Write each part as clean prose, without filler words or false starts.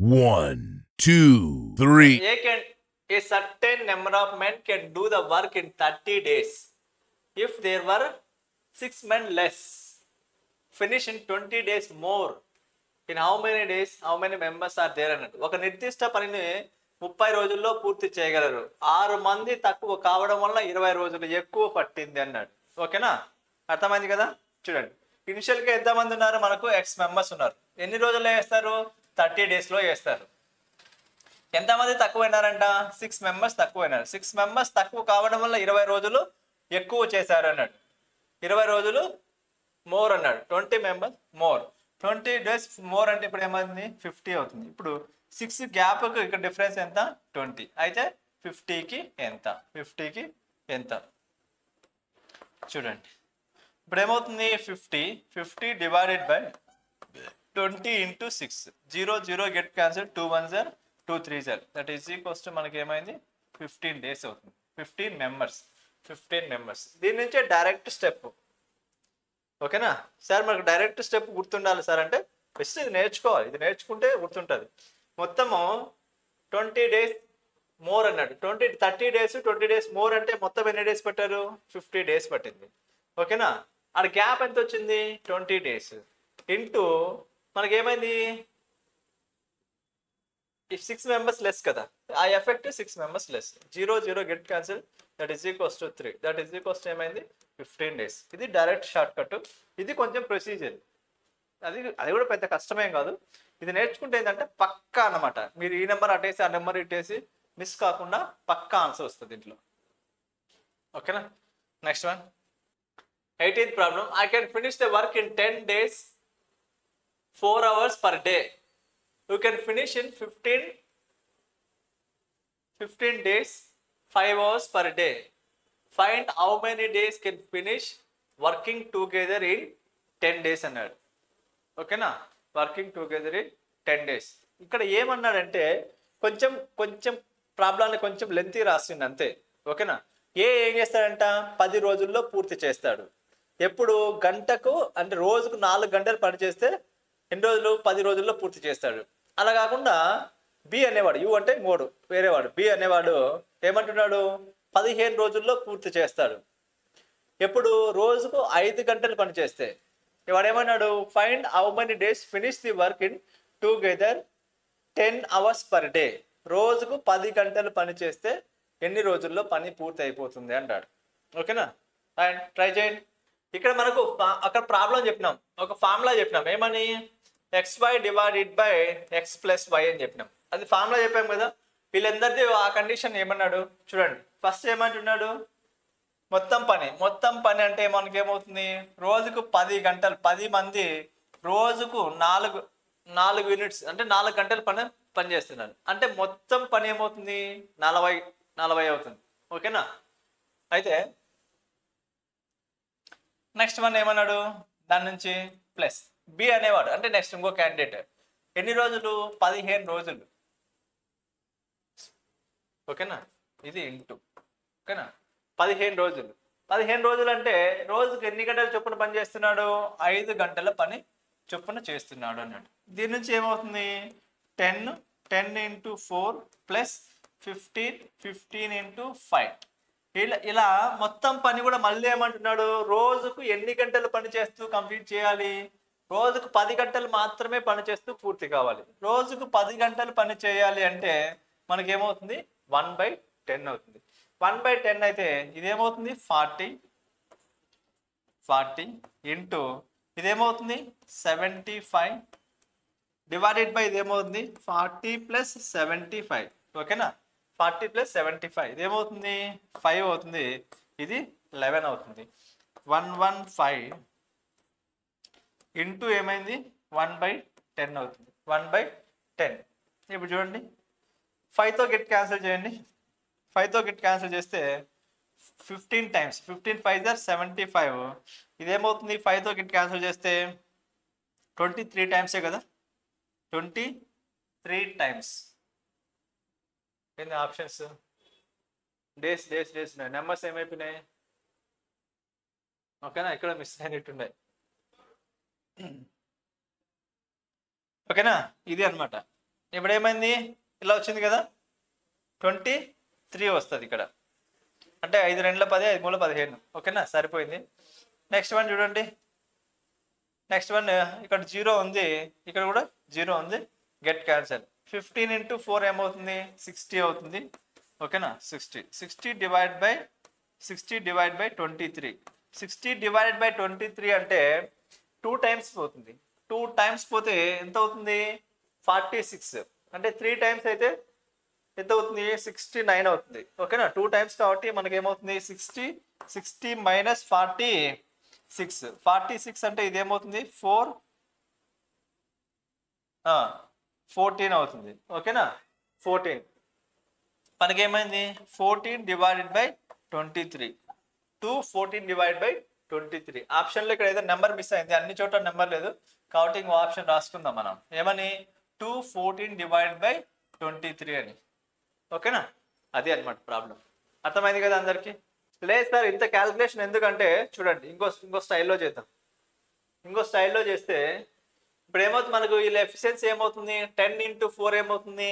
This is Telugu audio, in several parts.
1, 2, 3. A certain number of men can do the work in 30 days. If there were 6 men less, finish in 20 days more. In how many days, how many members are there అన్నట్టు. ఒక నిర్దిష్ట పనిని 30 రోజుల్లో పూర్తి చేయగలరు. 6 మంది తక్కువ కావడం వల్ల 20 రోజులు ఎక్కువ పట్టింది అన్నాడు. ఓకేనా? అర్థమైంది కదా? చూడండి, ఇనిషియల్గా ఎంతమంది ఉన్నారు? మనకు ఎక్స్ మెంబర్స్ ఉన్నారు. ఎన్ని రోజుల్లో వేస్తారు? 30 డేస్లో వేస్తారు. ఎంతమంది తక్కువైనారంట? 6 మెంబర్స్ తక్కువైనారు. 6 మెంబర్స్ తక్కువ కావడం వల్ల 20 రోజులు ఎక్కువ చేశారు అన్నాడు. 20 రోజులు మోర్ అన్నాడు. 20 మెంబర్స్ మోర్. 20 డేస్ మోర్ అంటే ఇప్పుడు ఏమైంది? 50 అవుతుంది. ఇప్పుడు 6 గ్యాప్కి ఇక్కడ డిఫరెన్స్ ఎంత? 20. అయితే 50కి ఎంత? 50కి ఎంత? చూడండి, ఇప్పుడు ఏమవుతుంది? 50 divided by 20 into 6. 0 0 get cancel. 2 1s are 2 3s are. That is equals to మనకి ఏమైంది? 15 డేస్ అవుతుంది. 15 మెంబర్స్. దీని నుంచే డైరెక్ట్ స్టెప్. ఓకేనా సార్? మనకు డైరెక్ట్ స్టెప్ గుర్తుండాలి సార్ అంటే ఫస్ట్ ఇది నేర్చుకోవాలి. ఇది నేర్చుకుంటే గుర్తుంటుంది. మొత్తము 20 డేస్ మోర్ అన్నాడు. 30 డేస్ 20 డేస్ మోర్ అంటే మొత్తం ఎన్ని డేస్ పట్టారు? 50 డేస్ పట్టింది. ఓకేనా? ఆడ గ్యాప్ ఎంత వచ్చింది? 20 డేస్ ఇంటూ మనకేమైంది? 6 మెంబర్స్ లెస్ కదా, ఆ effect 6 members less. 0 0 get cancel. That is equals to 3. That is equals to ఏమైంది? 15 డేస్. ఇది డైరెక్ట్ షార్ట్ కట్. ఇది కొంచెం ప్రొసీజర్. అది కూడా పెద్ద కష్టమేం కాదు. ఇది నేర్చుకుంటే ఏంటంటే పక్కా అన్నమాట. మీరు ఈ నెంబర్ అటేసి ఆ నెంబర్ ఇటేసి మిస్ కాకుండా పక్కా ఆన్సర్ వస్తుంది దీంట్లో. ఓకేనా? Next one, 18th problem. I can finish the work in 10 days 4 hours per day. You can finish in 15 days 5 hours per day. Find how many days can finish working together in 10 days అన్నాడు. ఓకేనా? Working together in 10 days. ఇక్కడ ఏమన్నాడంటే కొంచెం ప్రాబ్లాన్ని కొంచెం లెంతీ రాసిండు అంతే. ఓకేనా? ఏం చేస్తాడంట? 10 రోజుల్లో పూర్తి చేస్తాడు. ఎప్పుడు? గంటకు అంటే రోజుకు 4 గంటలు పని చేస్తే ఎన్ని రోజులు? 10 రోజుల్లో పూర్తి చేస్తాడు. అలా కాకుండా బి అనేవాడు, యు అంటే ఇంకోడు వేరేవాడు, బి అనేవాడు ఏమంటున్నాడు? 15 రోజుల్లో పూర్తి చేస్తాడు. ఎప్పుడు? రోజుకు 5 గంటలు పని చేస్తే. వాడు ఏమన్నాడు? Find how many days finish the work in together 10 hours per day. రోజుకు 10 గంటలు పని చేస్తే ఎన్ని రోజుల్లో పని పూర్తి అయిపోతుంది అంటాడు. ఓకేనా? అండ్ ట్రై చేయండి. ఇక్కడ మనకు అక్కడ ప్రాబ్లం చెప్పినాం, ఒక ఫార్ములా చెప్పినాం. ఏమని? xy divided by x plus y అని చెప్పినాం. అది ఫార్ములా చెప్పాం కదా. వీళ్ళందరిది ఆ కండిషన్ ఏమన్నాడు చూడండి. ఫస్ట్ ఏమంటున్నాడు? మొత్తం పని అంటే మనకేమవుతుంది? రోజుకు 10 గంటలు, 10 మంది రోజుకు 4 యూనిట్స్ అంటే 4 గంటలు పని చేస్తున్నారు. అంటే మొత్తం పని ఏమవుతుంది? 40 అవుతుంది. ఓకేనా? అయితే నెక్స్ట్ వన్ ఏమన్నాడు? దాని నుంచి ప్లస్ బి అనేవాడు అంటే నెక్స్ట్ ఇంకో క్యాండిడేట్ ఎన్ని రోజులు? 15 రోజులు. ఓకేనా? ఇది ఇంటూ. ఓకేనా? 15 రోజులు. 15 రోజులు అంటే రోజుకు ఎన్ని గంటల చొప్పున పని చేస్తున్నాడు? 5 గంటల పని చొప్పున చేస్తున్నాడు అన్నాడు. దీని నుంచి ఏమవుతుంది? 10 ఇంటూ 4 ప్లస్ 15 ఇంటూ 5. ఇలా మొత్తం పని కూడా మళ్ళీ ఏమంటున్నాడు? రోజుకు ఎన్ని గంటలు పని చేస్తూ కంప్లీట్ చేయాలి? రోజుకు 10 గంటలు మాత్రమే పని చేస్తూ పూర్తి కావాలి. రోజుకు 10 గంటలు పని చేయాలి అంటే మనకేమవుతుంది? 1/10 అవుతుంది. 1/10 అయితే ఇదేమవుతుంది? 40 ఇంటూ ఇదేమవుతుంది? 75 డివైడెడ్ బై ఇదేమవుతుంది? 40 ప్లస్ 75. ఓకేనా? 40 ప్లస్ 75 ఇదేమవుతుంది? 5 అవుతుంది. ఇది 11 అవుతుంది. 115 ఇంటూ ఏమైంది? 1/10 అవుతుంది. 1/10. ఇప్పుడు చూడండి, 5తో గెట్ క్యాన్సిల్ చేయండి. 5తో గెట్ క్యాన్సిల్ చేస్తే 15 టైమ్స్ 15 5s are 75. ఇదేమవుతుంది? 5తో గెట్ క్యాన్సిల్ చేస్తే 23 టైమ్సే కదా. 23 టైమ్స్ ఏంది ఆప్షన్స్? Days numbers ఏమైపోయినాయి? ఓకేనా? ఇక్కడ మిస్ అయినట్టున్నాయి. ఓకేనా? ఇది అనమాట. ఇప్పుడు ఏమైంది, ఇలా వచ్చింది కదా, 23 వస్తుంది ఇక్కడ. అంటే 5 2 10, 5 3 15. ఓకేనా, సరిపోయింది. నెక్స్ట్ వన్ చూడండి. నెక్స్ట్ వన్ ఇక్కడ 0 ఉంది, ఇక్కడ కూడా 0 ఉంది. Get cancel. 15 × 4 ఏమవుతుంది, 60 అవుతుంది. ఓకేనా, 60 డివైడ్ బై 23. 60 డివైడెడ్ బై 23 అంటే 2 టైమ్స్ పోతుంది. 2 టైమ్స్ పోతే ఎంత అవుతుంది, 46. అంటే 3 టైమ్స్ అయితే ఎంత అవుతుంది, 69 అవుతుంది. ఓకేనా, 2 టైమ్స్ కాబట్టి మనకి ఏమవుతుంది, 60 - 46. 46 అంటే ఇది ఏమవుతుంది, 14 అవుతుంది. ఓకేనా, 14 మనకేమైంది, 14 డివైడెడ్ బై 23. 14 divide by 23. ఆప్షన్లో ఇక్కడ ఏదో నెంబర్ మిస్ అయింది, అన్ని చోట్ల నెంబర్ లేదు కాబట్టి ఇంకో ఆప్షన్ రాసుకుందాం మనం. ఏమని, 14 డివైడ్ బై 23 అని. ఓకేనా, అది అనమాట ప్రాబ్లం. అర్థమైంది కదా అందరికీ? లేదు సార్ ఇంత క్యాలిక్యులేషన్ ఎందుకంటే చూడండి, ఇంకో స్టైల్లో చేద్దాం. ఇంకో స్టైల్లో చేస్తే ఇప్పుడు ఏమవుతుంది, మనకు వీళ్ళ ఎఫిషియన్సీ ఏమవుతుంది, 10 × 4 ఏమవుతుంది,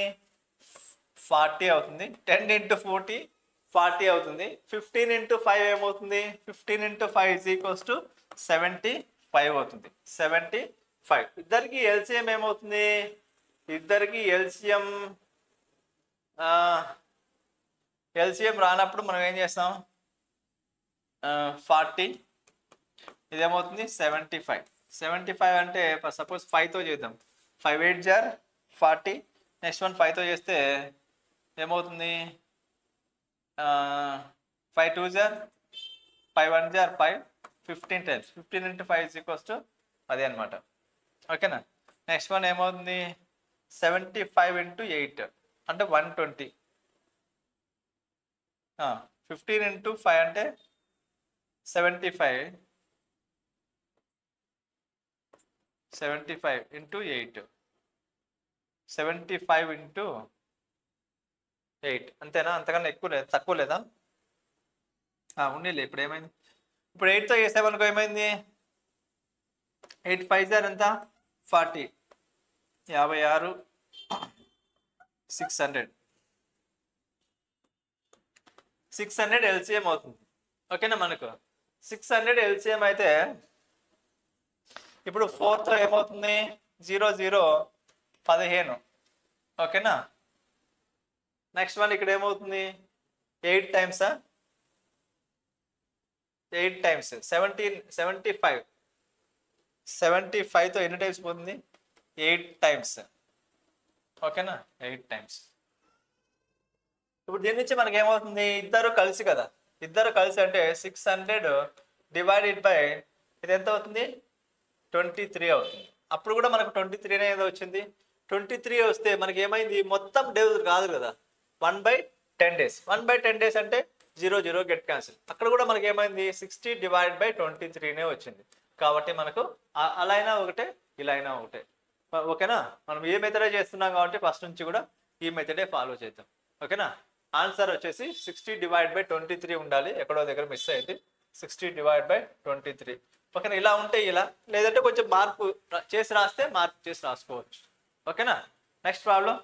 40 అవుతుంది. 10 × 40 అవుతుంది. 15 × 5 ఏమవుతుంది, 15 × 5 = 75 అవుతుంది. 75. ఇద్దరికి ఎల్సిఎం ఏమవుతుంది, ఇద్దరికి ఎల్సిఎం రానప్పుడు మనం ఏం చేస్తాం, 40 ఇదేమవుతుంది 75. 75 అంటే సపోజ్ 5తో చేద్దాం. 5 8 * 40. నెక్స్ట్ వన్ 5తో చేస్తే ఏమవుతుంది, 5 2 * 5 1 * 5. 15 టైమ్స్. 15 × 5 = 10 అనమాట. ఓకేనా, నెక్స్ట్ వన్ ఏమవుతుంది, 75 × 8 అంటే 120. 15 × 5 అంటే 75. 75 × 8. 75 × 8 అంతేనా, అంతకన్నా ఎక్కువ లేదు, తక్కువ లేదా, ఉండేలే. ఇప్పుడు ఏమైంది, ఇప్పుడు 8తో చేసామనుకో ఏమైంది, 8 5 * ఎంత, 40. 56 600. 600 ఎల్సిఎం అవుతుంది. ఓకేనా, మనకు 600 ఎల్సిఎం అయితే ఇప్పుడు 4తో ఏమవుతుంది, 0 0 15. ఓకేనా, నెక్స్ట్ వన్ ఇక్కడ ఏమవుతుంది, 8 టైమ్స్ 8 టైమ్స్ 75. 75తో ఎన్ని టైమ్స్ పోతుంది, 8 టైమ్స్. ఓకేనా, 8 టైమ్స్. ఇప్పుడు దీని నుంచి మనకి ఏమవుతుంది, ఇద్దరు కలిసి కదా, ఇద్దరు కలిసి అంటే 600 డివైడెడ్ బై ఇది ఎంత అవుతుంది, 23 అవుతుంది. అప్పుడు కూడా మనకు 23 అనేది వచ్చింది. 23 వస్తే మనకి ఏమైంది, మొత్తం డేస్ కాదు కదా, 1/10 days. 1/10 days అంటే 0 0 గెట్ క్యాన్సిల్. అక్కడ కూడా మనకి ఏమైంది, 60 డివైడ్ బై 23 వచ్చింది. కాబట్టి మనకు అలా అయినా ఒకటే, ఇలా అయినా ఒకటే. ఓకేనా, మనం ఏ మెథడే చేస్తున్నాం కాబట్టి ఫస్ట్ నుంచి కూడా ఈ మెథడే ఫాలో చేద్దాం. ఓకేనా, ఆన్సర్ వచ్చేసి 60 డివైడ్ బై 23 ఉండాలి. ఎక్కడో దగ్గర మిస్ అయింది. 60 డివైడ్ బై 23. ఓకేనా, ఇలా ఉంటే ఇలా, లేదంటే కొంచెం మార్పు చేసి రాస్తే మార్పు చేసి రాసుకోవచ్చు. ఓకేనా, next problem.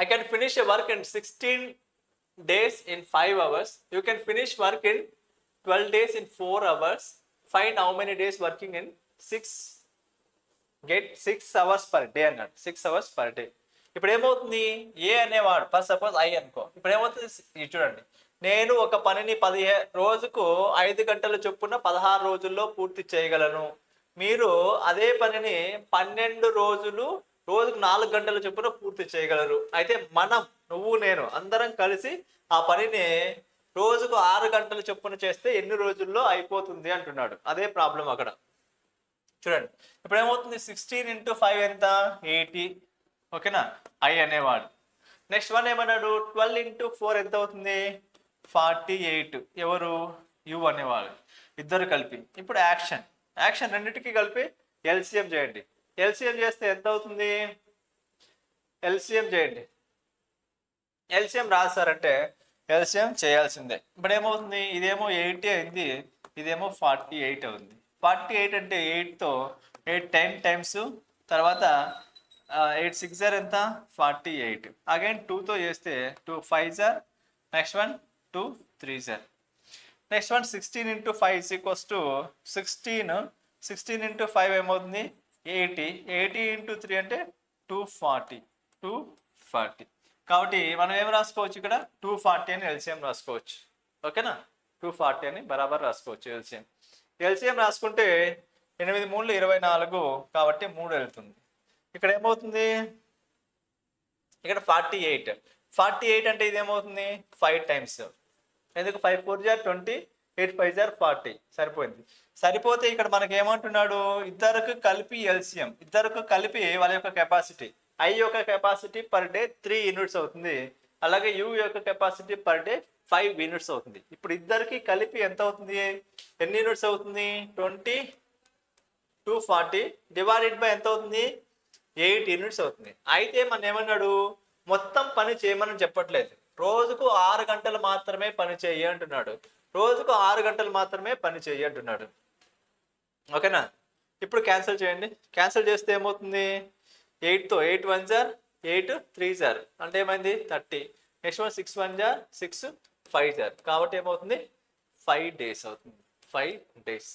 I can finish a work in 16 days in 5 hours. You can finish work in 12 days in 4 hours. Find how many days working in 6 hours per day అన్నాడు. 6 hours per day. ఇప్పుడు ఏమవుతుంది, ఏ అనేవాడు ఫస్ట్ సపోజ్ ఐ అనుకో. ఇప్పుడు ఏమవుతుంది, ఇది చూడండి, నేను ఒక పనిని రోజుకు 5 గంటల చొప్పున 16 రోజుల్లో పూర్తి చేయగలను. మీరు అదే పనిని 12 రోజులు రోజుకు 4 గంటల చొప్పున పూర్తి చేయగలరు. అయితే మనం, నువ్వు నేను అందరం కలిసి ఆ పనిని రోజుకు 6 గంటల చొప్పున చేస్తే ఎన్ని రోజుల్లో అయిపోతుంది అంటున్నాడు. అదే ప్రాబ్లం అక్కడ. చూడండి, ఇప్పుడు ఏమవుతుంది, 16 × 5 ఎంత, 80. ఓకేనా, ఐ అనేవాడు. నెక్స్ట్ వన్ ఏమన్నాడు, 12 × 4 ఎంత అవుతుంది, 48. ఎవరు, యు అనేవాడు. ఇద్దరు కలిపి ఇప్పుడు యాక్షన్ రెండింటికి కలిపి ఎల్సిఎం చేయండి. ఎల్సిఎం చేస్తే ఎంత అవుతుంది, ఎల్సిఎం చేయండి. ఎల్సిఎం రాస్తారంటే ఎల్సిఎం చేయాల్సిందే. ఇప్పుడు ఏమవుతుంది, ఇదేమో 80 అయింది, ఇదేమో 48 అవుతుంది. 48 అంటే 8తో 8 10 టైమ్స్, తర్వాత 8 6 జార్ ఎంత 48. అగైన్ 2తో చేస్తే 2 5 జార్, నెక్స్ట్ వన్ 2 3 జార్, next one 16 into 5 is equals to 16 into 5 ఏమవుతుంది 80 into 3 అంటే 240. కాబట్టి మనం ఏం రాసుకోవచ్చు ఇక్కడ 240 అని ఎల్సిఎం రాసుకోవచ్చు. ఓకేనా, 240 అని బరాబర్ రాసుకోవచ్చు ఎల్సిఎం రాసుకుంటే 8 3 24 కాబట్టి 3 వెళ్తుంది. ఇక్కడ ఏమవుతుంది, ఇక్కడ 48 అంటే ఇది ఏమవుతుంది 5 టైమ్స్. ఎందుకు 5 4 జార్ 20, 8 5 జార్ 40 సరిపోయింది. సరిపోతే ఇక్కడ మనకి ఏమంటున్నాడు, ఇద్దరికి కలిపి ఎల్సిఎం, ఇద్దరికి కలిపి వాళ్ళ యొక్క కెపాసిటీ, ఐ యొక్క కెపాసిటీ పర్ డే 3 యూనిట్స్ అవుతుంది, అలాగే యూ యొక్క కెపాసిటీ పర్ డే 5 యూనిట్స్ అవుతుంది. ఇప్పుడు ఇద్దరికి కలిపి ఎంత అవుతుంది, ఎన్ని యూనిట్స్ అవుతుంది 20 240 డివైడెడ్ బై ఎంత అవుతుంది 8 యూనిట్స్ అవుతుంది. అయితే మనం ఏమన్నాడు, మొత్తం పని చేయమని చెప్పట్లేదు, రోజుకు 6 గంటలు మాత్రమే పని చేయి అంటున్నాడు. రోజుకు 6 గంటలు మాత్రమే పని చేయి అంటున్నాడు. ఓకేనా, ఇప్పుడు క్యాన్సిల్ చేయండి. క్యాన్సిల్ చేస్తే ఏమవుతుంది, 8తో 8 1 జార్ 8 3 జార్ అంటే ఏమైంది 30. నెక్స్ట్ వన్ 6 1 జార్ 6 5 జార్ కాబట్టి ఏమవుతుంది 5 days అవుతుంది, 5 days.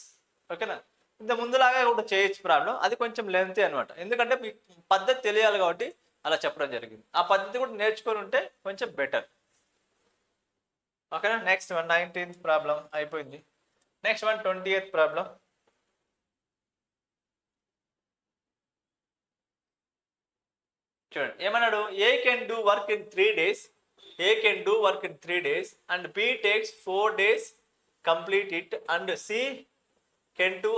ఓకేనా, ఇంత ముందులాగా కూడా చేయొచ్చు ప్రాబ్లం, అది కొంచెం లెంతీ అనమాట, ఎందుకంటే మీకు పద్ధతి తెలియాలి కాబట్టి అలా చెప్పడం జరిగింది. ఆ పద్ధతి కూడా నేర్చుకొని ఉంటే కొంచెం బెటర్. ఓకేనా, నెక్స్ట్ వన్ 19th ప్రాబ్లం అయిపోయింది. Next one 20th problem. చూడండి ఏమన్నాడు, A can do work in 3 days, A can do work in 3 days and B takes 4 days complete it and C can do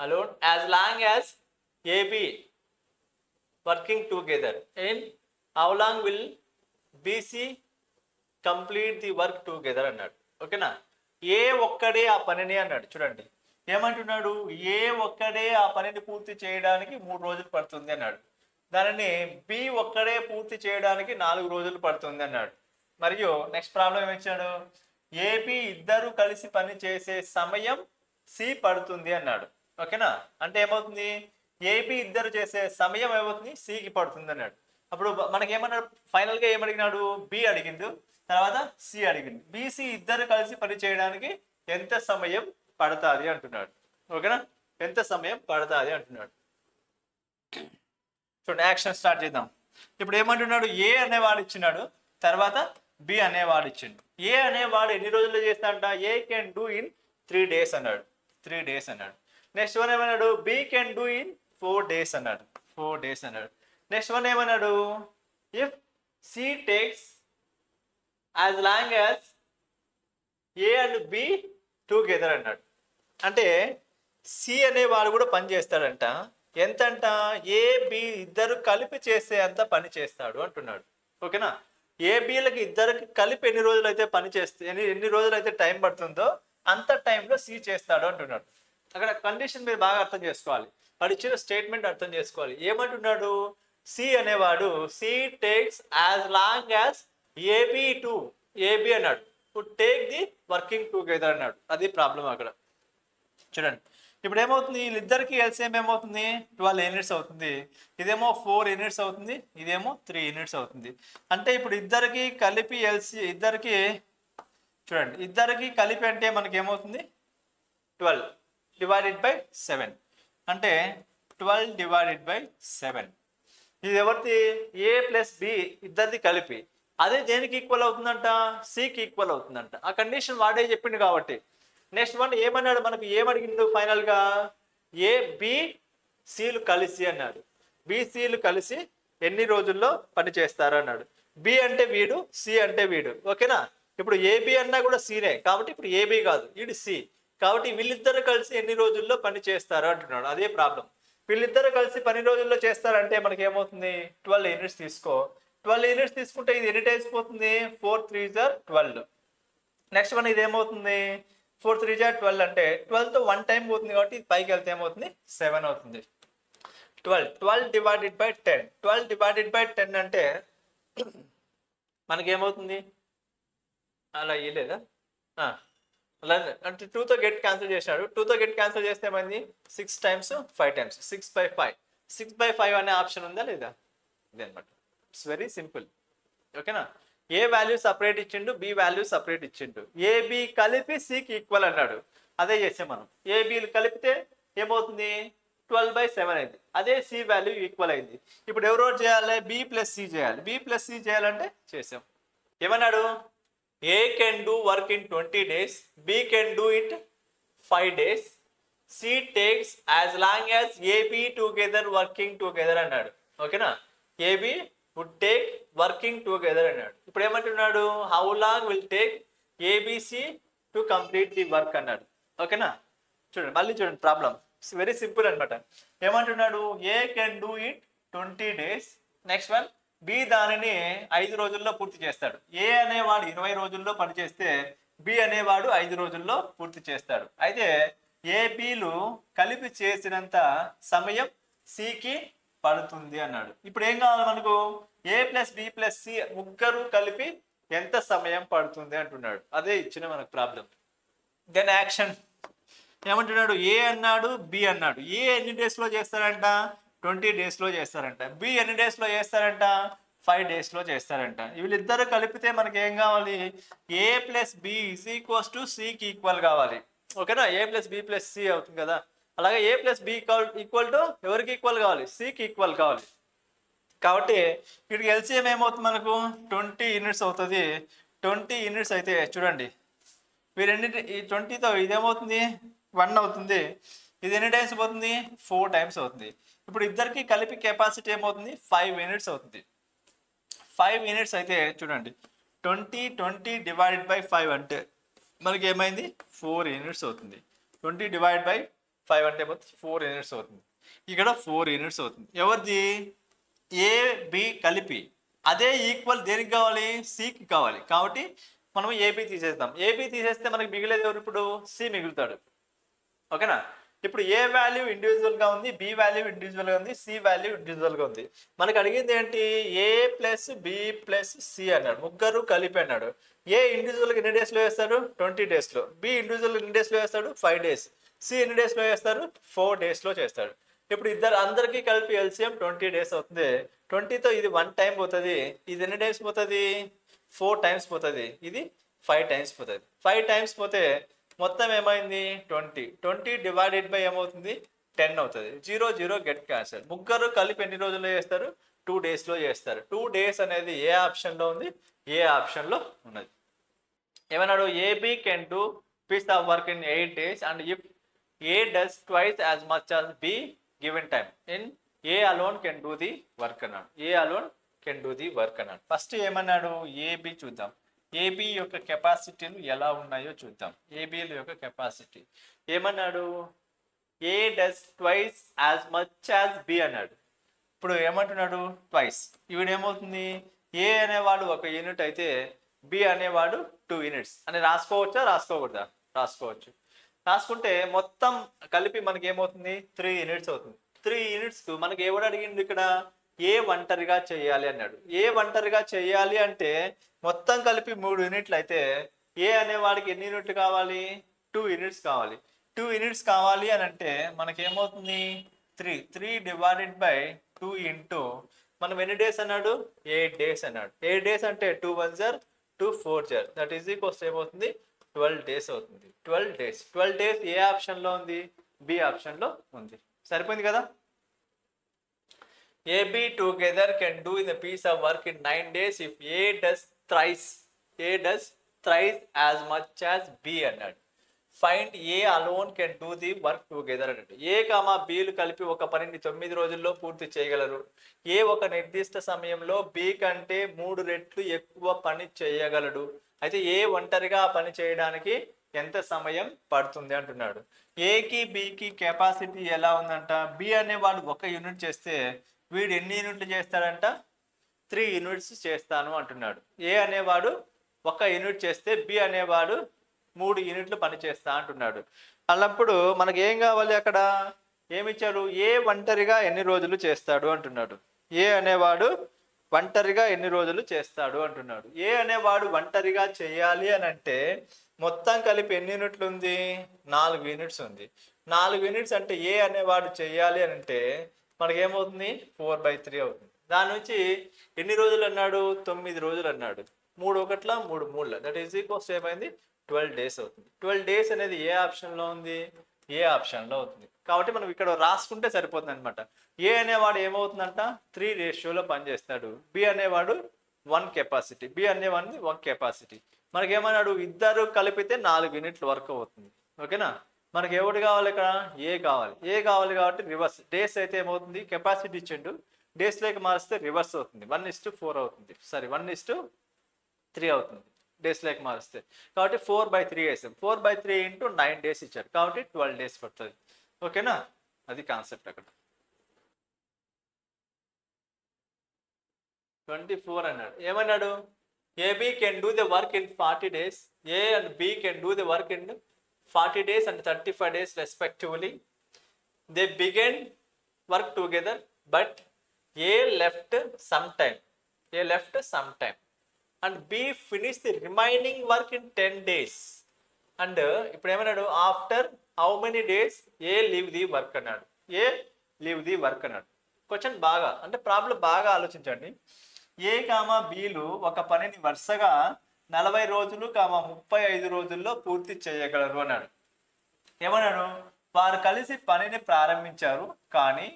alone as long as AB working together. In how long will BC complete the work together అన్నాడు. ఓకేనా, ఏ ఒక్కడే ఆ పనిని అన్నాడు. చూడండి ఏమంటున్నాడు, ఏ ఒక్కడే ఆ పనిని పూర్తి చేయడానికి 3 రోజులు పడుతుంది అన్నాడు. దానిని బి ఒక్కడే పూర్తి చేయడానికి 4 రోజులు పడుతుంది అన్నాడు. మరియు నెక్స్ట్ ప్రాబ్లం ఏమిచ్చాడు, ఏబి ఇద్దరు కలిసి పని చేసే సమయం సి పడుతుంది అన్నాడు. ఓకేనా, అంటే ఏమవుతుంది, ఏబి ఇద్దరు చేసే సమయం ఏమవుతుంది సికి పడుతుంది అన్నాడు. అప్పుడు మనకి ఏమన్నాడు, ఫైనల్గా ఏమడిగినాడు, బి అడిగిండు, తర్వాత సి అడిగిండు. బీసీ ఇద్దరు కలిసి పని చేయడానికి ఎంత సమయం పడుతుంది అంటున్నాడు. ఓకేనా, ఎంత సమయం పడుతుంది అంటున్నాడు. చూడండి యాక్షన్ స్టార్ట్ చేద్దాం. ఇప్పుడు ఏమంటున్నాడు, ఏ అనేవాడు ఇచ్చినాడు, తర్వాత బి అనేవాడు ఇచ్చిండు. ఏ అనేవాడు ఎన్ని రోజుల్లో చేస్తాడంట, A can do in 3 days అన్నాడు, 3 days అన్నాడు. నెక్స్ట్ వన్ ఏమన్నాడు, B can do in 4 days అన్నాడు, 4 days అన్నాడు. నెక్స్ట్ వన్ ఏమన్నాడు, if C takes as long as A and B together అన్నాడు. అంటే సి అనేవాడు కూడా పని చేస్తాడంట, ఎంతంట, ఏ బి ఇద్దరు కలిపి చేసే అంత పని చేస్తాడు అంటున్నాడు. ఓకేనా, ఏబీలకి ఇద్దరికి కలిపి ఎన్ని రోజులు అయితే పని చేస్తే ఎన్ని రోజులు అయితే టైం పడుతుందో అంత టైంలో సి చేస్తాడు అంటున్నాడు. అక్కడ కండిషన్ మీరు బాగా అర్థం చేసుకోవాలి, వాడు ఇచ్చిన స్టేట్మెంట్ అర్థం చేసుకోవాలి. ఏమంటున్నాడు, సి అనేవాడు C takes as long as AB to AB అన్నాడు, టేక్ ది వర్కింగ్ టుగెదర్ అన్నాడు. అది ప్రాబ్లం అక్కడ. చూడండి ఇప్పుడు ఏమవుతుంది, వీళ్ళిద్దరికి ఎల్సిఎం ఏమవుతుంది 12 యూనిట్స్ అవుతుంది, ఇదేమో 4 యూనిట్స్ అవుతుంది, ఇదేమో 3 యూనిట్స్ అవుతుంది. అంటే ఇప్పుడు ఇద్దరికి కలిపి ఇద్దరికి చూడండి, ఇద్దరికి కలిపి అంటే మనకి ఏమవుతుంది 12 డివైడెడ్ బై 7 అంటే 12 డివైడెడ్ బై 7. ఇది ఎవరిది, ఏ ప్లస్ బి ఇద్దరిది కలిపి. అదే దేనికి ఈక్వల్ అవుతుందంట, సికి ఈక్వల్ అవుతుందంట. ఆ కండిషన్ వాడే చెప్పిండు కాబట్టి. నెక్స్ట్ వన్ ఏమన్నాడు, మనకు ఏమడిగిండు ఫైనల్గా, ఏ బి సిలు కలిసి అన్నాడు. బిసిలు కలిసి ఎన్ని రోజుల్లో పని చేస్తారు అన్నాడు. బి అంటే వీడు, సి అంటే వీడు. ఓకేనా, ఇప్పుడు ఏబి అన్నా కూడా సినే కాబట్టి ఇప్పుడు ఏబి కాదు, వీడు సి కాబట్టి వీళ్ళిద్దరు కలిసి ఎన్ని రోజుల్లో పని చేస్తారు అంటున్నాడు. అదే ప్రాబ్లం, వీళ్ళిద్దరు కలిసి 10 రోజుల్లో చేస్తారంటే మనకి ఏమవుతుంది 12 యూనిట్స్ తీసుకో. 12 యూనిట్స్ తీసుకుంటే ఇది ఎన్ని టైమ్స్ పోతుంది, 4 3 జార్ 12. నెక్స్ట్ వన్ ఇది ఏమవుతుంది 4 3 జార్ 12 అంటే 12తో 1 టైం పోతుంది కాబట్టి పైకి వెళ్తే ఏమవుతుంది 7 అవుతుంది. 12 డివైడెడ్ బై 10, 12 డివైడెడ్ బై 10 అంటే మనకేమవుతుంది, అలా ఇయ్యలేదా, అంటే 2తో గెట్ క్యాన్సిల్ చేసినాడు. 2తో గెట్ క్యాన్సిల్ చేస్తే ఏమైంది 6 టైమ్స్ 5 టైమ్స్ 6/5. 6/5 అనే ఆప్షన్ ఉందా లేదా? ఇది అనమాట. It's very simple. ఓకేనా? ఏ వాల్యూ సపరేట్ ఇచ్చిండు, బి వాల్యూ సపరేట్ ఇచ్చిండు. ఏబి కలిపి సికి ఈక్వల్ అన్నాడు. అదే చేసాం మనం. ఏబిలు కలిపితే ఏమవుతుంది 12/7 అయింది. అదే సి వాల్యూ ఈక్వల్ అయింది. ఇప్పుడు ఎవరో చేయాలి, బి ప్లస్ సి చేయాలి. బి ప్లస్ సి చేయాలంటే చేసాం. ఏమన్నాడు? A can do work in 20 days, B can do it 5 days, C takes as long as AB together working together అన్నాడు. ఓకేనా? AB would take working together అన్నాడు. ఇప్పుడు ఏమంటున్నాడు? How long will take ABC to complete the work అన్నాడు. ఓకేనా? చూడండి, మళ్ళీ చూడండి ప్రాబ్లం. ఇట్స్ వెరీ సింపుల్ అనమాట. ఏమంటున్నాడు? A can do it 20 days. Next one, B దానిని 5 రోజుల్లో పూర్తి చేస్తాడు. ఏ అనేవాడు 20 రోజుల్లో పనిచేస్తే బి అనేవాడు 5 రోజుల్లో పూర్తి చేస్తాడు. అయితే ఏబిలు కలిపి చేసినంత సమయం సికి పడుతుంది అన్నాడు. ఇప్పుడు ఏం కావాలి మనకు? ఏ ప్లస్ బి ప్లస్ సి ముగ్గురు కలిపి ఎంత సమయం పడుతుంది అంటున్నాడు. అదే ఇచ్చిన మనకు ప్రాబ్లం. Then action. ఏమంటున్నాడు? ఏ అన్నాడు, బి అన్నాడు. ఏ ఎన్ని డేస్లో చేస్తారంట? 20 daysలో చేస్తారంట. బి ఎన్ని డేస్లో చేస్తారంట? 5 daysలో చేస్తారంట. వీళ్ళిద్దరు కలిపితే మనకి ఏం కావాలి? A plus B is equals to సికి ఈక్వల్ కావాలి. ఓకేనా? A plus B plus C అవుతుంది కదా. అలాగే A plus B equal to ఎవరికి ఈక్వల్ కావాలి? సికి ఈక్వల్ కావాలి. కాబట్టి వీటికి ఎల్సిఎం ఏమవుతుంది మనకు? 20 యూనిట్స్ అవుతుంది. 20 యూనిట్స్ అయితే చూడండి, వీరెన్నిటి ఈ 20తో ఇదేమవుతుంది 1 అవుతుంది. ఇది ఎన్ని టైమ్స్ పోతుంది? 4 టైమ్స్ అవుతుంది. ఇప్పుడు ఇద్దరికి కలిపి కెపాసిటీ ఏమవుతుంది? 5 యూనిట్స్ అవుతుంది. 5 యూనిట్స్ అయితే చూడండి, 20 డివైడెడ్ బై 5 అంటే మనకి ఏమైంది? 4 యూనిట్స్ అవుతుంది. 20 డివైడ్ బై 5 అంటే 4 యూనిట్స్ అవుతుంది. ఇక్కడ 4 యూనిట్స్ అవుతుంది. ఎవరిది? ఏ బి కలిపి. అదే ఈక్వల్ దేనికి కావాలి? సికి కావాలి. కాబట్టి మనం ఏబి తీసేస్తాం. ఏబి తీసేస్తే మనకి మిగిలేదు ఎవరు? ఇప్పుడు సి మిగులుతాడు. ఓకేనా? ఇప్పుడు ఏ వాల్యూ ఇండివిజువల్గా ఉంది, బి వాల్యూ ఇండివిజువల్గా ఉంది, సి వాల్యూ ఇండివిజువల్గా ఉంది. మనకు అడిగింది ఏంటి? ఏ ప్లస్ బి ప్లస్ సి అన్నాడు. ముగ్గురు కలిపి అన్నాడు. ఏ ఇండివిజువల్గా ఎన్ని డేస్లో వేస్తాడు? 20 daysలో. బి ఇండివిజువల్ ఎన్ని డేస్లో వేస్తాడు? 5 days. సి ఎన్ని డేస్లో వేస్తారు? 4 daysలో చేస్తాడు. ఇప్పుడు అందరికీ కలిపి ఎల్సిఎం 20 days అవుతుంది. 20తో ఇది 1 టైం పోతుంది. ఇది ఎన్ని టైమ్స్ పోతుంది? 4 టైమ్స్ పోతుంది. ఇది 5 టైమ్స్ పోతుంది. 5 టైమ్స్ పోతే మొత్తం ఏమైంది? 20 డివైడెడ్ బై ఏమవుతుంది? 10 అవుతుంది. 0 గెట్ క్యాన్సల్. ముగ్గురు కలిపి ఎన్ని రోజుల్లో చేస్తారు? 2 daysలో చేస్తారు. 2 days అనేది ఏ ఆప్షన్లో ఉంది? ఏ ఆప్షన్లో ఉన్నది. ఏమన్నాడు? A B can do piece of work in 8 days and if A does twice as much as B given time in A alone can do the work అన్నాడు. A alone can do the work అన్నాడు. ఫస్ట్ ఏమన్నాడు? ఏబి చూద్దాం. ఏబి యొక్క కెపాసిటీలు ఎలా ఉన్నాయో చూద్దాం. ఏబిల యొక్క కెపాసిటీ ఏమన్నాడు? A does twice as much as B అన్నాడు. ఇప్పుడు ఏమంటున్నాడు? ట్వైస్. ఈవిడేమవుతుంది? ఏ అనేవాడు 1 యూనిట్ అయితే బి అనేవాడు 2 యూనిట్స్ అని రాసుకోవచ్చా? రాసుకోకూడదా? రాసుకోవచ్చు. రాసుకుంటే మొత్తం కలిపి మనకి ఏమవుతుంది? 3 యూనిట్స్ అవుతుంది. 3 యూనిట్స్కు మనకి ఎవడు అడిగింది ఇక్కడ? ఏ ఒంటరిగా చేయాలి అన్నాడు. ఏ ఒంటరిగా చేయాలి అంటే మొత్తం కలిపి 3 యూనిట్లు అయితే ఏ అనేవాడికి ఎన్ని యూనిట్లు కావాలి? 2 యూనిట్స్ కావాలి. 2 యూనిట్స్ కావాలి అని అంటే మనకి ఏమవుతుంది? 3 డివైడెడ్ బై 2 ఇంటూ మనం ఎన్ని డేస్ అన్నాడు? 8 days అన్నాడు. 8 days అంటే 2 1s are 2 4s are that is equals ఏమవుతుంది? 12 days అవుతుంది. 12 days. 12 days ఏ ఆప్షన్లో ఉంది? బి ఆప్షన్లో ఉంది. సరిపోయింది కదా? AB together can do in a piece of work in 9 days if A does thrice as much as B అన్నాడు. Find a alone can do the work together అన్నట్టు. ఏ కామా బీలు కలిపి ఒక పనిని 9 రోజుల్లో పూర్తి చేయగలరు. ఏ ఒక నిర్దిష్ట సమయంలో బి కంటే 3 రెట్లు ఎక్కువ పని చేయగలడు. అయితే ఏ ఒంటరిగా ఆ పని చేయడానికి ఎంత సమయం పడుతుంది అంటున్నాడు. ఏకి బికి కెపాసిటీ ఎలా ఉందంట? బి అనేవాడు 1 యూనిట్ చేస్తే వీడు ఎన్ని యూనిట్లు చేస్తాడంట? 3 యూనిట్స్ చేస్తాను అంటున్నాడు. ఏ అనేవాడు 1 యూనిట్ చేస్తే బి అనేవాడు 3 యూనిట్లు పని చేస్తా అంటున్నాడు. అన్నప్పుడు మనకి ఏం కావాలి? అక్కడ ఏమిచ్చాడు? ఏ ఒంటరిగా ఎన్ని రోజులు చేస్తాడు అంటున్నాడు. ఏ అనేవాడు ఒంటరిగా ఎన్ని రోజులు చేస్తాడు అంటున్నాడు. ఏ అనేవాడు ఒంటరిగా చేయాలి అని అంటే మొత్తం కలిపి ఎన్ని యూనిట్లు ఉంది? 4 యూనిట్స్ ఉంది. 4 యూనిట్స్ అంటే ఏ అనేవాడు చెయ్యాలి అని అంటే మనకేమవుతుంది? 4/3 అవుతుంది. దాని నుంచి ఎన్ని రోజులు అన్నాడు? 9 రోజులు అన్నాడు. 3 ఒకట్ల 3 మూడుల దట్ ఈజ్ ఈక్వల్స్ ఏమైంది? 12 డేస్ అవుతుంది. 12 డేస్ అనేది ఏ ఆప్షన్లో ఉంది? ఏ ఆప్షన్లో అవుతుంది. కాబట్టి మనం ఇక్కడ రాసుకుంటే సరిపోతుంది అనమాట. ఏ అనేవాడు ఏమవుతుందంట? 3 రేషియోలో పనిచేస్తాడు. బి అనేవాడు 1 కెపాసిటీ. బి అనేవాడిని 1 కెపాసిటీ. మనకేమన్నాడు? ఇద్దరు కలిపితే 4 యూనిట్లు వర్క్ అవుతుంది. ఓకేనా? మనకి ఎవరు కావాలి ఇక్కడ? ఏ కావాలి. ఏ కావాలి కాబట్టి రివర్స్. డేస్ అయితే ఏమవుతుంది? కెపాసిటీ ఇచ్చిండు, డేస్లోకి మారిస్తే రివర్స్ అవుతుంది. 1:4 అవుతుంది. సారీ 1:3 అవుతుంది డేస్లోకి మారిస్తే. కాబట్టి 4/3 వేసాం. 4/3 ఇంటూ 9 డేస్ ఇచ్చారు కాబట్టి 12 డేస్ పడుతుంది. ఓకేనా? అది కాన్సెప్ట్ అక్కడ. 24 అన్నాడు. ఏమన్నాడు? AB can do the work in 40 days. A and B can do the work in 40 days and 35 days respectively. They began work together, but A left sometime. A left sometime. And B finished the remaining work in 10 days. And ఇప్పుడు ఏమన్నాడు? After how many days A leave the work అన్నాడు. ఏ లీవ్ ది వర్క్ అన్నాడు. క్వశ్చన్ బాగా అంటే ప్రాబ్లం బాగా ఆలోచించండి. ఏ కామా బీలు ఒక పనిని వరుసగా 40 రోజులు 35 రోజుల్లో పూర్తి చేయగలరు అన్నాడు. ఏమన్నాడు? వారు కలిసి పనిని ప్రారంభించారు. కానీ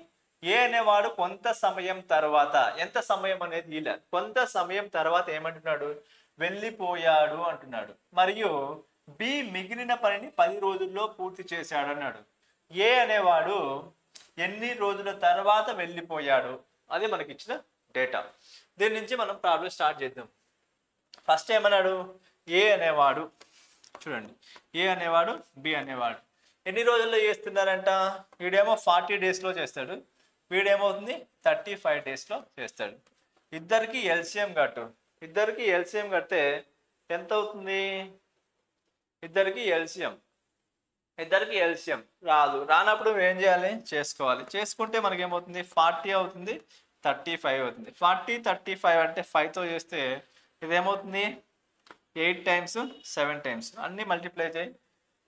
ఏ అనేవాడు కొంత సమయం తర్వాత, ఎంత సమయం అనేది ఇలా, కొంత సమయం తర్వాత ఏమంటున్నాడు? వెళ్ళిపోయాడు అంటున్నాడు. మరియు బి మిగిలిన పనిని 10 రోజుల్లో పూర్తి చేశాడు అన్నాడు. ఏ అనేవాడు ఎన్ని రోజుల తర్వాత వెళ్ళిపోయాడు? అది మనకి ఇచ్చిన డేటా. దీని నుంచి మనం ప్రాబ్లం స్టార్ట్ చేద్దాం. ఫస్ట్ ఏమన్నాడు? ఏ అనేవాడు, చూడండి, ఏ అనేవాడు బి అనేవాడు ఎన్ని రోజుల్లో చేస్తున్నారంట? వీడేమో 40 డేస్లో చేస్తాడు, వీడేమవుతుంది 35 డేస్లో చేస్తాడు. ఇద్దరికి ఎల్సిఎం కట్టు. ఇద్దరికి ఎల్సిఎం కడితే ఎంత అవుతుంది? ఇద్దరికి ఎల్సిఎం రానప్పుడు ఏం చేయాలి? చేసుకోవాలి. చేసుకుంటే మనకేమవుతుంది? 40 అవుతుంది, 35 అవుతుంది. 40, 35 అంటే 5తో చేస్తే ఇదేమవుతుంది? 8 టైమ్స్ 7 టైమ్స్ అన్నీ మల్టిప్లై చేయి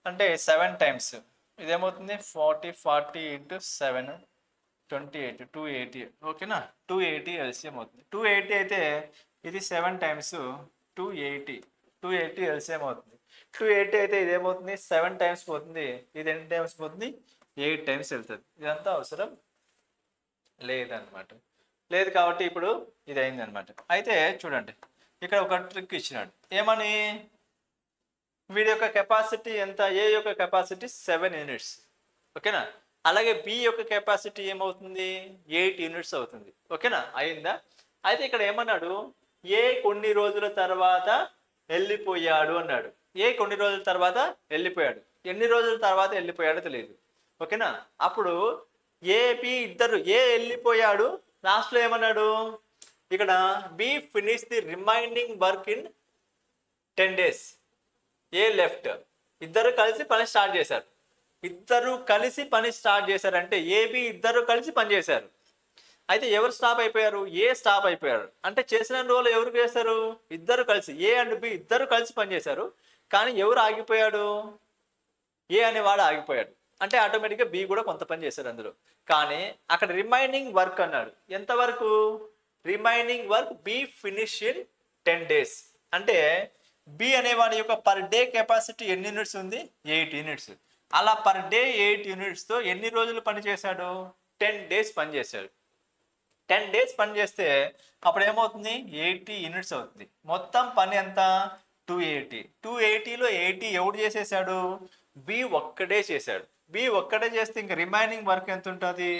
అంటే 7 టైమ్స్. ఇదేమవుతుంది? 40 ఇంటూ 7 28, 280. ఓకేనా? 280 ఎల్సిఎం అవుతుంది. 280 అయితే ఇది 7 టైమ్స్ 280 ఎల్సిఎం అవుతుంది. 280 అయితే ఇదేమవుతుంది? 7 టైమ్స్ పోతుంది. ఇది ఎన్ని టైమ్స్ పోతుంది? 8 టైమ్స్ వెళ్తుంది. ఇదంతా అవసరం లేదనమాట. లేదు కాబట్టి ఇప్పుడు ఇది అయింది అనమాట. అయితే చూడండి, ఇక్కడ ఒక ట్రిక్ ఇచ్చినాడు. ఏమని? వీడి యొక్క కెపాసిటీ ఎంత? ఏ యొక్క కెపాసిటీ 7 యూనిట్స్. ఓకేనా? అలాగే బి యొక్క కెపాసిటీ ఏమవుతుంది? 8 యూనిట్స్ అవుతుంది. ఓకేనా? అయిందా? అయితే ఇక్కడ ఏమన్నాడు? ఏ కొన్ని రోజుల తర్వాత వెళ్ళిపోయాడు అన్నాడు. ఏ కొన్ని రోజుల తర్వాత వెళ్ళిపోయాడు. ఎన్ని రోజుల తర్వాత వెళ్ళిపోయాడో తెలియదు. ఓకేనా? అప్పుడు ఏబి ఇద్దరు, ఏ వెళ్ళిపోయాడు, లాస్ట్లో ఏమన్నాడు? ఇక్కడ B finish the remaining work in 10 days. A left. ఇద్దరు కలిసి పని స్టార్ట్ చేశారు. అంటే ఏబి ఇద్దరు కలిసి పని చేశారు. అయితే ఎవరు స్టాప్ అయిపోయారు? ఏ స్టాప్ అయిపోయారు. అంటే చేసిన రోజులు ఎవరు చేశారు? ఇద్దరు కలిసి, ఏ అండ్ బి ఇద్దరు కలిసి పనిచేశారు. కానీ ఎవరు ఆగిపోయాడు? ఏ అనేవాడు ఆగిపోయాడు. అంటే ఆటోమేటిక్గా బి కూడా కొంత పని చేశారు అందులో. కానీ అక్కడ రిమైనింగ్ వర్క్ అన్నాడు. ఎంత వరకు? Remaining work B finish in 10 days. అంటే బి అనేవాడి యొక్క పర్ డే కెపాసిటీ ఎన్ని యూనిట్స్ ఉంది? 8 యూనిట్స్. అలా పర్ డే 8 యూనిట్స్తో ఎన్ని రోజులు పని చేశాడు? 10 డేస్ పని చేశాడు. 10 డేస్ పని చేస్తే అప్పుడు ఏమవుతుంది? 80 యూనిట్స్ అవుతుంది. మొత్తం పని ఎంత? 280. 280లో 80 ఎవడు చేసేసాడు? బి ఒక్కడే చేశాడు. బి ఒక్కడే చేస్తే ఇంక రిమైనింగ్ వర్క్ ఎంత ఉంటుంది?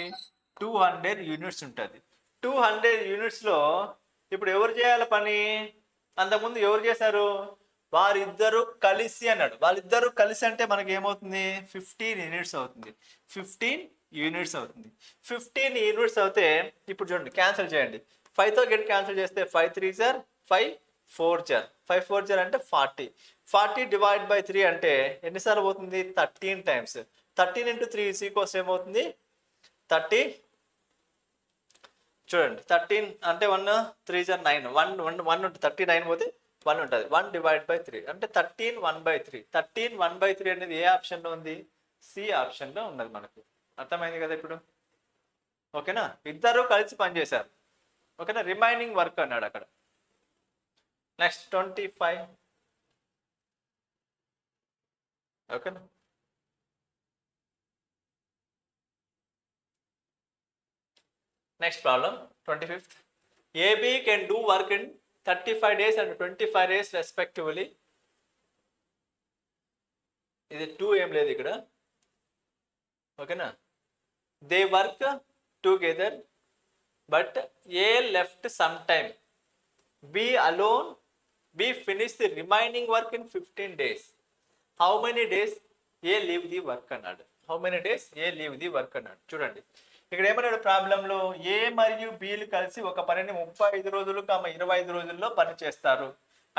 200 యూనిట్స్ ఉంటుంది. 200 యూనిట్స్లో ఇప్పుడు ఎవరు చేయాలి పని? అంతకుముందు ఎవరు చేశారు? వారిద్దరూ కలిసి అన్నాడు. వాళ్ళిద్దరూ కలిసి అంటే మనకి ఏమవుతుంది? 15 యూనిట్స్ అవుతుంది. 15 యూనిట్స్ అవుతుంది. 15 యూనిట్స్ అవుతే ఇప్పుడు చూడండి, క్యాన్సిల్ చేయండి. 5తో గెట్ క్యాన్సిల్ చేస్తే 5 3 జార్ 5 4 జార్ 5 4 జార్ అంటే 40. 40 డివైడ్ బై 3 అంటే ఎన్నిసార్లు పోతుంది? 13 టైమ్స్. 13 ఇంటూ 3 ఈక్వల్స్ ఏమవుతుంది? 30. చూడండి, 13 అంటే 1 3 జార్ 9, 1 39 పోతే 1 ఉంటుంది. 1 డివైడ్ బై 3 అంటే 13 1/3. 13 1/3 అనేది ఏ ఆప్షన్లో ఉంది? సి ఆప్షన్లో ఉన్నది మనకు. అర్థమైంది కదా ఇప్పుడు? ఓకేనా? ఇద్దరు కలిసి పనిచేశారు. ఓకేనా? రిమైనింగ్ వర్క్ అన్నాడు అక్కడ. నెక్స్ట్ 25. ఓకేనా? Next problem 25th. AB can do work in 35 days and 25 days respectively. ఇది 2 ఏం లేదు ఇక్కడ. ఓకేనా? They work together but A left some time. B alone, B finish the remaining work in 15 days. How many days A leave the work అన్నాడు. How many days A leave the work అన్నాడు. చూడండి ఇక్కడ ఏమన్నాడు ప్రాబ్లంలో, ఏ మరియు బిలు కలిసి ఒక పనిని 35 రోజులు 25 రోజుల్లో పని చేస్తారు.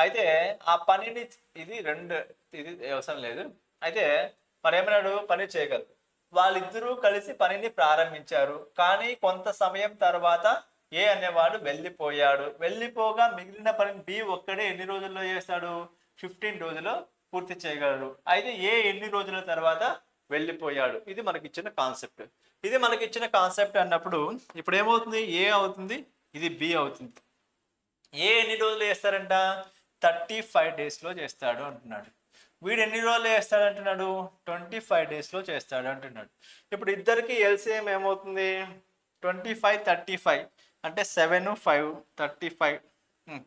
అయితే ఆ పనిని ఇది అవసరం లేదు. అయితే మరి ఏమన్నాడు, పని చేయగలరు. వాళ్ళిద్దరూ కలిసి పనిని ప్రారంభించారు. కానీ కొంత సమయం తర్వాత ఏ అనేవాడు వెళ్ళిపోయాడు. వెళ్ళిపోగా మిగిలిన పనిని బి ఒక్కడే ఎన్ని రోజుల్లో చేస్తాడు? 15 రోజుల్లో పూర్తి చేయగలరు. అయితే ఏ ఎన్ని రోజుల తర్వాత వెళ్ళిపోయాడు. ఇది మనకి ఇచ్చిన కాన్సెప్ట్. ఇది మనకి ఇచ్చిన కాన్సెప్ట్ అన్నప్పుడు ఇప్పుడు ఏమవుతుంది? ఏ అవుతుంది, ఇది బి అవుతుంది. ఏ ఎన్ని రోజులు చేస్తారంట? 35 డేస్లో చేస్తాడు అంటున్నాడు. వీడు ఎన్ని రోజులు చేస్తాడు అంటున్నాడు? 25 డేస్లో చేస్తాడు అంటున్నాడు. ఇప్పుడు ఇద్దరికి ఎల్సిఎం ఏమవుతుంది? 25 35 అంటే 7 5 35.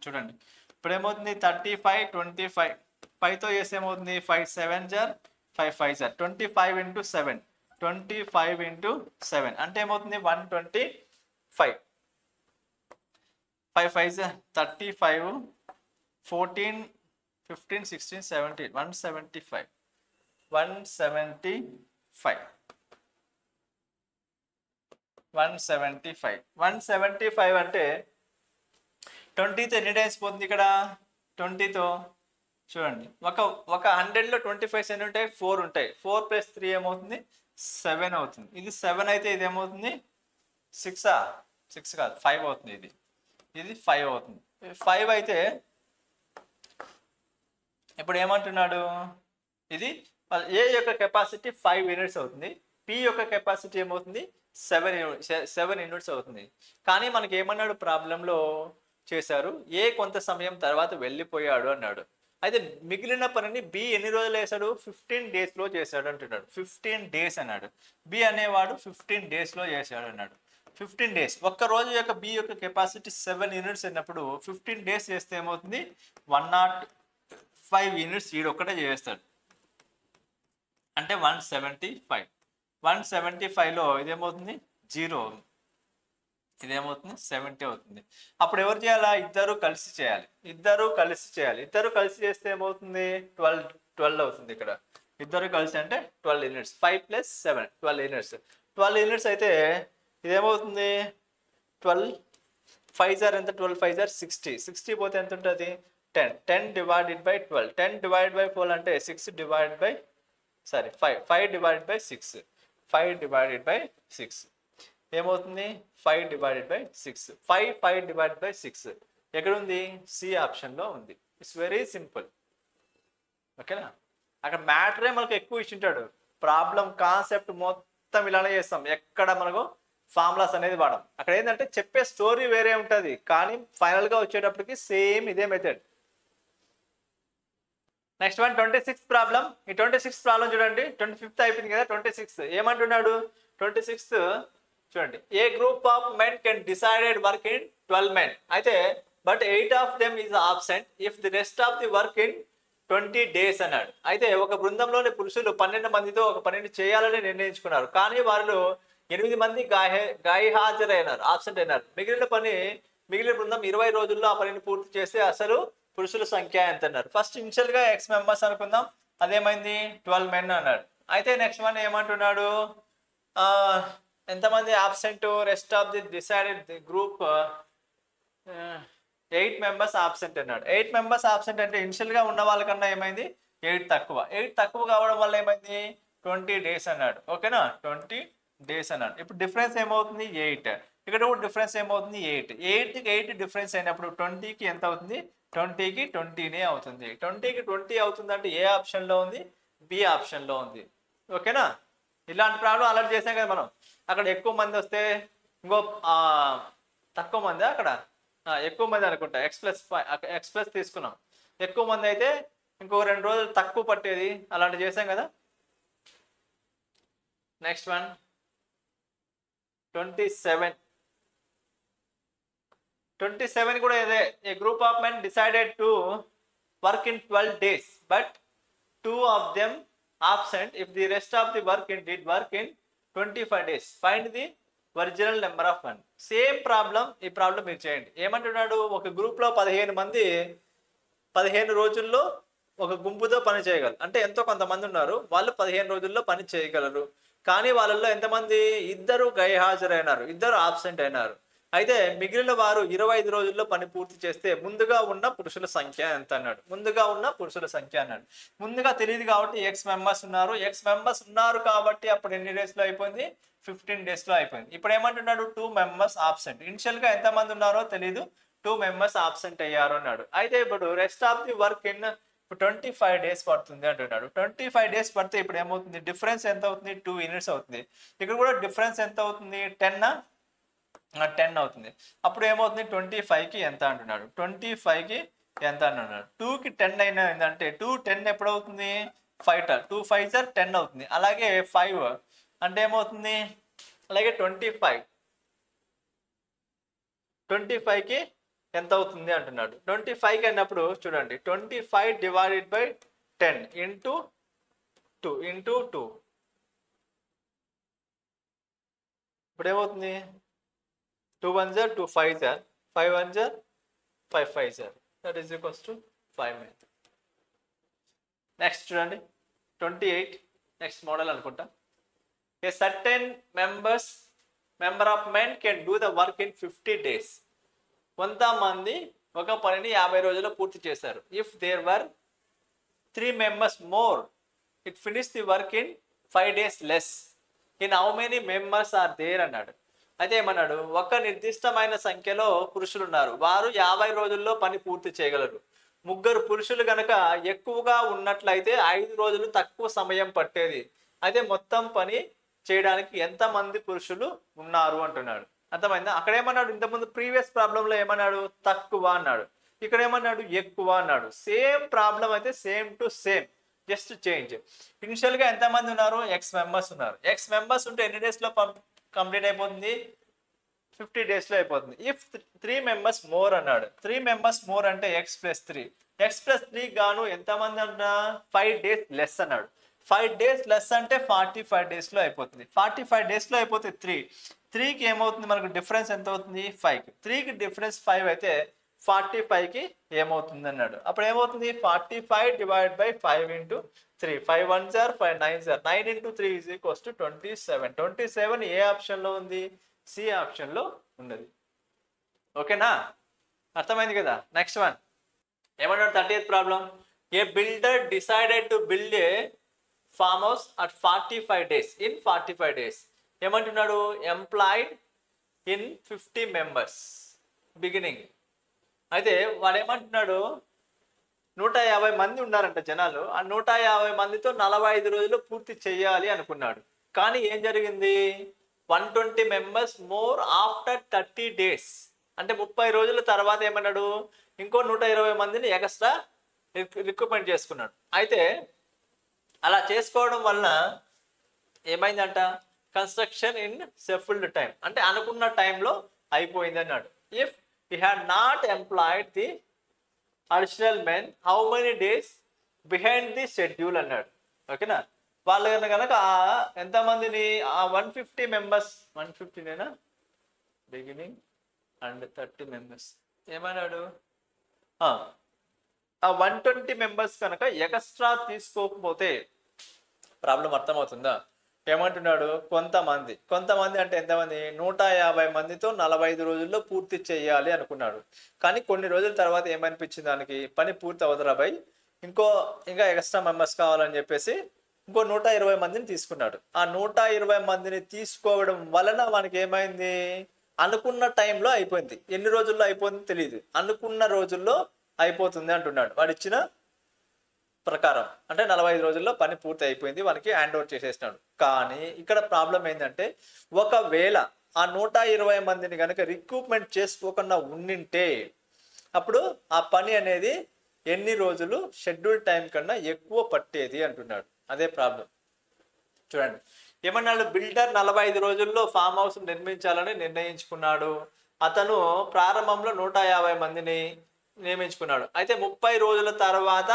చూడండి ఇప్పుడు ఏమవుతుంది? 35 25 5తో చేస్తే ఏమవుతుంది? 5 7 జార్ 5 5 జార్ 25 into 7 25 into 7 అంటే ఏమవుతుంది? 125. 5 5 జార్ 35 14 15 16 17 175 175 అంటే 20తో ఎన్ని డేస్ పోతుంది ఇక్కడ? 20తో చూడండి ఒక 100లో 25 ఎన్ని ఉంటాయి? 4 ఉంటాయి. 4 + 3 ఏమవుతుంది? 7 అవుతుంది. ఇది 7 అయితే ఇది ఏమవుతుంది? 6 కాదు 5 అవుతుంది. ఇది 5 అవుతుంది. 5 అయితే ఇప్పుడు ఏమంటున్నాడు? ఇది ఏ యొక్క కెపాసిటీ 5 యూనిట్స్ అవుతుంది. పి యొక్క కెపాసిటీ ఏమవుతుంది? 7 యూనిట్స్ అవుతుంది. కానీ మనకి ఏమన్నాడు ప్రాబ్లంలో చేశారు? ఏ కొంత సమయం తర్వాత వెళ్ళిపోయాడు అన్నాడు. అయితే మిగిలిన పనిని బి ఎన్ని రోజులు చేశాడు? 15 డేస్లో చేశాడు అంటున్నాడు. 15 డేస్ అన్నాడు. బి అనేవాడు 15 డేస్లో చేశాడు అన్నాడు. 15 డేస్ ఒక్క రోజు యొక్క బి యొక్క కెపాసిటీ 7 యూనిట్స్ అన్నప్పుడు 15 డేస్ చేస్తే ఏమవుతుంది? 105 యూనిట్స్ ఈడు ఒక్కటే చేస్తాడు అంటే 175. 175లో ఇదేమవుతుంది? 0. ఇదేమవుతుంది? 70 అవుతుంది. అప్పుడు ఎవరు చేయాలా? ఇద్దరు కలిసి చేయాలి. ఇద్దరు కలిసి చేస్తే ఏమవుతుంది? 12 అవుతుంది. ఇక్కడ ఇద్దరు కలిసి అంటే 12 యూనిట్స్. 5 + 7 12 యూనిట్స్. 12 యూనిట్స్ అయితే ఇదేమవుతుంది? 12 5 జార్ ఎంత? 12 5 జార్ 60. 60 పోతే ఎంత ఉంటుంది? 10. 10 డివైడెడ్ బై 12. 10 డివైడెడ్ బై 4 అంటే 5 డివైడెడ్ బై 6. 5 డివైడెడ్ బై 6 ఏమవుతుంది? 5 డివైడెడ్ బై 6. 5 డివైడెడ్ బై 6 ఎక్కడ ఉంది? సి ఆప్షన్లో ఉంది. It's very simple. ఓకేనా? అక్కడ మ్యాటరే మనకు ఎక్కువ ఇచ్చింటాడు. ప్రాబ్లం కాన్సెప్ట్ మొత్తం ఇలానే చేస్తాం. ఎక్కడ మనకు ఫార్ములాస్ అనేది వాడడం. అక్కడ ఏంటంటే చెప్పే స్టోరీ వేరే ఉంటుంది, కానీ ఫైనల్గా వచ్చేటప్పటికి సేమ్ ఇదే మెథడ్. Next 26th problem. ఈ 26th ప్రాబ్లం చూడండి. 25th అయిపోయింది కదా, 26th ఏమంటున్నాడు? 26th చూడండి. A group of men can decided work in 12 men అయితే but 8 of them is absent if the rest of the work in 20 days అన్నాడు. అయితే ఒక బృందంలోని పురుషులు 12 మందితో ఒక పనిని చేయాలని నిర్ణయించుకున్నారు. కానీ వారిలో 8 మంది గైహాజరైనారు, ఆబ్సెంట్ అయినారు. మిగిలిన బృందం 20 రోజుల్లో ఆ పనిని పూర్తి చేస్తే అసలు పురుషుల సంఖ్య ఎంత అన్నారు. ఫస్ట్ ఇనిషియల్గా X మెంబర్స్ అనుకుందాం. అదేమైంది? 12 men అన్నాడు. అయితే నెక్స్ట్ వన్ ఏమంటున్నాడు? ఎంతమంది absent? Rest of the decided the group 8 members absent అన్నాడు. 8 members ఆబ్సెంట్ అంటే ఇనిషియల్గా ఉన్న వాళ్ళకన్నా ఏమైంది? 8 తక్కువ. 8 తక్కువ కావడం వల్ల ఏమైంది? 20 days అన్నాడు. ఓకేనా? 20 days అన్నాడు. ఇప్పుడు డిఫరెన్స్ ఏమవుతుంది? 8. ఇక్కడ కూడా డిఫరెన్స్ ఏమవుతుంది 8కి 8 డిఫరెన్స్ అయినప్పుడు 20కి ఎంత అవుతుంది 20కి 20నే అవుతుంది 20కి 20 అవుతుంది అంటే ఏ ఆప్షన్లో ఉంది బి ఆప్షన్లో ఉంది ఓకేనా ఇలాంటి ప్రాబ్లం అలర్ట్ చేసాం కదా మనం అక్కడ ఎక్కువ మంది వస్తే ఇంకో తక్కువ మంది అక్కడ ఎక్కువ మంది అనుకుంటా ఎక్స్ ప్లస్ తీసుకున్నాం ఎక్కువ మంది అయితే ఇంకో 2 రోజులు తక్కువ పట్టేది అలాంటి చేసాం కదా నెక్స్ట్ వన్ 27 కూడా ఇదే a group of men decided to work in 12 days but 2 of them absent if the rest of the did work in 25 days find the original number of one same problem ఈ ప్రాబ్లం మీరు చేయండి ఏమంటున్నాడు ఒక గ్రూప్లో 15 మంది 15 రోజుల్లో ఒక గుంపుతో పని చేయగలరు అంటే ఎంతో కొంతమంది ఉన్నారు వాళ్ళు 15 రోజుల్లో పని చేయగలరు కానీ వాళ్ళల్లో ఎంతమంది ఇద్దరు గైహాజరైనారు ఇద్దరు ఆబ్సెంట్ అయినారు అయితే మిగిలిన వారు 25 రోజుల్లో పని పూర్తి చేస్తే ముందుగా ఉన్న పురుషుల సంఖ్య ఎంత అన్నాడు ముందుగా ఉన్న పురుషుల సంఖ్య అన్నాడు ముందుగా తెలియదు కాబట్టి ఎక్స్ మెంబర్స్ ఉన్నారు కాబట్టి అప్పుడు ఎన్ని డేస్లో అయిపోయింది 15 daysలో అయిపోయింది ఇప్పుడు ఏమంటున్నాడు 2 members ఆబ్సెంట్ ఇనిషియల్గా ఎంతమంది ఉన్నారో తెలియదు 2 members ఆబ్సెంట్ అయ్యారు అన్నాడు అయితే ఇప్పుడు rest of the work in 25 days పడుతుంది అంటున్నాడు 25 days పడితే ఇప్పుడు ఏమవుతుంది డిఫరెన్స్ ఎంత అవుతుంది 2 units అవుతుంది ఇక్కడ కూడా డిఫరెన్స్ ఎంత అవుతుంది 10 అవుతుంది అప్పుడు ఏమవుతుంది 25కి ఎంత అంటున్నాడు 25కి ఎంత అంటున్నాడు 2కి 10 అయినా ఏంటంటే 10 ఎప్పుడు అవుతుంది 2 5s 10 అవుతుంది అలాగే 5 అంటే ఏమవుతుంది అలాగే 25కి ఎంత అవుతుంది అంటున్నాడు 25కి అన్నప్పుడు చూడండి 25 డివైడెడ్ బై 10 ఇంటూ 2 ఇప్పుడు ఏమవుతుంది 2 1s 2 5s 5 1s 5 5s that is equals to 5 men next చూడండి 28 నెక్స్ట్ మోడల్ అనుకుంటా a certain member of men can do the work in 50 days కొంతమంది ఒక పనిని 50 రోజుల్లో పూర్తి చేశారు if there were 3 members more it finished the work in 5 days less in how many members are there అన్నాడు అయితే ఏమన్నాడు ఒక నిర్దిష్టమైన సంఖ్యలో పురుషులు ఉన్నారు వారు 50 రోజుల్లో పని పూర్తి చేయగలరు 3 పురుషులు గనక ఎక్కువగా ఉన్నట్లయితే 5 రోజులు తక్కువ సమయం పట్టేది అయితే మొత్తం పని చేయడానికి ఎంతమంది పురుషులు ఉన్నారు అంటున్నాడు అర్థమైందా అక్కడ ఏమన్నాడు ఇంతకుముందు ప్రీవియస్ ప్రాబ్లంలో ఏమన్నాడు తక్కువ అన్నాడు ఇక్కడ ఏమన్నాడు ఎక్కువ అన్నాడు సేమ్ ప్రాబ్లం అయితే same to same just change ఇనిషియల్గా ఎంతమంది ఉన్నారు ఎక్స్ మెంబర్స్ ఉన్నారు ఎక్స్ మెంబర్స్ ఉంటే ఎన్ని డేస్లో కంప్లీట్ అయిపోతుంది 50 daysలో అయిపోతుంది ఇఫ్ 3 members మోర్ అన్నాడు 3 members మోర్ అంటే ఎక్స్ ప్లస్ 3 గాను ఎంతమంది అంటున్నా 5 days లెస్ అన్నాడు 5 days లెస్ అంటే 45 daysలో అయిపోతుంది 45 daysలో అయిపోతే 3కి ఏమవుతుంది మనకు డిఫరెన్స్ ఎంత అవుతుంది 5కి 3కి డిఫరెన్స్ 5 అయితే 45కి ఏమవుతుంది అన్నాడు అప్పుడు ఏమవుతుంది 45 divide by 5 into 3 5 1s 5 9s 9 into 3 is equals to 27 ఏ ఆప్షన్లో ఉంది సి ఆప్షన్లో ఉన్నది ఓకేనా అర్థమైంది కదా నెక్స్ట్ వన్ ఏమన్నాడు 30th problem A builder decided to build a farm house at 45 days in 45 days ఏమంటున్నాడు ఎంప్లాయిడ్ ఇన్ 50 members బిగినింగ్ అయితే వాడు ఏమంటున్నాడు 150 మంది ఉన్నారంట జనాలు ఆ 150 మందితో 45 రోజులు పూర్తి చేయాలి అనుకున్నాడు కానీ ఏం జరిగింది 120 members మోర్ ఆఫ్టర్ 30 days అంటే 30 రోజుల తర్వాత ఏమన్నాడు ఇంకో 120 మందిని ఎక్స్ట్రా రిక్రూట్మెంట్ చేసుకున్నాడు అయితే అలా చేసుకోవడం వలన ఏమైందంట కన్స్ట్రక్షన్ ఇన్ షెడ్యూల్డ్ టైం అంటే అనుకున్న టైంలో అయిపోయింది అన్నాడు if he had not employed the additional men how many days behind the schedule అన్నాడు ఓకేనా వాళ్ళు కనుక ఎంతమందిని 150 members 150 నేనా బిగినింగ్ అండ్ 30 members ఏమన్నాడు ఆ 120 members కనుక ఎక్స్ట్రా తీసుకోకపోతే ప్రాబ్లం అర్థమవుతుందా ఏమంటున్నాడు కొంతమంది అంటే ఎంతమంది 150 మందితో 45 రోజుల్లో పూర్తి చేయాలి అనుకున్నాడు కానీ కొన్ని రోజుల తర్వాత ఏమనిపించింది దానికి పని పూర్తి అవుతారా బై ఇంకా ఎక్స్ట్రా మెంబర్స్ కావాలని చెప్పేసి ఇంకో 120 మందిని తీసుకున్నాడు ఆ 120 మందిని తీసుకోవడం వలన మనకి ఏమైంది అనుకున్న టైంలో అయిపోయింది. ఎన్ని రోజుల్లో అయిపోతుందో తెలియదు, అనుకున్న రోజుల్లో అయిపోతుంది అంటున్నాడు. వాడు ఇచ్చిన ప్రకారం అంటే 45 రోజుల్లో పని పూర్తి అయిపోయింది, వానికి హ్యాండ్ ఓవర్ చేసేసినాడు. కానీ ఇక్కడ ప్రాబ్లం ఏంటంటే ఒకవేళ ఆ 120 మందిని కనుక రిక్రూట్మెంట్ చేసుకోకుండా ఉండింటే అప్పుడు ఆ పని అనేది ఎన్ని రోజులు షెడ్యూల్ టైం కన్నా ఎక్కువ పట్టేది అంటున్నాడు. అదే ప్రాబ్లం. చూడండి ఏమన్నాడు, బిల్డర్ 45 రోజుల్లో ఫామ్ హౌస్ నిర్మించాలని నిర్ణయించుకున్నాడు. అతను ప్రారంభంలో 150 మందిని నియమించుకున్నాడు. అయితే 30 రోజుల తర్వాత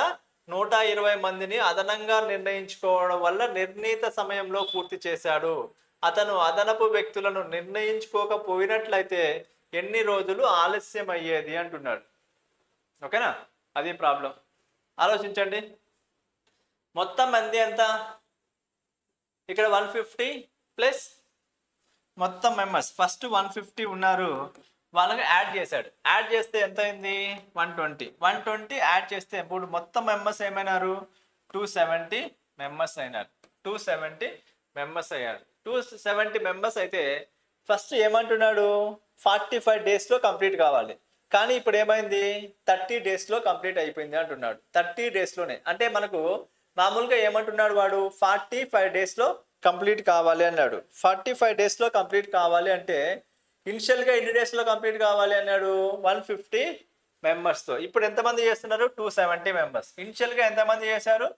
120 మందిని అదనంగా నిర్ణయించుకోవడం వల్ల నిర్ణీత సమయంలో పూర్తి చేశాడు. అతను అదనపు వ్యక్తులను నిర్ణయించుకోకపోయినట్లయితే ఎన్ని రోజులు ఆలస్యం అయ్యేది అంటున్నాడు. ఓకేనా, అది ప్రాబ్లం. ఆలోచించండి. మొత్తం మంది ఎంత, ఇక్కడ 150 ప్లస్ మొత్తం మెంబర్స్ ఫస్ట్ 150 ఉన్నారు, వాళ్ళకి యాడ్ చేశాడు. యాడ్ చేస్తే ఎంత అయింది, 120 యాడ్ చేస్తే ఇప్పుడు మొత్తం మెంబర్స్ ఏమైనారు, 270 మెంబర్స్ అయినారు. 270 మెంబర్స్ అయ్యారు. 270 మెంబర్స్ అయితే ఫస్ట్ ఏమంటున్నాడు, 45 డేస్లో కంప్లీట్ కావాలి. కానీ ఇప్పుడు ఏమైంది, 30 డేస్లో కంప్లీట్ అయిపోయింది అంటున్నాడు. 30 డేస్లోనే అంటే మనకు మామూలుగా ఏమంటున్నాడు వాడు, 45 డేస్లో కంప్లీట్ కావాలి అన్నాడు. 45 డేస్లో కంప్లీట్ కావాలి అంటే ఇనిషియల్గా ఎన్ని డేస్లో కంప్లీట్ కావాలి అన్నాడు, 150 మెంబర్స్తో. ఇప్పుడు ఎంతమంది చేస్తున్నారు, 270 మెంబర్స్. ఇనిషియల్గా ఎంతమంది చేశారు,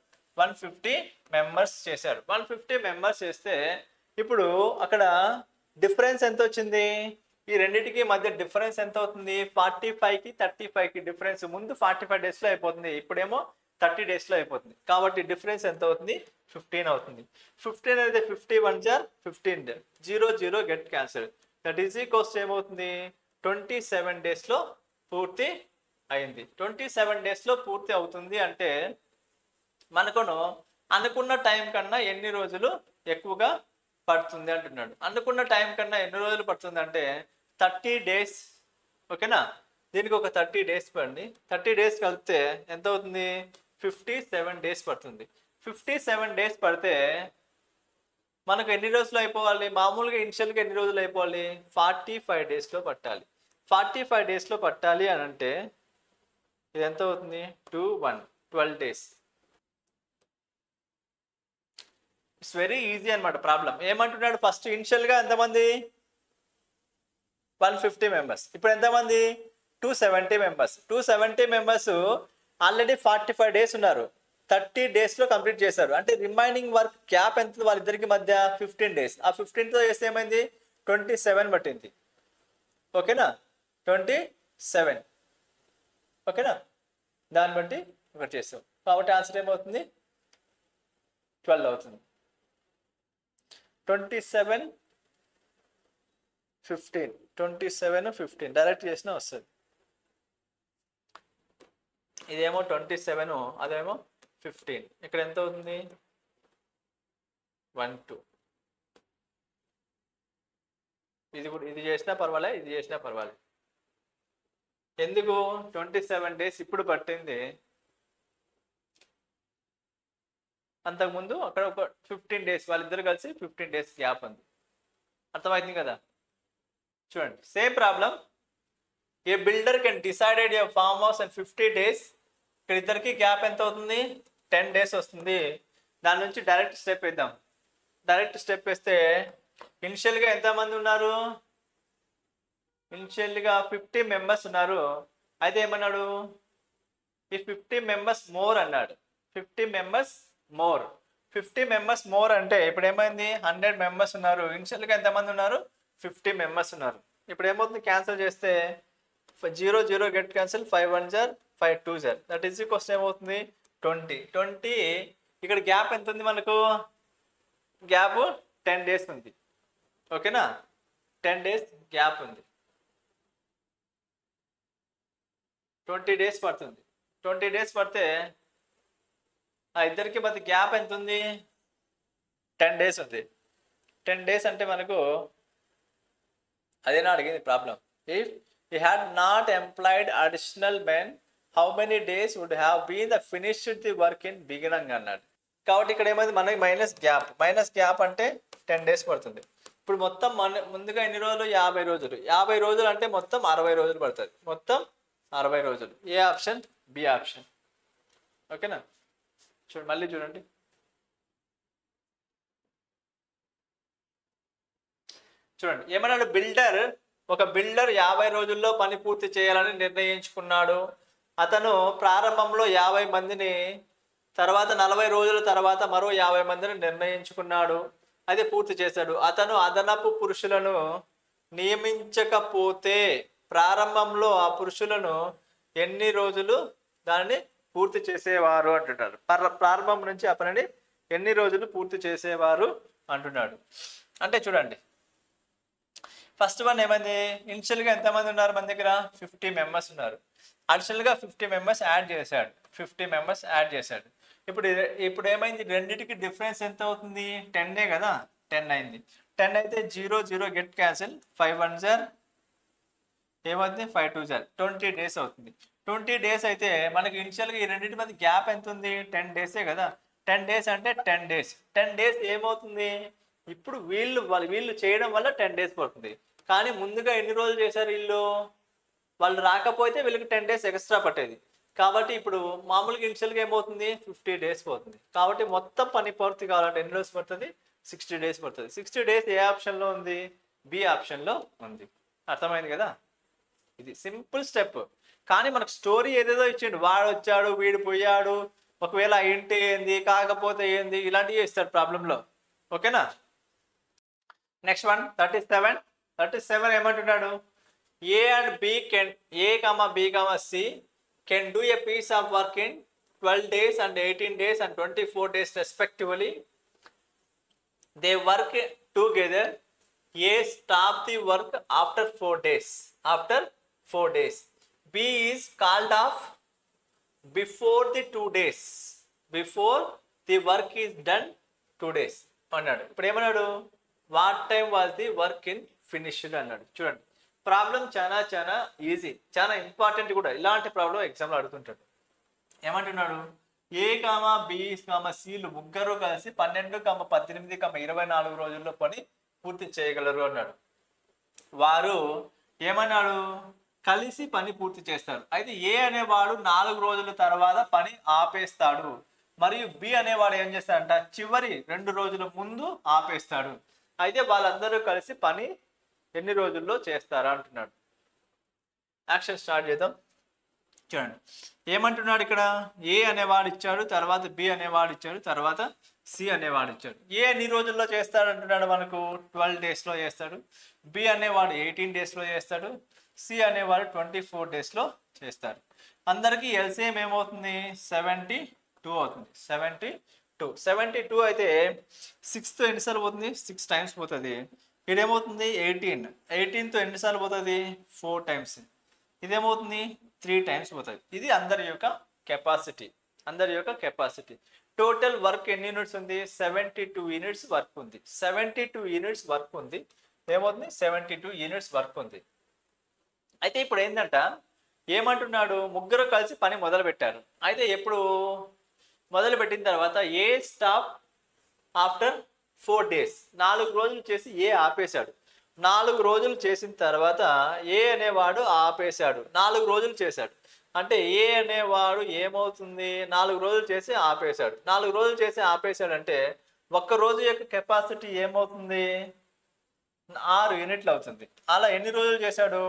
150 మెంబర్స్ చేశారు. 150 మెంబర్స్ చేస్తే ఇప్పుడు అక్కడ డిఫరెన్స్ ఎంత వచ్చింది, ఈ రెండింటికి మధ్య డిఫరెన్స్ ఎంత అవుతుంది, 45కి 35కి డిఫరెన్స్. ముందు 45 డేస్లో అయిపోతుంది, ఇప్పుడేమో 30 డేస్లో అయిపోతుంది. కాబట్టి డిఫరెన్స్ ఎంత అవుతుంది, 15 అవుతుంది. 15 అయితే 50 1 జార్ 15, 0 get cancel. That is equals ఏమవుతుంది, 27 డేస్లో పూర్తి అయింది. 27 డేస్లో పూర్తి అవుతుంది అంటే మనకును అనుకున్న టైం కన్నా ఎన్ని రోజులు ఎక్కువగా పడుతుంది అంటున్నాడు. అనుకున్న టైం కన్నా ఎన్ని రోజులు పడుతుంది అంటే 30 డేస్. ఓకేనా, దీనికి ఒక 30 డేస్ పడండి. 30 డేస్ కలిపితే ఎంత అవుతుంది, 57 డేస్ పడుతుంది. 57 డేస్ పడితే మనకు ఎన్ని రోజులు అయిపోవాలి, మామూలుగా ఇనిషియల్గా ఎన్ని రోజులు అయిపోవాలి, 45 డేస్లో పట్టాలి. 45 డేస్లో పట్టాలి అని అంటే ఇది ఎంత అవుతుంది, 12 డేస్. ఇట్స్ వెరీ ఈజీ అనమాట ప్రాబ్లం. ఏమంటున్నాడు, ఫస్ట్ ఇనిషియల్గా ఎంతమంది, 150 మెంబర్స్. ఇప్పుడు ఎంతమంది, 270 మెంబర్స్. 270 మెంబర్స్ ఆల్రెడీ 45 డేస్ ఉన్నారు, 30 డేస్లో కంప్లీట్ చేశారు. అంటే రిమైనింగ్ వర్క్ గ్యాప్ ఎంత వాళ్ళిద్దరికి మధ్య, 15 డేస్. ఆ 15తో చేస్తే ఏమైంది, 27 పట్టింది. ఓకేనా, 27. ఓకేనా, దాన్ని బట్టి ఒకటి చేస్తాం. కాబట్టి ఆన్సర్ ఏమవుతుంది, 12 అవుతుంది. 27 15, 27 15 డైరెక్ట్ చేసినా వస్తుంది. ఇదేమో 27, అదేమో 15. ఇక్కడ ఎంత అవుతుంది, 1 2. ఇది కూడా ఇది చేసినా పర్వాలే, ఇది చేసినా పర్వాలే. ఎందుకు 27 డేస్ ఇప్పుడు పట్టింది, అంతకుముందు అక్కడ ఒక 15 డేస్ వాళ్ళిద్దరు కలిసి 15 డేస్ గ్యాప్ ఉంది. అర్థమవుతుంది కదా. చూడండి same problem. A builder can decided A farm house and 50 days. ఇక్కడ ఇద్దరికి గ్యాప్ ఎంత అవుతుంది, 10 డేస్ వస్తుంది. దాని నుంచి డైరెక్ట్ స్టెప్ వేద్దాం. డైరెక్ట్ స్టెప్ వేస్తే ఇనిషియల్గా ఎంతమంది ఉన్నారు, ఇనిషియల్గా 50 మెంబర్స్ ఉన్నారు. అయితే ఏమన్నాడు, ఈ 50 మెంబర్స్ మోర్ అన్నాడు. 50 మెంబర్స్ మోర్. 50 మెంబర్స్ మోర్ అంటే ఇప్పుడు ఏమైంది, 100 మెంబర్స్ ఉన్నారు. ఇనిషియల్గా ఎంతమంది ఉన్నారు, 50 మెంబర్స్ ఉన్నారు. ఇప్పుడు ఏమవుతుంది, క్యాన్సిల్ చేస్తే 0 గెట్ క్యాన్సిల్, 5 1 జార్ 5 2 జార్. దట్ ఈజ్ ఈక్వల్స్ ఏమవుతుంది, 20. ఇక్కడ గ్యాప్ ఎంత ఉంది మనకు, గ్యాప్ 10 డేస్ ఉంది. ఓకేనా, 10 డేస్ గ్యాప్ ఉంది. 20 డేస్ పడుతుంది. 20 డేస్ పడితే ఆ ఇద్దరికి మధ్య గ్యాప్ ఎంత ఉంది, 10 డేస్ ఉంది. 10 డేస్ అంటే మనకు అదేనా అడిగింది problem. If he had not employed additional men, how many days would have been the finished the work in beginning అన్నాడు. కాబట్టి ఇక్కడ ఏమైంది, మనకి మైనస్ గ్యాప్ అంటే 10 డేస్ పడుతుంది. ఇప్పుడు మొత్తం ముందుగా ఎన్ని రోజులు 50 రోజులు 50 రోజులు అంటే మొత్తం 60 రోజులు పడుతుంది మొత్తం 60 రోజులు ఏ ఆప్షన్ బి ఆప్షన్ ఓకేనా చూడండి మళ్ళీ చూడండి చూడండి ఏమన్నాడు ఒక బిల్డర్ 50 రోజుల్లో పని పూర్తి చేయాలని నిర్ణయించుకున్నాడు అతను ప్రారంభంలో 50 మందిని తర్వాత 40 రోజుల తర్వాత మరో 50 మందిని నిర్ణయించుకున్నాడు అది పూర్తి చేశాడు అతను అదనపు పురుషులను నియమించకపోతే ప్రారంభంలో ఆ పురుషులను ఎన్ని రోజులు దానిని పూర్తి చేసేవారు అంటున్నారు ప్రారంభం నుంచి ఆ పనిని ఎన్ని రోజులు పూర్తి చేసేవారు అంటున్నాడు అంటే చూడండి ఫస్ట్ వన్ ఏమైంది ఇనిషియల్గా ఎంతమంది ఉన్నారు మన దగ్గర 50 మెంబర్స్ ఉన్నారు అడిషనల్గా 50 మెంబర్స్ యాడ్ చేశాడు 50 మెంబర్స్ యాడ్ చేశాడు ఇప్పుడు ఏమైంది రెండింటికి డిఫరెన్స్ ఎంత అవుతుంది 10 కదా 10 అయింది 10 అయితే 0 0 గెట్ క్యాన్సిల్ 5 1 జార్ ఏమవుతుంది 5 2 జార్ 20 డేస్ అవుతుంది 20 డేస్ అయితే మనకి ఇనిషియల్గా ఈ రెండింటి మధ్య గ్యాప్ ఎంత ఉంది 10 డేసే కదా 10 డేస్ అంటే 10 డేస్ ఏమవుతుంది ఇప్పుడు వీళ్ళు చేయడం వల్ల 10 డేస్ పడుతుంది కానీ ముందుగా ఎన్ని రోజులు చేశారు వాళ్ళు రాకపోతే వీళ్ళకి 10 డేస్ ఎక్స్ట్రా పట్టేది కాబట్టి ఇప్పుడు మామూలుగా ఇనిషియల్గా ఏమవుతుంది 50 డేస్ పోతుంది కాబట్టి మొత్తం పని పూర్తి కావాలంటే ఎన్ని రోజులు పడుతుంది 60 డేస్ పడుతుంది 60 డేస్ ఏ ఆప్షన్లో ఉంది బి ఆప్షన్లో ఉంది అర్థమైంది కదా ఇది సింపుల్ స్టెప్ కానీ మనకు స్టోరీ ఏదేదో ఇచ్చిండు వాడు వచ్చాడు వీడు పోయాడు ఒకవేళ ఇంటి ఏంది కాకపోతే ఏంది ఇలాంటివి ఇస్తాడు ప్రాబ్లంలో ఓకేనా నెక్స్ట్ వన్ 37 ఏమంటున్నాడు A and B can A comma B comma C can do a piece of work in 12 days and 18 days and 24 days respectively. They work together. A stop the work after 4 days. After 4 days. B is called off before the 2 days. Before the work is done 2 days. అన్నాడు ఇప్పుడు ఏమన్నాడు what time was the work in finished అన్నాడు చూడండి ప్రాబ్లం చాలా ఈజీ చాలా ఇంపార్టెంట్ కూడా ఇలాంటి ప్రాబ్లం ఎగ్జామ్లో అడుగుతుంటాడు ఏమంటున్నాడు ఏ కామా బి కామా సిలు ముగ్గురు కలిసి 12 18 24 రోజుల్లో పని పూర్తి చేయగలరు అన్నాడు వారు ఏమన్నాడు కలిసి పని పూర్తి చేస్తారు అయితే ఏ అనేవాడు 4 రోజుల తర్వాత పని ఆపేస్తాడు మరియు బి అనేవాడు ఏం చేస్తాడంట చివరి 2 రోజుల ముందు ఆపేస్తాడు అయితే వాళ్ళందరూ కలిసి పని ఎన్ని రోజుల్లో చేస్తారా అంటున్నాడు యాక్షన్ స్టార్ట్ చేద్దాం చూడండి ఏమంటున్నాడు ఇక్కడ ఏ అనేవాడు ఇచ్చాడు తర్వాత బి అనేవాడు ఇచ్చాడు తర్వాత సి అనేవాడు ఇచ్చాడు ఏ ఎన్ని రోజుల్లో చేస్తాడు అంటున్నాడు మనకు 12 డేస్లో చేస్తాడు బి అనేవాడు 18 డేస్లో చేస్తాడు సి అనేవాడు 24 డేస్లో చేస్తాడు అందరికీ ఎల్సిఎం ఏమవుతుంది 72 అవుతుంది 72 అయితే 6తో ఎన్నిసార్లు పోతుంది 6 టైమ్స్ పోతుంది ఇదేమవుతుంది 18తో ఎన్నిసార్లు పోతుంది 4 టైమ్స్ ఇదేమవుతుంది 3 టైమ్స్ పోతుంది ఇది అందరి యొక్క కెపాసిటీ టోటల్ వర్క్ ఎన్ని యూనిట్స్ ఉంది 72 యూనిట్స్ వర్క్ ఉంది 72 యూనిట్స్ వర్క్ ఉంది ఏమవుతుంది 72 యూనిట్స్ వర్క్ ఉంది అయితే ఇప్పుడు ఏంటంట ఏమంటున్నాడు ముగ్గురు కలిసి పని మొదలు పెట్టారు అయితే ఎప్పుడు మొదలు పెట్టిన తర్వాత ఏ స్టాప్ ఆఫ్టర్ 4 డేస్ 4 రోజులు చేసి ఏ ఆపేశాడు 4 రోజులు చేసిన తర్వాత ఏ అనేవాడు ఆపేశాడు 4 రోజులు చేశాడు అంటే ఏ అనేవాడు ఏమవుతుంది 4 రోజులు చేసి ఆపేశాడు 4 రోజులు చేసి ఆపేశాడు అంటే ఒక్క రోజు యొక్క కెపాసిటీ ఏమవుతుంది 6 యూనిట్లు అవుతుంది అలా ఎన్ని రోజులు చేశాడు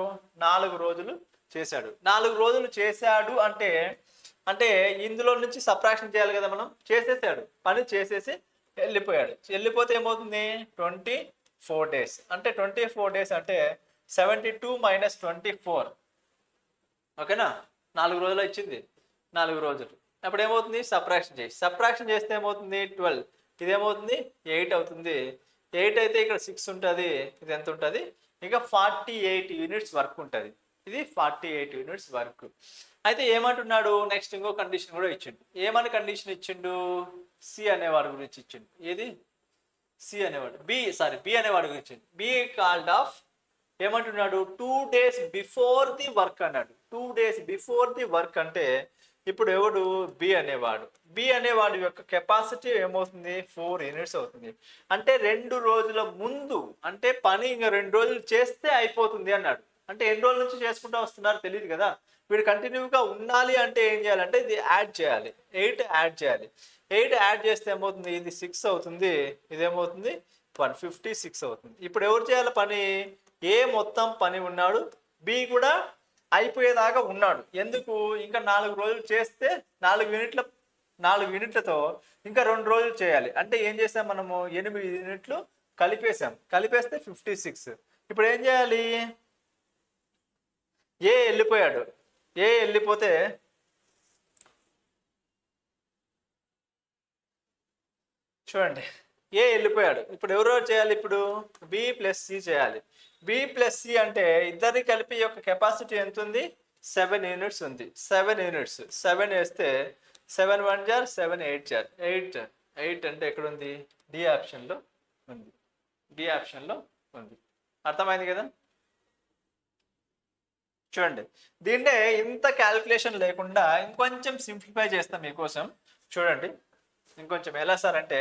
4 రోజులు చేశాడు 4 రోజులు చేశాడు అంటే ఇందులో నుంచి సబ్ట్రాక్షన్ చేయాలి కదా మనం చేసేసాడు పని చేసేసి వెళ్ళిపోతే ఏమవుతుంది 24 డేస్ అంటే 24 డేస్ అంటే 72 మైనస్ 24 ఓకేనా 4 రోజులు ఇచ్చింది 4 రోజులు అప్పుడు ఏమవుతుంది సబ్ట్రాక్షన్ చేస్తే ఏమవుతుంది 12 ఇదేమవుతుంది 8 అవుతుంది 8 అయితే ఇక్కడ 6 ఉంటుంది ఇది ఎంత ఉంటుంది ఇక 48 యూనిట్స్ వర్క్ ఉంటుంది ఇది 48 యూనిట్స్ వర్క్ అయితే ఏమంటున్నాడు నెక్స్ట్ ఇంకో కండిషన్ కూడా ఇచ్చిండు ఏమని కండిషన్ ఇచ్చిండు సి అనేవాడు గురించి ఇచ్చిండు ఏది సి అనేవాడు బి అనేవాడు గురించి బి కాల్డ్ ఆఫ్ ఏమంటున్నాడు 2 డేస్ బిఫోర్ ది వర్క్ అన్నాడు 2 డేస్ బిఫోర్ ది వర్క్ అంటే ఇప్పుడు ఎవడు బి అనేవాడు, బి అనేవాడి యొక్క కెపాసిటీ ఏమవుతుంది 4 యూనిట్స్ అవుతుంది. అంటే 2 రోజుల ముందు, అంటే పని ఇంకా 2 రోజులు చేస్తే అయిపోతుంది అన్నాడు. అంటే ఎన్ని రోజుల నుంచి చేసుకుంటూ వస్తున్నారు తెలియదు కదా. వీడు కంటిన్యూగా ఉండాలి అంటే ఏం చేయాలంటే ఇది యాడ్ చేయాలి, 8 యాడ్ చేయాలి. 8 యాడ్ చేస్తే ఏమవుతుంది, ఇది 6 అవుతుంది, ఇదేమవుతుంది 156 అవుతుంది. ఇప్పుడు ఎవరు చేయాలి పని, ఏ మొత్తం పని ఉన్నాడు, బి కూడా అయిపోయేదాకా ఉన్నాడు. ఎందుకు, ఇంకా 4 రోజులు చేస్తే 4 యూనిట్లతో ఇంకా 2 రోజులు చేయాలి. అంటే ఏం చేసాం మనము, 8 యూనిట్లు కలిపేసాం, కలిపేస్తే 56. ఇప్పుడు ఏం చేయాలి, ఏ వెళ్ళిపోయాడు, ఏ వెళ్ళిపోతే చూడండి, ఏ వెళ్ళిపోయాడు. ఇప్పుడు ఎవరెవరు చేయాలి, ఇప్పుడు బి ప్లస్ సి చేయాలి. బి ప్లస్ సి అంటే ఇద్దరిని కలిపి యొక్క కెపాసిటీ ఎంత ఉంది, 7 యూనిట్స్ ఉంది. 7 యూనిట్స్, 7 వేస్తే 7 1 జార్ 7 8 జార్ 8 అంటే ఎక్కడ ఉంది, డి ఆప్షన్లో ఉంది, డి ఆప్షన్లో ఉంది. అర్థమైంది కదా. చూడండి, దీన్నే ఇంత క్యాలిక్యులేషన్ లేకుండా ఇంకొంచెం సింప్లిఫై చేస్తాం మీకోసం. చూడండి ఇంకొంచెం ఎలా సార్ అంటే,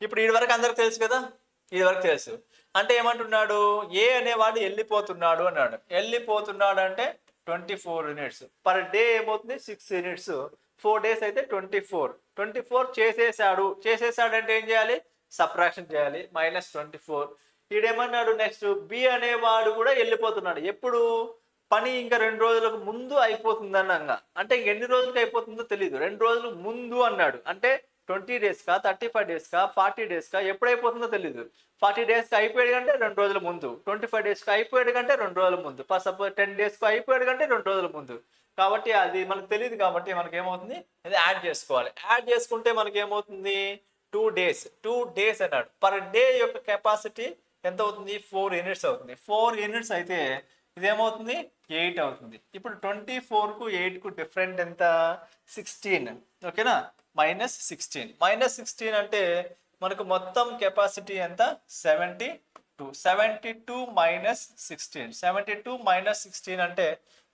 ఇప్పుడు ఇది వరకు అందరికి తెలుసు కదా, ఇది వరకు తెలుసు. అంటే ఏమంటున్నాడు, ఏ అనేవాడు వెళ్ళిపోతున్నాడు అన్నాడు. వెళ్ళిపోతున్నాడు అంటే 24 యూనిట్స్ పర్ డే ఏమవుతుంది, 6 యూనిట్స్, 4 డేస్ అయితే 24 చేసేసాడు. చేసేసాడు అంటే ఏం చేయాలి, సబ్ట్రాక్షన్ చేయాలి, -24. ఈడేమన్నాడు నెక్స్ట్, బి అనేవాడు కూడా వెళ్ళిపోతున్నాడు. ఎప్పుడు, పని ఇంకా 2 రోజులకు ముందు అయిపోతుంది అన్నాగా. అంటే ఇంకెన్ని రోజులకి అయిపోతుందో తెలియదు, 2 రోజులు ముందు అన్నాడు. అంటే 20 డేస్కా, 35 డేస్కా, 40 డేస్కా, ఎప్పుడు అయిపోతుందో తెలియదు. 40 డేస్కి అయిపోయాడు కంటే 2 రోజుల ముందు, 25 డేస్కి అయిపోయాడు కంటే 2 రోజుల ముందు, సపోజ్ 10 డేస్కి అయిపోయాడు కంటే 2 రోజుల ముందు. కాబట్టి అది మనకు తెలియదు, కాబట్టి మనకి ఏమవుతుంది, ఇది యాడ్ చేసుకోవాలి. యాడ్ చేసుకుంటే మనకి ఏమవుతుంది, 2 డేస్ అన్నాడు. పర్ డే యొక్క కెపాసిటీ ఎంత అవుతుంది, 4 యూనిట్స్ అవుతుంది. 4 యూనిట్స్ అయితే ఇదేమవుతుంది 8 అవుతుంది. ఇప్పుడు 24కు 8కు డిఫరెంట్ ఎంత, 16. ఓకేనా, -16 అంటే మనకు మొత్తం కెపాసిటీ ఎంత, 72. 72 -16, 72 -16 అంటే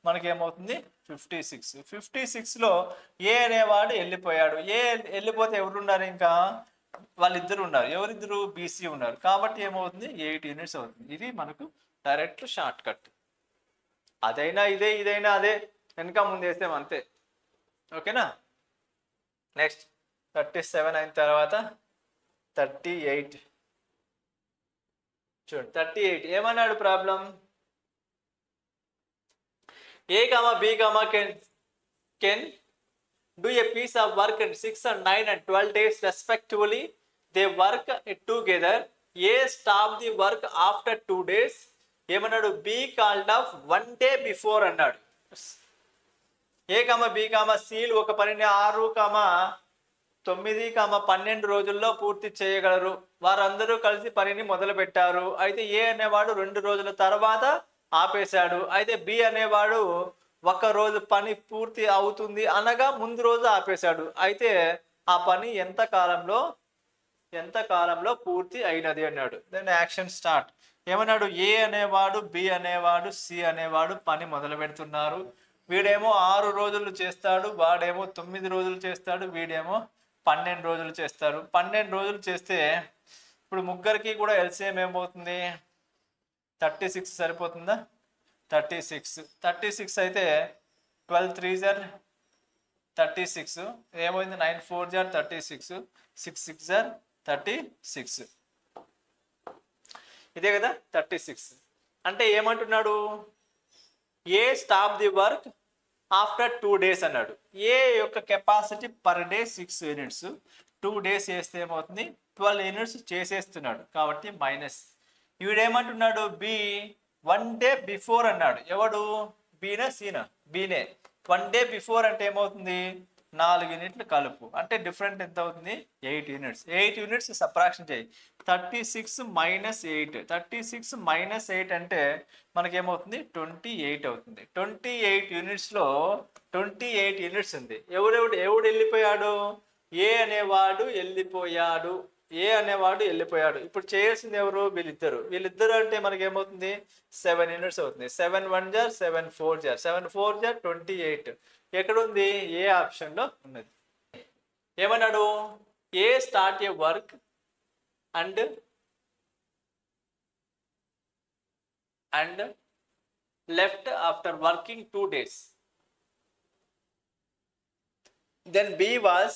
మనకి ఏమవుతుంది 56. 56లో ఏ అనేవాడు వెళ్ళిపోయాడు. ఏ వెళ్ళిపోతే ఎవరు ఉన్నారు, ఇంకా వాళ్ళిద్దరు ఉన్నారు. ఎవరిద్దరు, బీసీ ఉన్నారు. కాబట్టి ఏమవుతుంది 8 యూనిట్స్ అవుతుంది. ఇది మనకు డైరెక్ట్ షార్ట్ కట్. అదైనా ఇదే, ఇదైనా అదే, వెనక ముందు వేస్తే అంతే. ఓకేనా. నెక్స్ట్ 37 అయిన తర్వాత 38. చూడండి 38 ఏమన్నాడు problem, A comma B comma can do a piece of work in 6 and 9 and 12 days respectively. They work together. A stop the work after 2 days. ఏమన్నాడు, be called of 1 day before అన్నాడు. ఏ కామా బి కామా సీలు ఒక పనిని 6, 9, 12 రోజుల్లో పూర్తి చేయగలరు. వారందరూ కలిసి పనిని మొదలు పెట్టారు. అయితే ఏ అనేవాడు 2 రోజుల తర్వాత ఆపేశాడు. అయితే బి అనేవాడు 1 రోజు పని పూర్తి అవుతుంది అనగా ముందు రోజు ఆపేశాడు. అయితే ఆ పని ఎంత కాలంలో పూర్తి అయినది అన్నాడు. Then action start. ఏమన్నాడు, ఏ అనేవాడు, బి అనేవాడు, సి అనేవాడు పని మొదలు పెడుతున్నారు. వీడేమో 6 రోజులు చేస్తాడు, వాడేమో 9 రోజులు చేస్తాడు, వీడేమో 12 రోజులు చేస్తారు. 12 రోజులు చేస్తే ఇప్పుడు ముగ్గురికి కూడా ఎల్సిఎం ఏమవుతుంది, 36 సరిపోతుందా, 36 అయితే 12 3 జార్ 36 ఏమైంది, 9 4 జార్ 36, 6 6 జార్ 36. ఇదే కదా 36. అంటే ఏమంటున్నాడు, A stop the work after 2 days అన్నాడు. ఏ యొక్క capacity per day 6 units, 2 days చేస్తే ఏమవుతుంది 12 యూనిట్స్ చేసేస్తున్నాడు. కాబట్టి మైనస్. వీడేమంటున్నాడు, బి 1 day బిఫోర్ అన్నాడు. ఎవడు, బీనా సీనా, బీనే. 1 day బిఫోర్ అంటే ఏమవుతుంది 4 యూనిట్లు కలుపు. అంటే డిఫరెంట్ ఎంత అవుతుంది 8 యూనిట్స్. 8 యూనిట్స్ సబ్ట్రాక్షన్ చేయి. 36 -8, 36 -8 అంటే మనకేమవుతుంది 28 అవుతుంది. 28 యూనిట్స్లో 28 యూనిట్స్ ఉంది. ఎవడు వెళ్ళిపోయాడు, ఏ అనేవాడు వెళ్ళిపోయాడు. ఏ అనేవాడు వెళ్ళిపోయాడు. ఇప్పుడు చేయాల్సింది ఎవరు? వీళ్ళిద్దరు అంటే మనకి ఏమవుతుంది? 7 యూనిట్స్ అవుతుంది. 7 1 జార్ 7 4 జార్ 7 4 జార్ 28. ఎక్కడ ఉంది? ఏ ఆప్షన్లో ఉన్నది. ఏమన్నాడు? A start a work and left after working 2 days. Then B was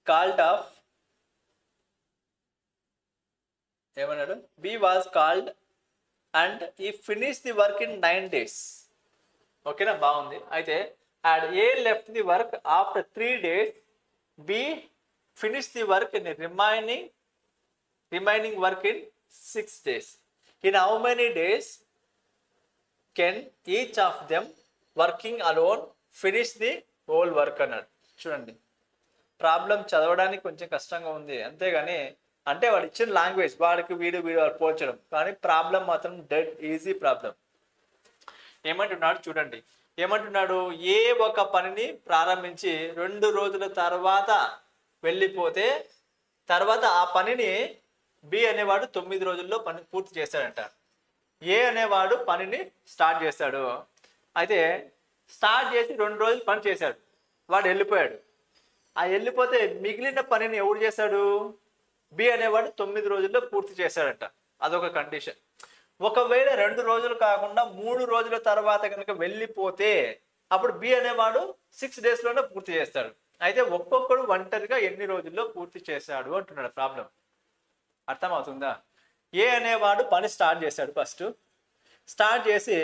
called off. ఏమన్నాడు? B was called and he finished the work in 9 days. ఓకేనా? బాగుంది. అయితే and A left the work after 3 days. B finished the work in remaining work in 6 days. In how many days can each of them working alone finish the whole work అన్నాడు. చూడండి, ప్రాబ్లం చదవడానికి కొంచెం కష్టంగా ఉంది అంతేగాని, అంటే వాడు ఇచ్చిన లాంగ్వేజ్ వాడికి వీడు పోల్చడం, కానీ ప్రాబ్లం మాత్రం డెడ్ ఈజీ ప్రాబ్లం. ఏమంటున్నాడు చూడండి, ఏమంటున్నాడు? ఏ ఒక పనిని ప్రారంభించి 2 రోజుల తర్వాత వెళ్ళిపోతే తర్వాత ఆ పనిని బి అనేవాడు 9 రోజుల్లో పని పూర్తి చేస్తాడంట. ఏ అనేవాడు పనిని స్టార్ట్ చేస్తాడు. అయితే స్టార్ట్ చేసి 2 రోజులు పని చేశాడు, వాడు వెళ్ళిపోయాడు. ఆ వెళ్ళిపోతే మిగిలిన పనిని ఎవడు చేశాడు? బి అనేవాడు 9 రోజుల్లో పూర్తి చేశాడంట. అదొక కండిషన్. ఒకవేళ 2 రోజులు కాకుండా 3 రోజుల తర్వాత కనుక వెళ్ళిపోతే అప్పుడు బి అనేవాడు 6 డేస్లోనే పూర్తి చేస్తాడు. అయితే ఒక్కొక్కడు ఒంటరిగా ఎన్ని రోజుల్లో పూర్తి చేశాడు అంటున్నాడు ప్రాబ్లం. అర్థమవుతుందా? ఏ అనేవాడు పని స్టార్ట్ చేశాడు. ఫస్ట్ స్టార్ట్ చేసి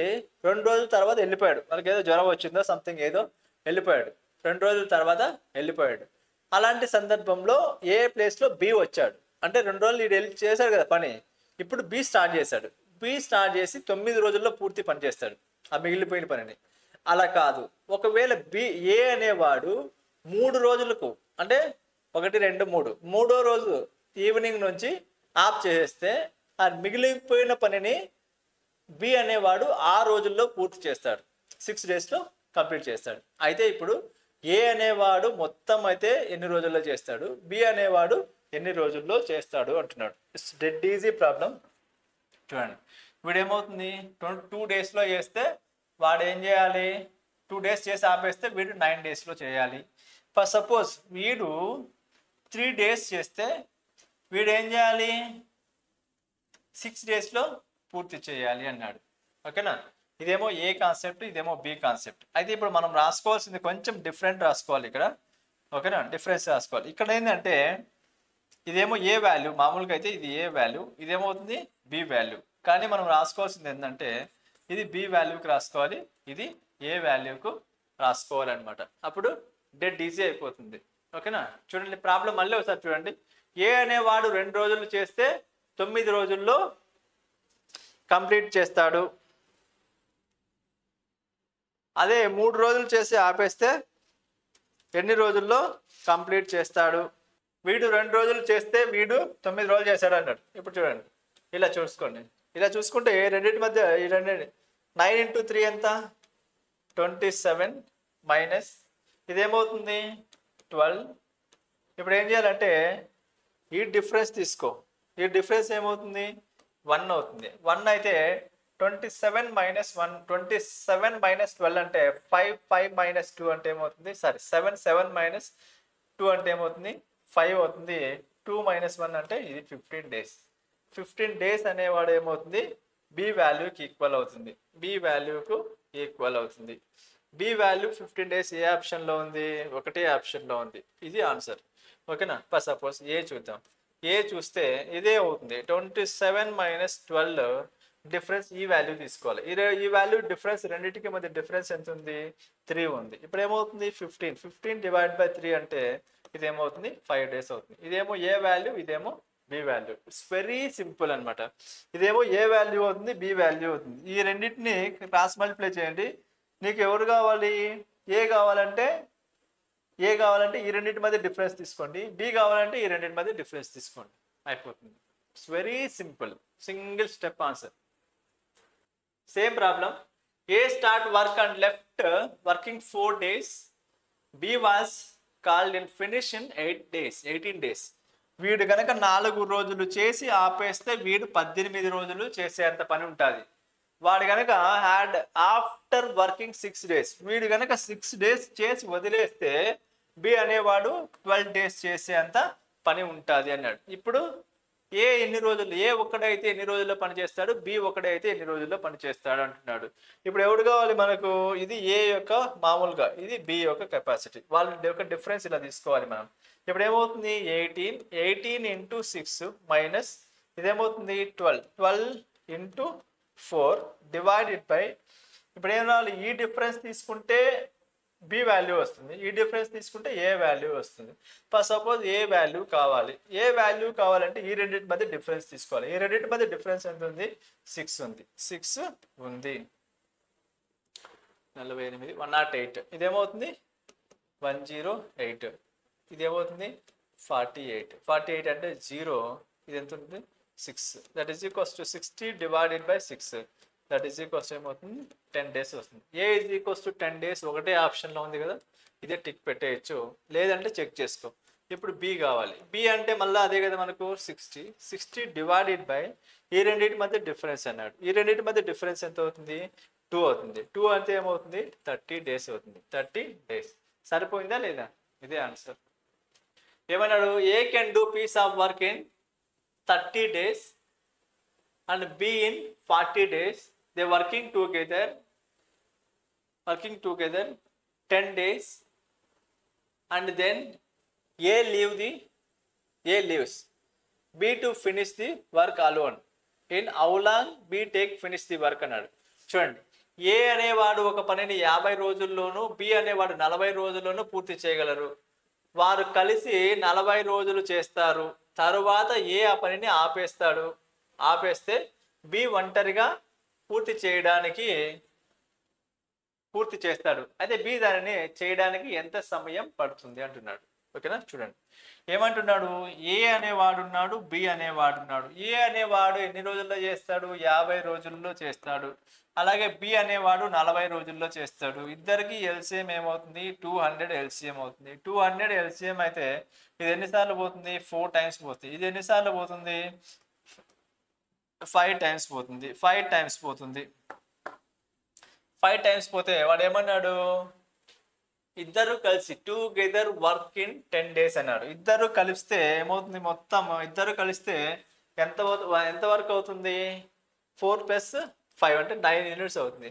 2 రోజుల తర్వాత వెళ్ళిపోయాడు. మనకి ఏదో జ్వరం వచ్చిందో సంథింగ్ ఏదో వెళ్ళిపోయాడు. 2 రోజుల తర్వాత వెళ్ళిపోయాడు. అలాంటి సందర్భంలో ఏ ప్లేస్లో బి వచ్చాడు. అంటే 2 రోజులు వీడు చేశాడు కదా పని, ఇప్పుడు బి స్టార్ట్ చేశాడు. బి స్టార్ట్ చేసి 9 రోజుల్లో పూర్తి పని చేస్తాడు ఆ మిగిలిపోయిన పనిని. అలా కాదు, ఒకవేళ ఏ అనేవాడు 3 రోజులకు, అంటే 1 2 3 మూడో రోజు ఈవినింగ్ నుంచి ఆఫ్ చేసేస్తే ఆ మిగిలిపోయిన పనిని బి అనేవాడు 6 రోజుల్లో పూర్తి చేస్తాడు, 6 డేస్లో కంప్లీట్ చేస్తాడు. అయితే ఇప్పుడు ఏ అనేవాడు మొత్తం అయితే ఎన్ని రోజుల్లో చేస్తాడు, బి అనేవాడు ఎన్ని రోజుల్లో చేస్తాడు అంటున్నాడు. It's dead easy problem. చూడండి, వీడు ఏమవుతుంది? 2 డేస్లో చేస్తే వాడు ఏం చేయాలి? 2 డేస్ చేసి ఆపేస్తే వీడు 9 డేస్లో చేయాలి. ఫర్ సపోజ్ వీడు 3 డేస్ చేస్తే వీడు ఏం చేయాలి? 6 డేస్లో పూర్తి చేయాలి అన్నాడు. ఓకేనా? ఇదేమో ఏ కాన్సెప్ట్, ఇదేమో బి కాన్సెప్ట్. అయితే ఇప్పుడు మనం రాసుకోవాల్సింది కొంచెం డిఫరెంట్ రాసుకోవాలి ఇక్కడ. ఓకేనా? డిఫరెన్స్ రాసుకోవాలి. ఇక్కడ ఏంటంటే ఇదేమో ఏ వాల్యూ, మామూలుగా అయితే ఇది ఏ వాల్యూ, ఇదేమవుతుంది బి వాల్యూ. కానీ మనం రాసుకోవాల్సింది ఏంటంటే ఇది బి వాల్యూకి రాసుకోవాలి, ఇది ఏ వాల్యూకు రాసుకోవాలన్నమాట. అప్పుడు డెడ్ ఈజీ అయిపోతుంది. ఓకేనా? చూడండి ప్రాబ్లం మళ్ళీ ఒకసారి చూడండి. ఏ అనేవాడు 2 రోజులు చేస్తే 9 రోజుల్లో కంప్లీట్ చేస్తాడు. అదే 3 రోజులు చేసి ఆపేస్తే ఎన్ని రోజుల్లో కంప్లీట్ చేస్తాడు? వీడు 2 రోజులు చేస్తే వీడు 9 రోజులు చేస్తాడు అన్నాడు. ఇప్పుడు చూడండి, ఇలా చూసుకోండి. ఇలా చూసుకుంటే రెండింటి మధ్య ఈ 9 × 3 ఎంత? 27 మైనస్ ఇదేమవుతుంది 12. ఇప్పుడు ఏం చేయాలంటే ఈ డిఫరెన్స్ తీసుకో. ఈ డిఫరెన్స్ ఏమవుతుంది? 1 అవుతుంది. 1 అయితే 27 మైనస్ 1, 27 మైనస్ 12 అంటే 5, 5 మైనస్ 2 అంటే ఏమవుతుంది? సారీ 7, 7 మైనస్ 2 అంటే ఏమవుతుంది? 5 అవుతుంది. 2 మైనస్ 1 అంటే ఇది 15 డేస్. 15 డేస్ అనేవాడు ఏమవుతుంది? బి వాల్యూకి ఈక్వల్ అవుతుంది. బి వాల్యూకు ఈక్వల్ అవుతుంది. బి వాల్యూ 15 డేస్ ఏ ఆప్షన్లో ఉంది? ఒకటే ఆప్షన్లో ఉంది. ఇది ఆన్సర్. ఓకేనా? ఫర్ సపోజ్ ఏ చూద్దాం. ఏ చూస్తే ఇదే అవుతుంది. 27 మైనస్ 12 డిఫరెన్స్ ఈ వాల్యూ తీసుకోవాలి. ఈ వాల్యూ డిఫరెన్స్ రెండింటికి మధ్య డిఫరెన్స్ ఎంత ఉంది? 3 ఉంది. ఇప్పుడు ఏమవుతుంది? 15 డివైడ్ బై 3 అంటే ఇదేమవుతుంది? 5 డేస్ అవుతుంది. ఇదేమో ఏ వాల్యూ, ఇదేమో B value. It's very simple అనమాట. ఇదేమో ఏ వాల్యూ అవుతుంది, బి వాల్యూ అవుతుంది. ఈ రెండింటిని క్రాస్ మల్టిప్లై చేయండి. నీకు ఎవరు కావాలి? ఏ కావాలంటే ఈ రెండింటి మధ్య డిఫరెన్స్ తీసుకోండి. బి కావాలంటే ఈ రెండింటి మధ్య డిఫరెన్స్ తీసుకోండి, అయిపోతుంది. It's very simple, single step answer. Same problem. A start work and left working 4 days. B was called and finish in 18 days. వీడు కనుక 4 రోజులు చేసి ఆపేస్తే వీడు 18 రోజులు చేసేంత పని ఉంటుంది. వాడు కనుక హ్యాడ్ ఆఫ్టర్ వర్కింగ్ 6 days, వీడు కనుక 6 days చేసి వదిలేస్తే బి అనేవాడు 12 days చేసేంత పని ఉంటుంది అన్నాడు. ఇప్పుడు ఏ ఎన్ని రోజులు, ఏ ఒక్కడైతే ఎన్ని రోజుల్లో పని చేస్తాడు, బి ఒక్కడైతే ఎన్ని రోజుల్లో పని చేస్తాడు అంటున్నాడు. ఇప్పుడు ఎవడు కావాలి మనకు? ఇది ఏ యొక్క మామూలుగా, ఇది బి యొక్క కెపాసిటీ. వాళ్ళ యొక్క డిఫరెన్స్ ఇలా తీసుకోవాలి మనం. ఇప్పుడు ఏమవుతుంది? 18 ఇంటూ 6 మైనస్ ఇదేమవుతుంది 12 ఇంటూ 4 డివైడెడ్ బై, ఇప్పుడు ఏం రావాలి? ఈ డిఫరెన్స్ తీసుకుంటే బి వాల్యూ వస్తుంది, ఈ డిఫరెన్స్ తీసుకుంటే ఏ వాల్యూ వస్తుంది. సపోజ్ ఏ వాల్యూ కావాలి, ఏ వాల్యూ కావాలంటే ఈ రెండింటి మధ్య డిఫరెన్స్ తీసుకోవాలి. ఈ రెండింటి మధ్య డిఫరెన్స్ ఎంత ఉంది? 6 ఉంది. 6 ఉంది. 48 108, ఇదేమవుతుంది 108, ఇదేమవుతుంది 48 అంటే 0, ఇది ఎంత ఉంటుంది 6. That is equals to 60 divided by 6, that is equals ఏమవుతుంది 10 days వస్తుంది. ఏ ఈజ్ ఈక్వల్స్ టు 10 days ఒకటే ఆప్షన్లో ఉంది కదా, ఇదే టిక్ పెట్టేయచ్చు, లేదంటే చెక్ చేసుకో. ఇప్పుడు బి కావాలి. బి అంటే మళ్ళీ అదే కదా మనకు 60 డివైడెడ్ బై ఈ రెండింటి మధ్య డిఫరెన్స్ అన్నాడు. ఈ రెండింటి మధ్య డిఫరెన్స్ ఎంత అవుతుంది? 2 అవుతుంది. 2 అంటే ఏమవుతుంది? 30 days అవుతుంది. 30 days సరిపోయిందా లేదా? ఇదే ఆన్సర్. ఏమన్నాడు? A can do piece of work in 30 days and B in 40 days. They working together 10 days, and then A leaves B to finish the work alone. In how long B take finish the work అన్నాడు. చూడండి, ఏ అనేవాడు ఒక పనిని 50 రోజుల్లోనూ, బి అనేవాడు 40 రోజుల్లోనూ పూర్తి చేయగలరు. వారు కలిసి 40 రోజులు చేస్తారు. తరువాత ఏ ఆ పనిని ఆపేస్తే బి ఒంటరిగా పూర్తి చేస్తాడు. అయితే బి దానిని చేయడానికి ఎంత సమయం పడుతుంది అంటున్నాడు. ఓకేనా? చూడండి ఏమంటున్నాడు? ఏ అనేవాడున్నాడు, బి అనేవాడున్నాడు. ఏ అనేవాడు ఎన్ని రోజుల్లో చేస్తాడు? 50 రోజుల్లో చేస్తాడు. అలాగే బి అనేవాడు 40 రోజుల్లో చేస్తాడు. ఇద్దరికి ఎల్సిఎం ఏమవుతుంది? 200 ఎల్సిఎం అవుతుంది. 200 ఎల్సిఎం అయితే ఇది ఎన్నిసార్లు పోతుంది? 4 times పోతుంది. ఇది ఎన్నిసార్లు పోతుంది? 5 times పోతుంది. 5 times పోతుంది. 5 times పోతే వాడు ఏమన్నాడు? ఇద్దరు కలిసి టుగెదర్ వర్క్ ఇన్ 10 days అన్నాడు. ఇద్దరు కలిస్తే ఏమవుతుంది? మొత్తం ఇద్దరు కలిస్తే ఎంత వర్క్ అవుతుంది? 4 + 5 అంటే 9 units అవుతుంది.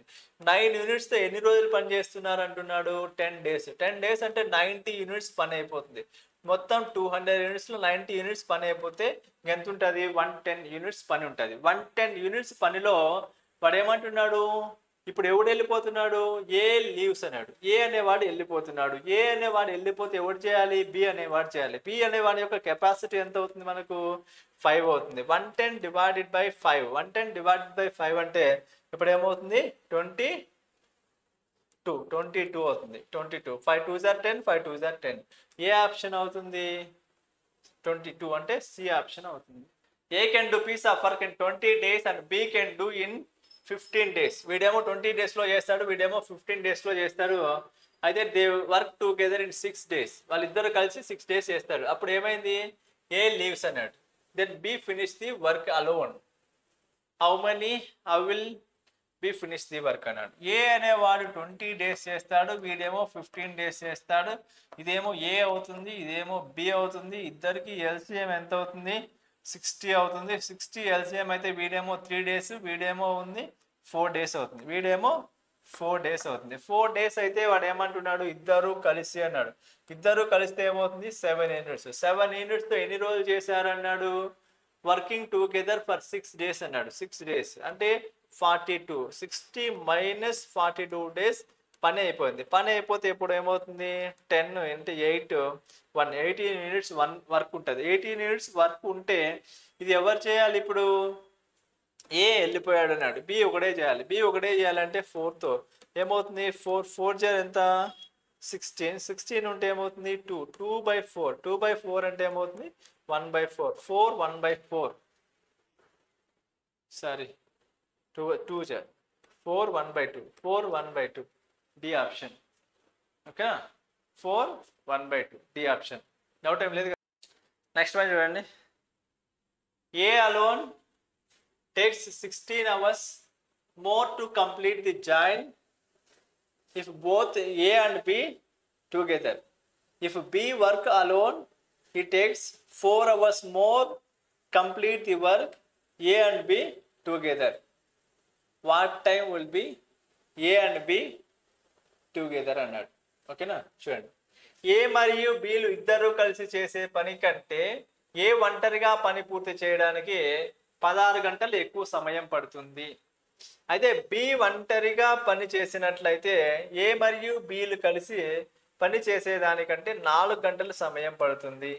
9 unitsతో ఎన్ని రోజులు పని చేస్తున్నారు అంటున్నాడు? 10 days. 10 days అంటే 90 units పని అయిపోతుంది. మొత్తం 200 unitsలో 90 units పని అయిపోతే ఎంత ఉంటుంది? 110 units పని ఉంటుంది. 110 units పనిలో వాడు ఏమంటున్నాడు? ఇప్పుడు ఎవడు వెళ్ళిపోతున్నాడు? ఏ లీవ్స్ అన్నాడు. ఏ అనేవాడు వెళ్ళిపోతున్నాడు. ఏ అనేవాడు వెళ్ళిపోతే ఎవడు చేయాలి? బి అనేవాడు చేయాలి. బి అనేవాడి యొక్క కెపాసిటీ ఎంత అవుతుంది మనకు? 5 అవుతుంది. 110 డివైడెడ్ బై 5, 110 డివైడెడ్ బై 5 అంటే ఇప్పుడు ఏమవుతుంది? 22 అవుతుంది. 22 5 2s are 10, 5 2s are 10. A option అవుతుంది? 22 అంటే సి ఆప్షన్ అవుతుంది. A can do piece of work in 20 days and B can do in 15 days. వీడేమో 20 daysలో చేస్తాడు, వీడేమో 15 daysలో చేస్తాడు. అయితే they work together in 6 days. వాళ్ళిద్దరు కలిసి 6 days చేస్తారు. అప్పుడు ఏమైంది? ఏ లీవ్స్ అన్నాడు. Then B finish the work alone. How will B finish the work అన్నాడు. ఏ అనేవాడు 20 days చేస్తాడు, వీడేమో 15 days చేస్తాడు. ఇదేమో ఏ అవుతుంది, ఇదేమో బి అవుతుంది. ఇద్దరికి ఎల్సిఎం ఎంత అవుతుంది? 60 అవుతుంది. 60 ఎల్సిఎం అయితే వీడేమో 3 days, వీడేమో ఉంది 4 days అవుతుంది. వీడేమో 4 days అవుతుంది. 4 days అయితే వాడు ఏమంటున్నాడు? ఇద్దరు కలిసి అన్నాడు. ఇద్దరు కలిస్తే ఏమవుతుంది? 7 units. 7 unitsతో ఎన్ని రోజులు చేశారు అన్నాడు? వర్కింగ్ టుగెదర్ ఫర్ 6 days అన్నాడు. 6 days అంటే 42. 60 - 42 days పని అయిపోయింది. పని అయిపోతే ఇప్పుడు ఏమవుతుంది? 10 అంటే 8 18 units వర్క్ ఉంటుంది. 18 units వర్క్ ఉంటే ఇది ఎవరు చేయాలి? ఇప్పుడు ఏ వెళ్ళిపోయాడు అన్నాడు. బి ఒకటే చేయాలి. బి ఒకటే చేయాలంటే 4తో ఏమవుతుంది? 4 ఎంత? 16. 16 ఉంటే ఏమవుతుంది? 2/4. 2/4 అంటే ఏమవుతుంది? 1/4. 4 1/4. Sorry 2 4 1/2. 4 1/2 D option. Okay, 4 1/2 D option. Doubt ఏం లేదు. నెక్స్ట్ వన్ చూడండి. A alone takes 16 hours more to complete the join if both A and B together. If B work alone, it takes 4 hours more complete the work A and B together. What time will be A and B together అన్నాడు. ఓకేనా, చూడండి. ఏ మరియు బీలు ఇద్దరు కలిసి చేసే పని కంటే ఏ ఒంటరిగా పని పూర్తి చేయడానికి 16 గంటలు ఎక్కువ సమయం పడుతుంది. అయితే బి ఒంటరిగా పని చేసినట్లయితే ఏ మరియు బీలు కలిసి పని చేసేదానికంటే 4 గంటలు సమయం పడుతుంది.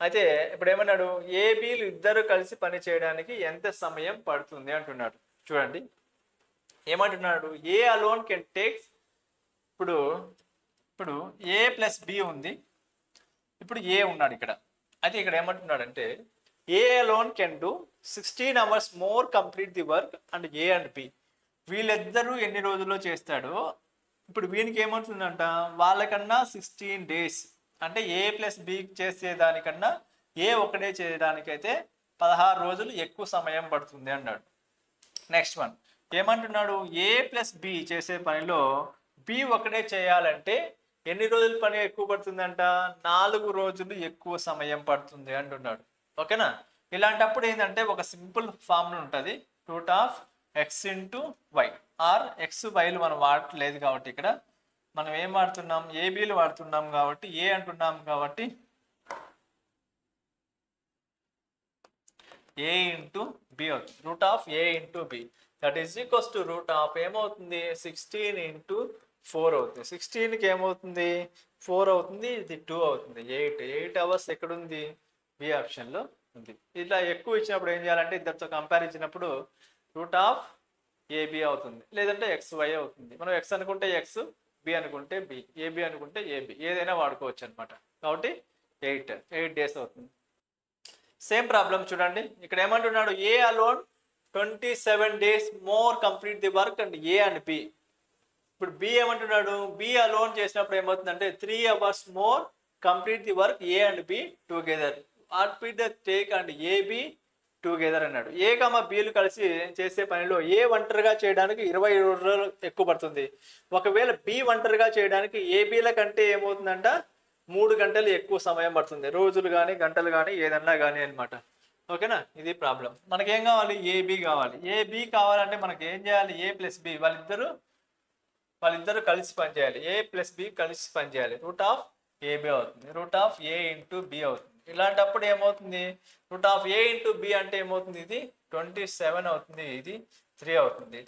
అయితే ఇప్పుడు ఏమన్నాడు, ఏ బీలు ఇద్దరు కలిసి పని చేయడానికి ఎంత సమయం పడుతుంది అంటున్నాడు. చూడండి ఏమంటున్నాడు, ఏ అలోన్ కెన్ టేక్స్, ఇప్పుడు ఏ ప్లస్ బి ఉంది, ఇప్పుడు ఏ ఉన్నాడు ఇక్కడ. అయితే ఇక్కడ ఏమంటున్నాడంటే A alone can do 16 hours more complete the work and A and B. వీళ్ళిద్దరూ ఎన్ని రోజుల్లో చేస్తాడో ఇప్పుడు వీనికి ఏమంటుందంట, వాళ్ళకన్నా 16 days అంటే ఏ ప్లస్ బి చేసేదానికన్నా ఏ ఒకటే చేయడానికైతే 16 రోజులు ఎక్కువ సమయం పడుతుంది అన్నాడు. నెక్స్ట్ వన్ ఏమంటున్నాడు, ఏ ప్లస్ బి చేసే పనిలో బి ఒకటే చేయాలంటే ఎన్ని రోజులు పని ఎక్కువ పడుతుందంట, 4 రోజులు ఎక్కువ సమయం పడుతుంది అంటున్నాడు. ఓకేనా, ఇలాంటప్పుడు ఏంటంటే ఒక సింపుల్ ఫార్ములా ఉంటుంది, root of X into Y or X వైలు మనం వాడట్లేదు కాబట్టి ఇక్కడ మనం ఏం వాడుతున్నాం, ఏబీలు వాడుతున్నాం కాబట్టి ఏ అంటున్నాం కాబట్టి ఏ ఇంటూ బి అవుతుంది. Root of A into B that is equals to root of ఏమవుతుంది 16 ఇంటూ 4 అవుతుంది. 16కి ఏమవుతుంది 4 అవుతుంది, ఇది 2 అవుతుంది. 8 hours ఎక్కడుంది, బి ఆప్షన్లో ఉంది. ఇట్లా ఎక్కువ ఇచ్చినప్పుడు ఏం చేయాలంటే ఇద్దరితో కంపేర్ ఇచ్చినప్పుడు రూట్ ఆఫ్ ఏబి అవుతుంది, లేదంటే ఎక్స్ వై అవుతుంది. మనం ఎక్స్ అనుకుంటే ఎక్స్, బి అనుకుంటే బి, ఏబి అనుకుంటే ఏబి, ఏదైనా వాడుకోవచ్చు అనమాట. కాబట్టి 8 days అవుతుంది. సేమ్ ప్రాబ్లం చూడండి, ఇక్కడ ఏమంటున్నాడు, A alone 27 days more complete the work and A and B. ఇప్పుడు బి ఏమంటున్నాడు, బి అలోన్ చేసినప్పుడు ఏమవుతుందంటే 3 hours more complete the work A and B together. What B the take and A B together అన్నాడు. ఏ కమ బీలు కలిసి చేసే పనిలో ఏ ఒంటరిగా చేయడానికి 20 రోజులు ఎక్కువ పడుతుంది. ఒకవేళ బి ఒంటరిగా చేయడానికి ఏబీల కంటే ఏమవుతుందంట 3 గంటలు ఎక్కువ సమయం పడుతుంది. రోజులు కానీ గంటలు కానీ ఏదన్నా కానీ అనమాట. ఓకేనా, ఇది ప్రాబ్లం. మనకేం కావాలి, ఏబి కావాలి. ఏబి కావాలంటే మనకి ఏం చేయాలి, ఏ ప్లస్ బి వాళ్ళిద్దరు కలిసి పనిచేయాలి. ఏ ప్లస్ బి కలిసి పనిచేయాలి. రూట్ ఆఫ్ ఏబి అవుతుంది, root of A into B అవుతుంది. ఇలాంటప్పుడు ఏమవుతుంది, root of A into B అంటే ఏమవుతుంది, ఇది 27 అవుతుంది, ఇది 3 అవుతుంది.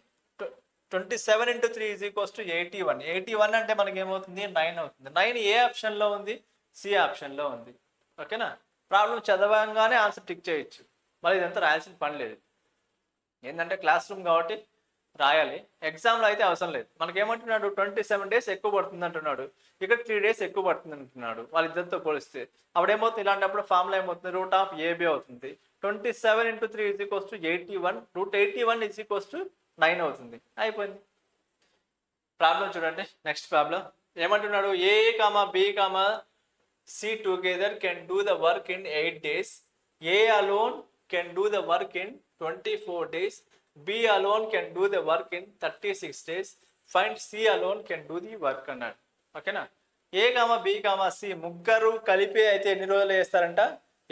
27 ఇంటూ 3 ఈజ్ ఈక్వల్స్ టు 81. 81 అంటే మనకి ఏమవుతుంది 9 అవుతుంది. 9 ఏ ఆప్షన్లో ఉంది, సి ఆప్షన్లో ఉంది. ఓకేనా, ప్రాబ్లం చదవంగానే ఆన్సర్ టిక్ చేయొచ్చు, మరి ఇదంతా రాయాల్సిన పని లేదు. ఏంటంటే క్లాస్ రూమ్ కాబట్టి రాయాలి, ఎగ్జామ్లో అయితే అవసరం లేదు. మనకేమంటున్నాడు 27 days ఎక్కువ పడుతుంది అంటున్నాడు, ఇక్కడ 3 days ఎక్కువ పడుతుంది అంటున్నాడు వాళ్ళిద్దరితో పోలిస్తే. అప్పుడు ఏమవుతుంది, ఇలాంటప్పుడు ఫార్ములా ఏమవుతుంది, రూట్ ఆఫ్ ఏబి అవుతుంది. 27 into 3 is equals to 81, root 81 is equals to 9 అవుతుంది. అయిపోయింది. ప్రాబ్లం చూడండి, నెక్స్ట్ ప్రాబ్లం ఏమంటున్నాడు, A comma B comma C together can do the work in 8 days. A alone can do the work in 24 days. B alone can do the work in 36 days. Find C alone can do the work అన్నాడు. ఓకేనా, ఏ కామా బి కామా సి ముగ్గురు కలిపి అయితే ఎన్ని రోజులు చేస్తారంట,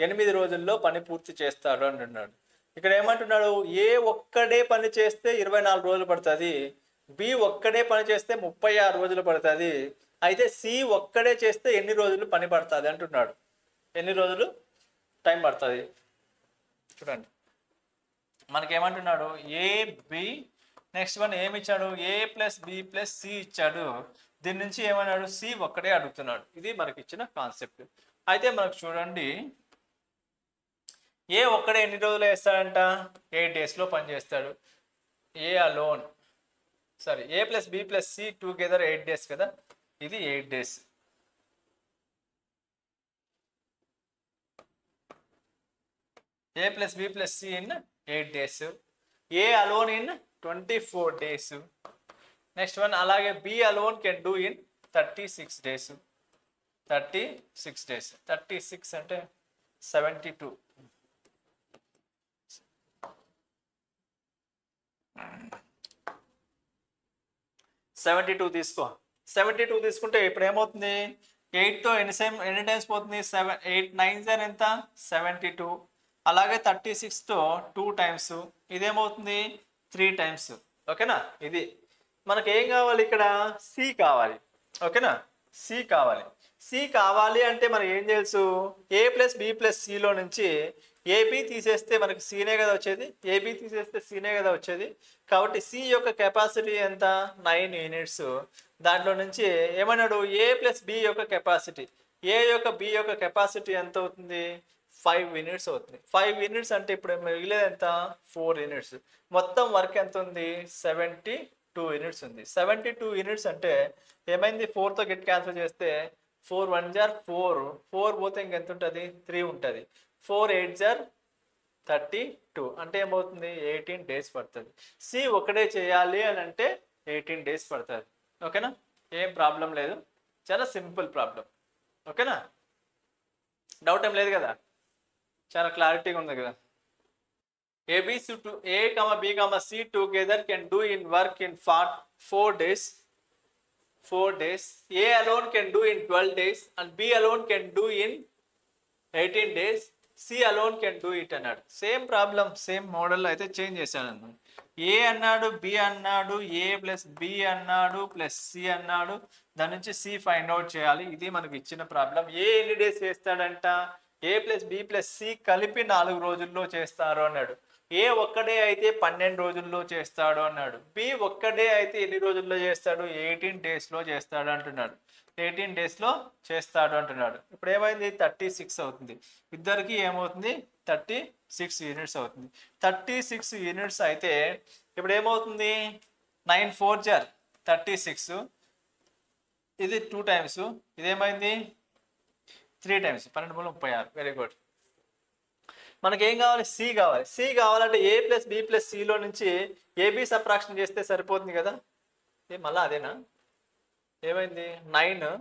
8 రోజుల్లో పని పూర్తి చేస్తాడు అంటున్నాడు. ఇక్కడ ఏమంటున్నాడు, ఏ ఒక్కడే పని చేస్తే 24 రోజులు పడుతుంది, బి ఒక్కడే పని చేస్తే 36 రోజులు పడుతుంది. అయితే సి ఒక్కడే చేస్తే ఎన్ని రోజులు పని పడుతుంది అంటున్నాడు. ఎన్ని రోజులు టైం పడుతుంది చూడండి. మనకేమంటున్నాడు, ఏ బి, నెక్స్ట్ వన్ ఏమి ఇచ్చాడు, ఏ ప్లస్ బి ప్లస్ సి ఇచ్చాడు. దీని నుంచి ఏమన్నాడు, సి ఒక్కడే అడుగుతున్నాడు. ఇది మనకి ఇచ్చిన కాన్సెప్ట్. అయితే మనకు చూడండి, ఏ ఒక్కడే ఎన్ని రోజులు వేస్తాడంట, 8 daysలో పనిచేస్తాడు. A alone A plus B plus C together 8 days కదా, ఇది 8 days. A plus B plus C in 8 days. A alone in 24 days. Next one అలాగే B alone can do in 36 days. 36 days. 36 అంటే 72. 72 తీసుకో. 72 తీసుకుంటే ఇప్పుడు ఏమవుతుంది, 8తో ఎన్ని టైమ్స్ పోతుంది, 8 9 ఎంత 72. అలాగే 36తో 2 టైమ్స్, ఇదేమవుతుంది 3 టైమ్స్. ఓకేనా. ఇది మనకి ఏం కావాలి, ఇక్కడ సి కావాలి. ఓకేనా, సి కావాలి. సి కావాలి అంటే మనకి ఏం తెలుసు, ఏ ప్లస్ బి ప్లస్ సిలో నుంచి ఏబి తీసేస్తే మనకి సీనే కదా వచ్చేది, ఏబి తీసేస్తే సీనే కదా వచ్చేది. కాబట్టి సి యొక్క కెపాసిటీ ఎంత, 9 యూనిట్స్. దాంట్లో నుంచి ఏమన్నాడు, ఏ ప్లస్ బి యొక్క కెపాసిటీ, ఏ యొక్క బి యొక్క కెపాసిటీ ఎంత అవుతుంది, 5 యూనిట్స్ అవుతుంది. 5 యూనిట్స్ అంటే ఇప్పుడు మిగిలేదు ఎంత, 4 యూనిట్స్. మొత్తం వర్క్ ఎంత ఉంది, 72 యూనిట్స్ ఉంది. 72 యూనిట్స్ అంటే ఏమైంది, 4తో గెట్ క్యాన్సిల్ చేస్తే 4 1 జార్ 4, 4 పోతే ఇంకెంత ఉంటుంది, 3 ఉంటుంది. 4 8 జార్ 32 అంటే ఏమవుతుంది, 18 డేస్ పడుతుంది. సి ఒకటే చేయాలి అని అంటే 18 డేస్ పడుతుంది. ఓకేనా, ఏం ప్రాబ్లం లేదు, చాలా సింపుల్ ప్రాబ్లం. ఓకేనా, డౌట్ ఏం లేదు కదా, చాలా క్లారిటీగా ఉంది కదా. ABC to A, B, C together can do in work in 4 days. 4 days. A alone can do in 12 days and B alone can do in 18 days. C alone can do it అన్నాడు. సేమ్ ప్రాబ్లం, సేమ్ మోడల్ అయితే చేంజ్ చేశాను అన్నాడు. ఏ అన్నాడు, బి అన్నాడు, ఏ ప్లస్ బి అన్నాడు ప్లస్ సి అన్నాడు. దాని నుంచి సి ఫైండ్ అవుట్ చేయాలి. ఇది మనకి ఇచ్చిన ప్రాబ్లం. ఏ ఎన్ని డేస్ చేస్తాడంట, ఏ ప్లస్ బి ప్లస్ సి కలిపి 4 రోజుల్లో చేస్తారు అన్నాడు. ఏ ఒక్కడే అయితే 12 రోజుల్లో చేస్తాడు అన్నాడు. బి ఒక్కడే అయితే ఎన్ని రోజుల్లో చేస్తాడు, 18 డేస్లో చేస్తాడు అంటున్నాడు. 18 డేస్లో చేస్తాడు అంటున్నాడు. ఇప్పుడు ఏమైంది, 36 అవుతుంది. ఇద్దరికి ఏమవుతుంది, 36 యూనిట్స్ అవుతుంది. 36 యూనిట్స్ అయితే ఇప్పుడు ఏమవుతుంది, 9 4 జార్ 36, ఇది 2 టైమ్స్, ఇదేమైంది 3 టైమ్స్, 12 3 36. Very good. మనకేం కావాలి, సి కావాలి. సి కావాలంటే ఏ ప్లస్ బి ప్లస్ సిలో నుంచి ఏబి సబ్ట్రాక్షన్ చేస్తే సరిపోతుంది కదా. మళ్ళీ అదేనా, ఏమైంది 9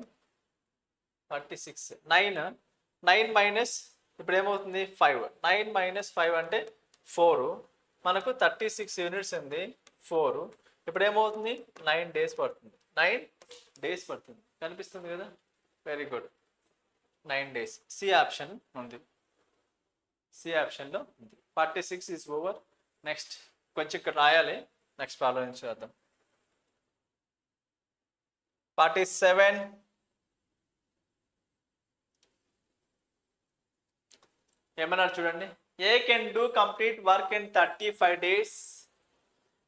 36, 9 మైనస్ ఇప్పుడు ఏమవుతుంది 5, 9 మైనస్ 5 అంటే 4. మనకు 36 యూనిట్స్ ఉంది, 4. ఇప్పుడు ఏమవుతుంది 9 డేస్ పడుతుంది, 9 డేస్ పడుతుంది. కనిపిస్తుంది కదా, very good. 9 days C option ఉంది, సి ఆప్షన్లో ఉంది. 46 ఈజ్ ఓవర్. నెక్స్ట్ కొంచెం ఇక్కడ రాయాలి, నెక్స్ట్ ప్రాబ్లం నుంచి చూద్దాం. 47 ఏమన్నారు చూడండి. A can do complete work in 35 days,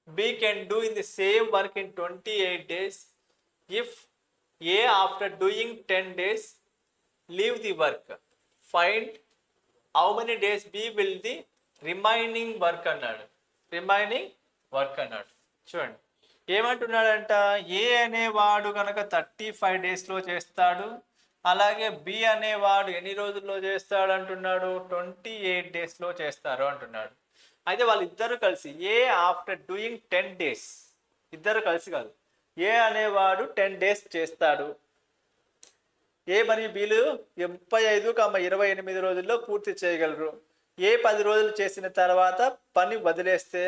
B can do in the same work in 28 days. If A after doing 10 days leave the work, find how many days B will the remaining work అన్నాడు. రిమైనింగ్ వర్క్ అన్నాడు. చూడండి ఏమంటున్నాడంట, ఏ అనేవాడు కనుక 35 డేస్లో చేస్తాడు, అలాగే బి అనేవాడు ఎన్ని రోజుల్లో చేస్తాడు అంటున్నాడు, 28 డేస్లో చేస్తారు అంటున్నాడు. అయితే వాళ్ళిద్దరు కలిసి ఏ ఆఫ్టర్ డూయింగ్ 10 days, ఇద్దరు కలిసి కాదు, ఏ అనేవాడు 10 days చేస్తాడు, ఏ మరియు బిలు 35,28 రోజుల్లో పూర్తి చేయగలరు. ఏ 10 రోజులు చేసిన తర్వాత పని వదిలేస్తే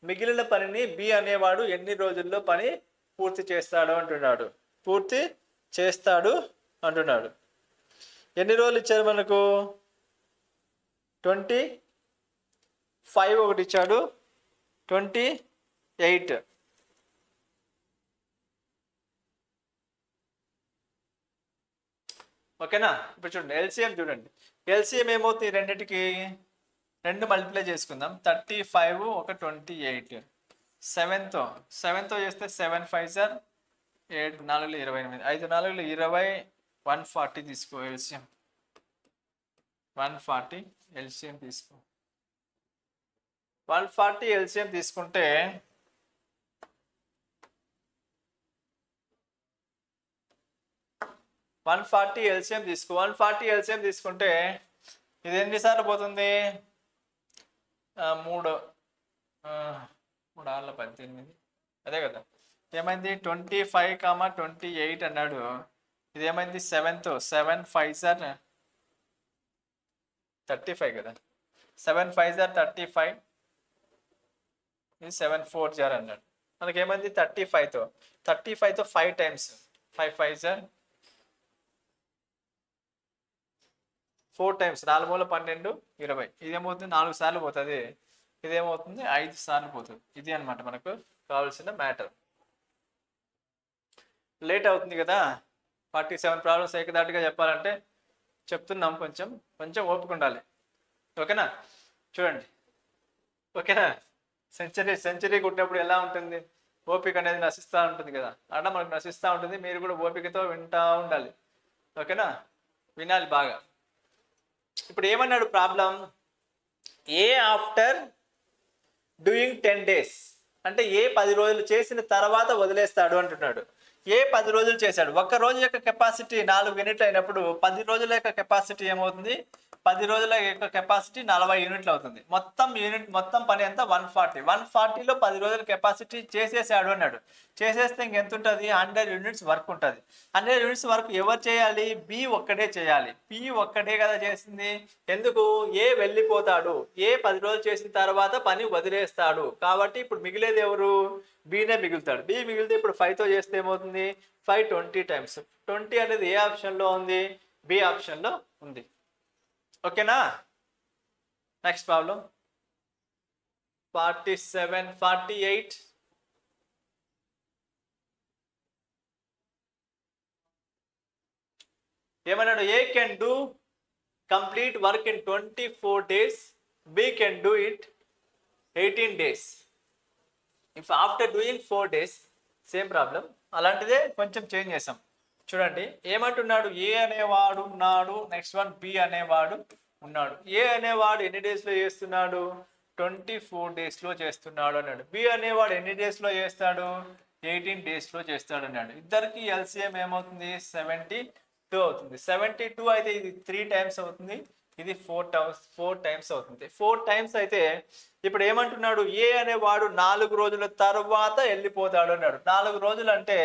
మిగిలిన పనిని బి అనేవాడు ఎన్ని రోజుల్లో పని పూర్తి చేస్తాడు అంటున్నాడు. పూర్తి చేస్తాడు అంటున్నాడు. ఎన్ని రోజులు ఇచ్చారు మనకు, 25 ఒకటి ఇచ్చాడు, 28. ఓకేనా. ఇప్పుడు చూడండి ఎల్సిఎం చూడండి. ఎల్సిఎం ఏమవుతుంది, రెండింటికి 2 మల్టిప్లై చేసుకుందాం. 35 ఒక 28, 7తో చేస్తే 7 5 సార్ 7 4 28, 5 4 20, 140 తీసుకో ఎల్సిఎం. 140 ఎల్సిఎం తీసుకో. 140 ఎల్సిఎం తీసుకుంటే 140 ఎల్సిఎం తీసుకో. 140 ఎల్సిఎం తీసుకుంటే ఇది ఎన్నిసార్లు పోతుంది, 3 6 18, అదే కదా. ఏమైంది 25, 28 అన్నాడు. ఇదేమైంది 7తో 7 5 సార్ 35 కదా, 7 5s are 35, ఇది 7 4s are అన్నాడు. మనకి ఏమైంది 35తో 5 టైమ్స్, 5 5s are 4 టైమ్స్, 4 మూల 12 20. ఇదేమవుతుంది 4 సార్లు పోతుంది, ఇదేమవుతుంది 5 సార్లు పోతుంది. ఇది అనమాట మనకు కావాల్సిన మ్యాటర్. లేట్ అవుతుంది కదా, 47 ప్రాబ్లమ్స్ ఏకదాటిగా చెప్పాలంటే చెప్తున్నాం, కొంచెం ఓపిక ఉండాలి. ఓకేనా, చూడండి. ఓకేనా, సెంచరీ కొట్టినప్పుడు ఎలా ఉంటుంది, ఓపిక అనేది నశిస్తూ ఉంటుంది కదా, అలా మనకు నశిస్తూ ఉంటుంది. మీరు కూడా ఓపికతో వింటూ ఉండాలి. ఓకేనా, వినాలి బాగా. ఇప్పుడు ఏమన్నాడు ప్రాబ్లం, ఏ ఆఫ్టర్ డూయింగ్ 10 days, అంటే ఏ 10 రోజులు చేసిన తర్వాత వదిలేస్తాడు అంటున్నాడు. ఏ 10 రోజులు చేశాడు, ఒక్క రోజు యొక్క కెపాసిటీ 4 యూనిట్లు అయినప్పుడు 10 రోజుల యొక్క కెపాసిటీ ఏమవుతుంది, 10 రోజుల యొక్క కెపాసిటీ 40 యూనిట్లు అవుతుంది. మొత్తం పని ఎంత 140. 140లో 10 రోజుల కెపాసిటీ చేసేసాడు అన్నాడు. చేసేస్తే ఇంకెంత ఉంటుంది, 100 యూనిట్స్ వర్క్ ఉంటుంది. 100 యూనిట్స్ వర్క్ ఎవరు చేయాలి, బి ఒక్కడే చేయాలి. బి ఒక్కడే కదా చేసింది, ఎందుకు, ఏ వెళ్ళిపోతాడు, ఏ 10 రోజులు చేసిన తర్వాత పని వదిలేస్తాడు. కాబట్టి ఇప్పుడు మిగిలేది ఎవరు, బీనే మిగులుతాడు. బి మిగిలితే ఇప్పుడు 5తో చేస్తే ఏమవుతుంది, 5 20 టైమ్స్. 20 అనేది ఏ ఆప్షన్లో ఉంది, బి ఆప్షన్లో ఉంది. ఓకేనా, నెక్స్ట్ ప్రాబ్లం 47 48. ఏమన్నాడు, A can do complete work in 24 days, B can do it 18 days. If after doing 4 days, same problem. అలాంటిదే కొంచెం చేంజ్ చేసాం. చూడండి ఏమంటున్నాడు, ఏ అనేవాడు ఉన్నాడు, నెక్స్ట్ వన్ బి అనేవాడు ఉన్నాడు. ఏ అనేవాడు ఎన్ని డేస్లో చేస్తున్నాడు, 24 daysలో చేస్తున్నాడు అన్నాడు. బి అనేవాడు ఎన్ని డేస్లో చేస్తాడు, 18 daysలో చేస్తాడు అన్నాడు. ఇద్దరికి ఎల్సిఎం ఏమవుతుంది, 72 అవుతుంది. 72 అయితే ఇది 3 టైమ్స్ అవుతుంది, ఇది 4 టైమ్స్ అవుతుంది. 4 టైమ్స్ అయితే ఇప్పుడు ఏమంటున్నాడు, ఏ అనేవాడు 4 రోజుల తర్వాత వెళ్ళిపోతాడు అన్నాడు. 4 రోజులు అంటే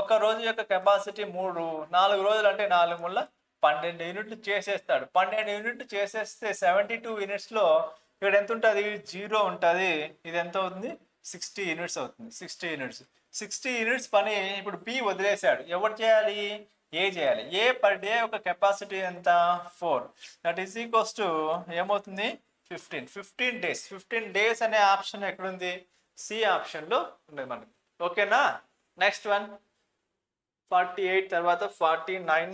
ఒక రోజు యొక్క కెపాసిటీ 3, 4 రోజులు అంటే 4 ముళ్ళ 12 యూనిట్లు చేసేస్తాడు. 12 యూనిట్లు చేసేస్తే 72 యూనిట్స్లో ఇక్కడ ఎంత ఉంటుంది, 0 ఉంటుంది. ఇది ఎంత అవుతుంది, 60 యూనిట్స్ అవుతుంది. 60 యూనిట్స్ పని ఇప్పుడు బి వదిలేశాడు. ఎవరు చేయాలి, ఏ చేయాలి. ఏ పర్ డే ఒక కెపాసిటీ ఎంత 4, దట్ ఈస్ ఈక్వల్స్ టు ఏమవుతుంది 15 days. 15 days అనే ఆప్షన్ ఎక్కడుంది, సి ఆప్షన్లో ఉంది మనకి. ఓకేనా, నెక్స్ట్ వన్ 48 తర్వాత 49.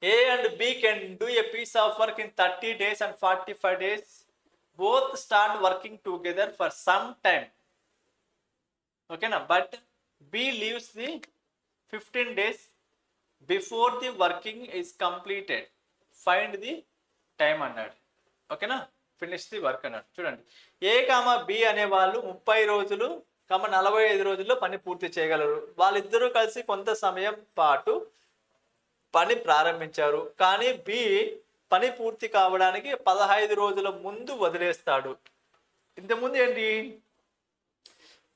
A and B can do a piece of work in 30 days and 45 days. Both start working together for some time. Okay na, but B leaves the 15 days before the working is completed. Find the time అన్నాడు. ఓకేనా, ఫినిష్ ది వర్క్ అన్నాడు. చూడండి, ఏ కామ బి అనే వాళ్ళు 30 రోజులు 45 రోజుల్లో పని పూర్తి చేయగలరు. వాళ్ళిద్దరూ కలిసి కొంత సమయం పాటు పని ప్రారంభించారు. కానీ బి పని పూర్తి కావడానికి 15 రోజుల ముందు వదిలేస్తాడు. ఇంతకుముందు ఏంటి,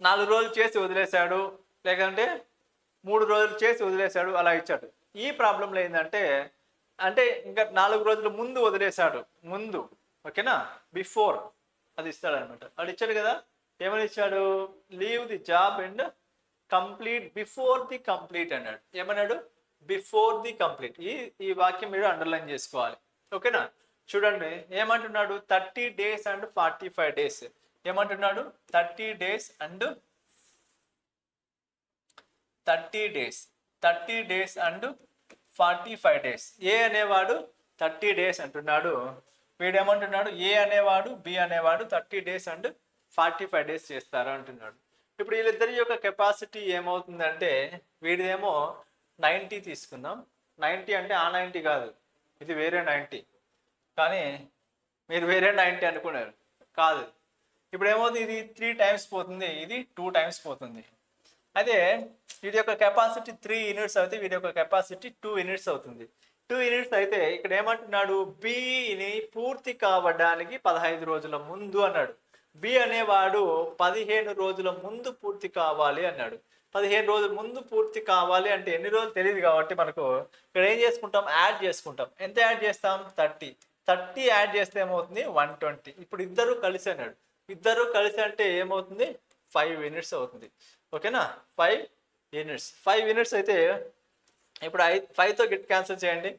4 రోజులు చేసి వదిలేశాడు, లేకంటే 3 రోజులు చేసి వదిలేశాడు, అలా ఇచ్చాడు. ఈ ప్రాబ్లంలో ఏంటంటే ఇంకా 4 రోజుల ముందు వదిలేశాడు, ముందు. ఓకేనా, బిఫోర్ అది ఇస్తాడు అనమాట. అది ఇచ్చాడు కదా, ఏమని ఇచ్చాడు, leave the job and complete before the complete అన్నాడు. ఏమన్నాడు, బిఫోర్ ది కంప్లీట్. ఈ వాక్యం మీరు అండర్లైన్ చేసుకోవాలి. ఓకేనా, చూడండి ఏమంటున్నాడు, 30 days అండ్ 45 days. ఏమంటున్నాడు, 30 days అండ్ 45 days. ఏ అనేవాడు 30 days అంటున్నాడు, వీడేమంటున్నాడు, ఏ అనేవాడు బి అనేవాడు 30 days అండ్ 45 days చేస్తారు అంటున్నాడు. ఇప్పుడు వీళ్ళిద్దరి యొక్క కెపాసిటీ ఏమవుతుందంటే, వీడిదేమో 90 తీసుకుందాం. 90 అంటే ఆ 90 కాదు, ఇది వేరే 90. కానీ మీరు వేరే 90 అనుకున్నారు, కాదు. ఇప్పుడు ఏమవుతుంది, ఇది 3 times పోతుంది, ఇది 2 times పోతుంది. అదే వీడి యొక్క కెపాసిటీ 3 యూనిట్స్ అయితే వీడి యొక్క కెపాసిటీ 2 యూనిట్స్ అవుతుంది. 2 యూనిట్స్ అయితే ఇక్కడ ఏమంటున్నాడు, బిని పూర్తి కావడానికి 15 రోజుల ముందు అన్నాడు. బి అనేవాడు 15 రోజుల ముందు పూర్తి కావాలి అన్నాడు. 15 రోజుల ముందు పూర్తి కావాలి అంటే ఎన్ని రోజులు తెలియదు కాబట్టి మనకు ఇక్కడ ఏం చేసుకుంటాం, యాడ్ చేసుకుంటాం. ఎంత యాడ్ చేస్తాం, 30 యాడ్ చేస్తే ఏమవుతుంది, 120. ఇప్పుడు ఇద్దరు కలిసి అన్నాడు, ఇద్దరు కలిసి అంటే ఏమవుతుంది, 5 minutes అవుతుంది. ఓకేనా, 5 minutes. 5 minutes అయితే ఇప్పుడు 5తో క్యాన్సిల్ చేయండి.